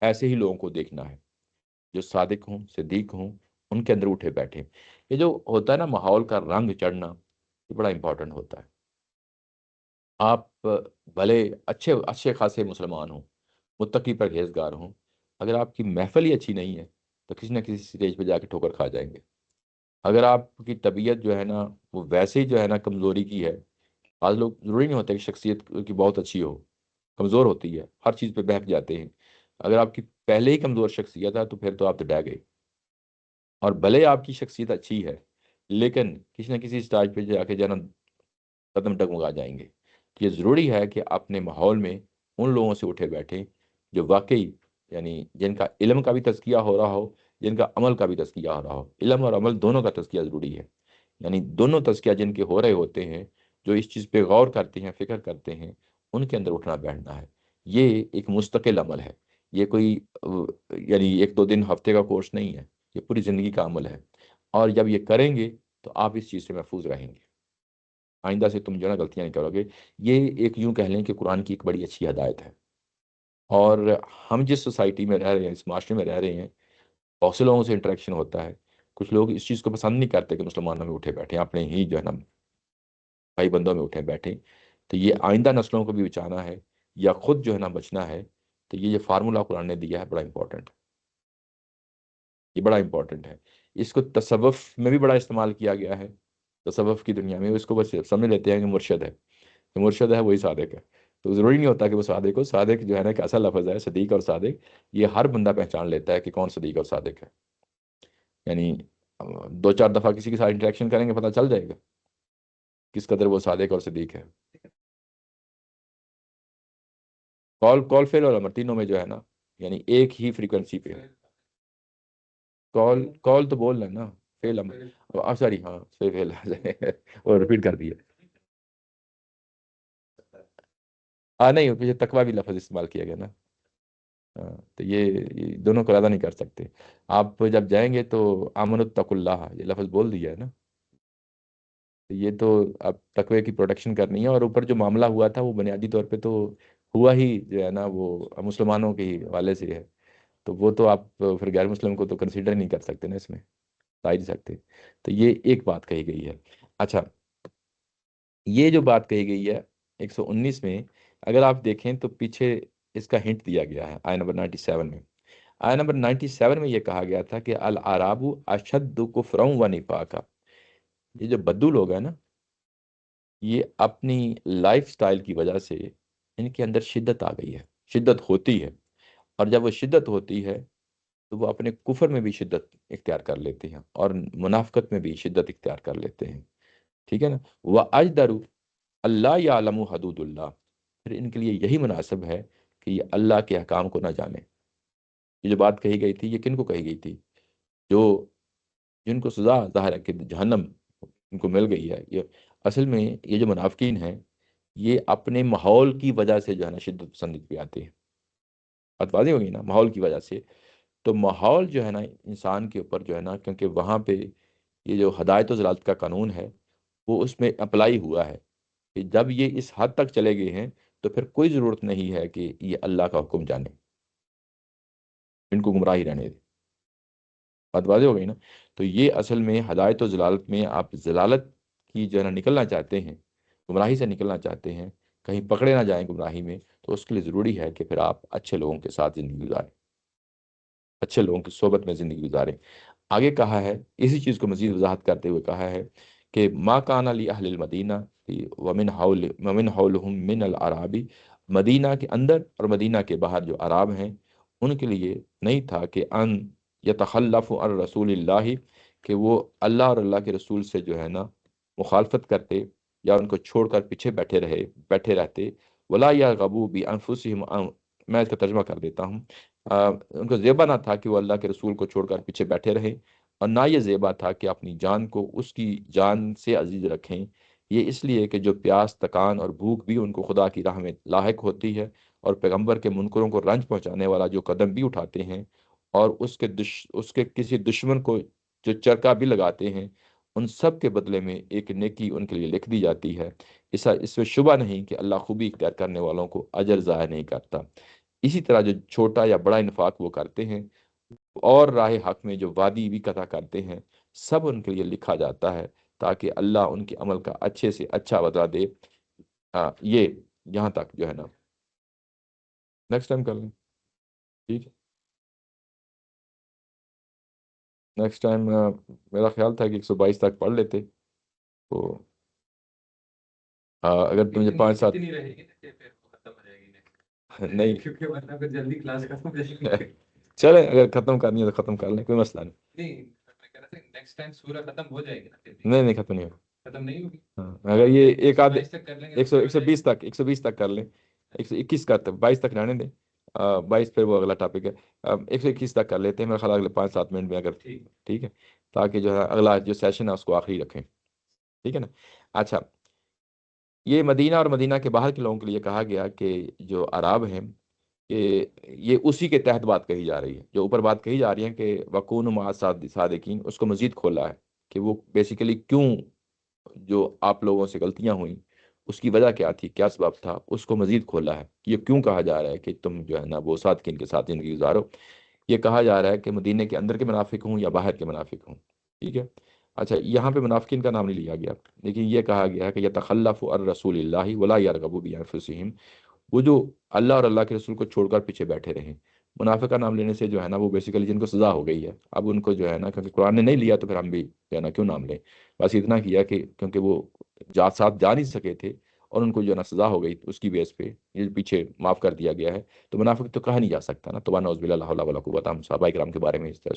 ایسے ہی لوگوں کو دیکھنا ہے جو صادق ہوں، صدیق ہوں، ان کے اندر اٹھے بیٹھے۔ یہ جو ہوتا ہے نا ماحول کا رنگ چڑھنا، یہ بڑا امپورٹنٹ ہوتا ہے۔ آپ بھلے اچھے اچھے خاصے مسلمان ہوں، متقی پرہیزگار ہوں، اگر آپ کی محفل ہی اچھی نہیں ہے تو کسی نہ کسی اسٹیج پہ جا کے ٹھوکر کھا جائیں گے، اگر آپ کی طبیعت جو ہے نا وہ ویسے ہی جو ہے نا کمزوری کی ہے، بعض لوگ ضروری نہیں ہوتا کہ شخصیت کی بہت اچھی ہو، کمزور ہوتی ہے، ہر چیز پہ بہک جاتے ہیں. اگر آپ کی پہلے ہی کمزور شخصیت ہے تو پھر تو آپ تو ڈہ گئے. اور بھلے آپ کی شخصیت اچھی ہے لیکن کسی نہ کسی اسٹیج پہ جا کے جانا قدم ڈگمگا جائیں گے. یہ ضروری ہے کہ اپنے ماحول میں ان لوگوں سے اٹھے بیٹھیں جو واقعی یعنی جن کا علم کا بھی تزکیہ ہو رہا ہو، جن کا عمل کا بھی تزکیہ ہو رہا ہو. علم اور عمل دونوں کا تزکیہ ضروری ہے. یعنی دونوں تزکیہ جن کے ہو رہے ہوتے ہیں، جو اس چیز پہ غور کرتے ہیں، فکر کرتے ہیں، ان کے اندر اٹھنا بیٹھنا ہے. یہ ایک مستقل عمل ہے. یہ کوئی یعنی ایک دو دن ہفتے کا کورس نہیں ہے، یہ پوری زندگی کا عمل ہے. اور جب یہ کریں گے تو آپ اس چیز سے محفوظ رہیں گے. آئندہ سے تم جو ہے نا غلطیاں نہیں کرو گے. یہ ایک یوں کہہ لیں کہ قرآن کی ایک بڑی اچھی ہدایت ہے. اور ہم جس سوسائٹی میں رہ رہے ہیں، اس معاشرے میں رہ رہے ہیں، بہت سے لوگوں سے انٹریکشن ہوتا ہے. کچھ لوگ اس چیز کو پسند نہیں کرتے کہ مسلمانوں میں اٹھے بیٹھے اپنے ہی جو ہے نا بھائی بندوں میں اٹھے بیٹھے. تو یہ آئندہ نسلوں کو بھی بچانا ہے یا خود جو ہے نا بچنا ہے. تو یہ فارمولہ قرآن نے دیا ہے، بڑا امپورٹنٹ. یہ بڑا امپورٹنٹ ہے. اس کو تصوف میں بھی بڑا استعمال کیا گیا ہے. تصوف کی دنیا میں اس کو بس سمجھ لیتے ہیں کہ مرشد ہے، جو مرشد ہے وہی صادق ہے. تو ضروری نہیں ہوتا کہ وہ صادق ہو. صادق جو ہے نا ایک ایسا لفظ ہے، صدیق اور صادق. یہ ہر بندہ پہچان لیتا ہے کہ کون صدیق اور صادق ہے. یعنی دو چار دفعہ کسی کے ساتھ انٹریکشن کریں گے پتہ چل جائے گا کس قدر وہ صادق اور صدیق ہے. کال فیل اور امر تینوں میں جو ہے نا یعنی ایک ہی فریکوینسی پہ ہے. کال تو بول رہے ہیں نا، فیل امر سوری ہاں فیل اور رپیٹ کر دیا. نہیں پیچھے تقوی بھی لفظ استعمال کیا گیا نا. ہاں تو یہ دونوں کو ادا نہیں کر سکتے. آپ جب جائیں گے تو امن اتق اللہ یہ لفظ بول دیا ہے نا. تو یہ تو اب تقوی کی پروٹیکشن کرنی ہے. اور اوپر جو معاملہ ہوا تھا وہ بنیادی طور پہ تو ہوا ہی جو ہے نا وہ مسلمانوں کے ہی حوالے سے ہے. تو وہ تو آپ پھر غیر مسلم کو تو کنسیڈر نہیں کر سکتے نا، اس میں لا ہی نہیں سکتے. تو یہ ایک بات کہی گئی ہے. اچھا، یہ جو بات کہی گئی ہے 119 میں، اگر آپ دیکھیں تو پیچھے اس کا ہنٹ دیا گیا ہے آیہ نمبر 97 میں. آیہ نمبر 97 میں یہ کہا گیا تھا کہ العراب اشد کفرا و نفاقا. یہ جو بدو لوگ ہیں نا، یہ اپنی لائف سٹائل کی وجہ سے ان کے اندر شدت آ گئی ہے، شدت ہوتی ہے. اور جب وہ شدت ہوتی ہے تو وہ اپنے کفر میں بھی شدت اختیار کر لیتے ہیں اور منافقت میں بھی شدت اختیار کر لیتے ہیں. ٹھیک ہے نا. وہ اجدر اللہ یعلم حدود اللہ. پھر ان کے لیے یہی مناسب ہے کہ یہ اللہ کے احکام کو نہ جانے. یہ جو بات کہی گئی تھی یہ کن کو کہی گئی تھی؟ جو جن کو سزا ظاہر ہے کہ جہنم ان کو مل گئی ہے. یہ اصل میں یہ جو منافقین ہیں یہ اپنے ماحول کی وجہ سے جو ہے نا شدت پسندی پہ آتے ہیں. بات واضح ہوگی نا، ماحول کی وجہ سے. تو ماحول جو ہے نا انسان کے اوپر جو ہے نا، کیونکہ وہاں پہ یہ جو ہدایت و ضلالت کا قانون ہے وہ اس میں اپلائی ہوا ہے کہ جب یہ اس حد تک چلے گئے ہیں تو پھر کوئی ضرورت نہیں ہے کہ یہ اللہ کا حکم جانے، ان کو گمراہی رہنے دے. بات واضح ہو گئی نا. تو یہ اصل میں ہدایت و ضلالت میں آپ ضلالت کی جو ہے نا نکلنا چاہتے ہیں، گمراہی سے نکلنا چاہتے ہیں، کہیں پکڑے نہ جائیں گمراہی میں، تو اس کے لیے ضروری ہے کہ پھر آپ اچھے لوگوں کے ساتھ زندگی گزاریں، اچھے لوگوں کی صحبت میں زندگی گزاریں. آگے کہا ہے اسی چیز کو مزید وضاحت کرتے ہوئے کہا ہے کہ ما کان لی اہل المدینہ ومن حولہم من العرابی. مدینہ کے اندر اور مدینہ کے باہر جو عراب ہیں ان کے لیے نہیں تھا کہ ان یتخلف عن رسول اللہ، کہ وہ اللہ اور اللہ کے رسول سے جو ہے نا مخالفت کرتے یا ان کو چھوڑ کر پیچھے بیٹھے رہتے. ولا یرغبوا بانفسہم میں اس کا ترجمہ کر دیتا ہوں. ان کو زیبا نہ تھا کہ وہ اللہ کے رسول کو چھوڑ کر پیچھے بیٹھے رہیں، اور نہ یہ زیبا تھا کہ اپنی جان کو اس کی جان سے عزیز رکھیں. یہ اس لیے کہ جو پیاس، تکان اور بھوک بھی ان کو خدا کی راہ میں لاحق ہوتی ہے، اور پیغمبر کے منکروں کو رنج پہنچانے والا جو قدم بھی اٹھاتے ہیں اور اس کے کسی دشمن کو جو چرکا بھی لگاتے ہیں، ان سب کے بدلے میں ایک نیکی ان کے لیے لکھ دی جاتی ہے. اس میں شبہ نہیں کہ اللہ خوبی اختیار کرنے والوں کو اجر ضائع نہیں کرتا. اسی طرح جو چھوٹا یا بڑا انفاق وہ کرتے ہیں اور راہ حق میں جو وعدی بھی قطع کرتے ہیں، سب ان کے لیے لکھا جاتا ہے تاکہ اللہ ان کے عمل کا اچھے سے اچھا بدلہ دے. یہ یہاں تک جو ہے نا نیکسٹ ٹائم کر لیں. ٹھیک ہے. نیکسٹ ٹائم میرا خیال تھا کہ 122 تک پڑھ لیتے تو اگر تمہیں اتنی 5-7 اتنی رہے گی نا کہ پھر وہ ختم ہو جائے گی next. نہیں کیونکہ ورنہ پھر جلدی کلاس ختم ہو جائے گی. چلیں اگر ختم کرنی ہے تو ختم کر لیں، کوئی مسئلہ نہیں. نہیں میں کہہ رہا تھا نیکسٹ ٹائم سورہ ختم ہو جائے گی نا پھر بھی نہیں نہیں ختم نہیں ہوگا. ختم نہیں ہوگی. ہاں اگر یہ ایک آدھ 122 تک کر لیں گے تو پھر ہو جائے 120 تک 120 تک کر لیں، 121 کا 22 تک رہنے دیں. 22 پھر وہ اگلا ٹاپک ہے. 121 تک کر لیتے ہیں میرا خیال ہے، اگلے 5-7 منٹ میں اگر گی. ٹھیک. ٹھیک ہے، تاکہ جو ہے اگلا جو سیشن ہے اس کو آخری رکھیں. ٹھیک ہے نا. اچھا، یہ مدینہ اور مدینہ کے باہر کے لوگوں کے لیے کہا گیا کہ جو عرب ہیں کہ یہ اسی کے تحت بات کہی جا رہی ہے. جو اوپر بات کہی جا رہی ہے کہ وکون مع صادقین، اس کو مزید کھولا ہے کہ وہ بیسیکلی کیوں جو آپ لوگوں سے غلطیاں ہوئیں اس کی وجہ کیا تھی، کیا سبب تھا، اس کو مزید کھولا ہے. یہ کیوں کہا جا رہا ہے کہ تم جو ہے نا وہ صادقین کے ساتھ زندگی گزارو. یہ کہا جا رہا ہے کہ مدینے کے اندر کے منافق ہوں یا باہر کے منافق ہوں. ٹھیک ہے. اچھا، یہاں پہ منافقین کا نام نہیں لیا گیا، لیکن یہ کہا گیا ہے کہ یتخلف عن رسول اللہ ولا یرغب بانفسہم، وہ جو اللہ اور اللہ کے رسول کو چھوڑ کر پیچھے بیٹھے رہیں. منافق کا نام لینے سے جو ہے نا وہ بیسیکلی جن کو سزا ہو گئی ہے، اب ان کو جو ہے نا کیونکہ قرآن نے نہیں لیا تو پھر ہم بھی جو ہے نا کیوں نام لیں. بس اتنا کیا کہ کیونکہ وہ ساتھ جا نہیں سکے تھے اور ان کو جو ہے نا سزا ہو گئی، اس کی بیس پہ یہ پیچھے معاف کر دیا گیا ہے. تو منافق تو کہا نہیں جا سکتا نا. تو نعوذ باللہ لا حول ولا قوت. ہم صحابہ کرام کے بارے میں اس طرح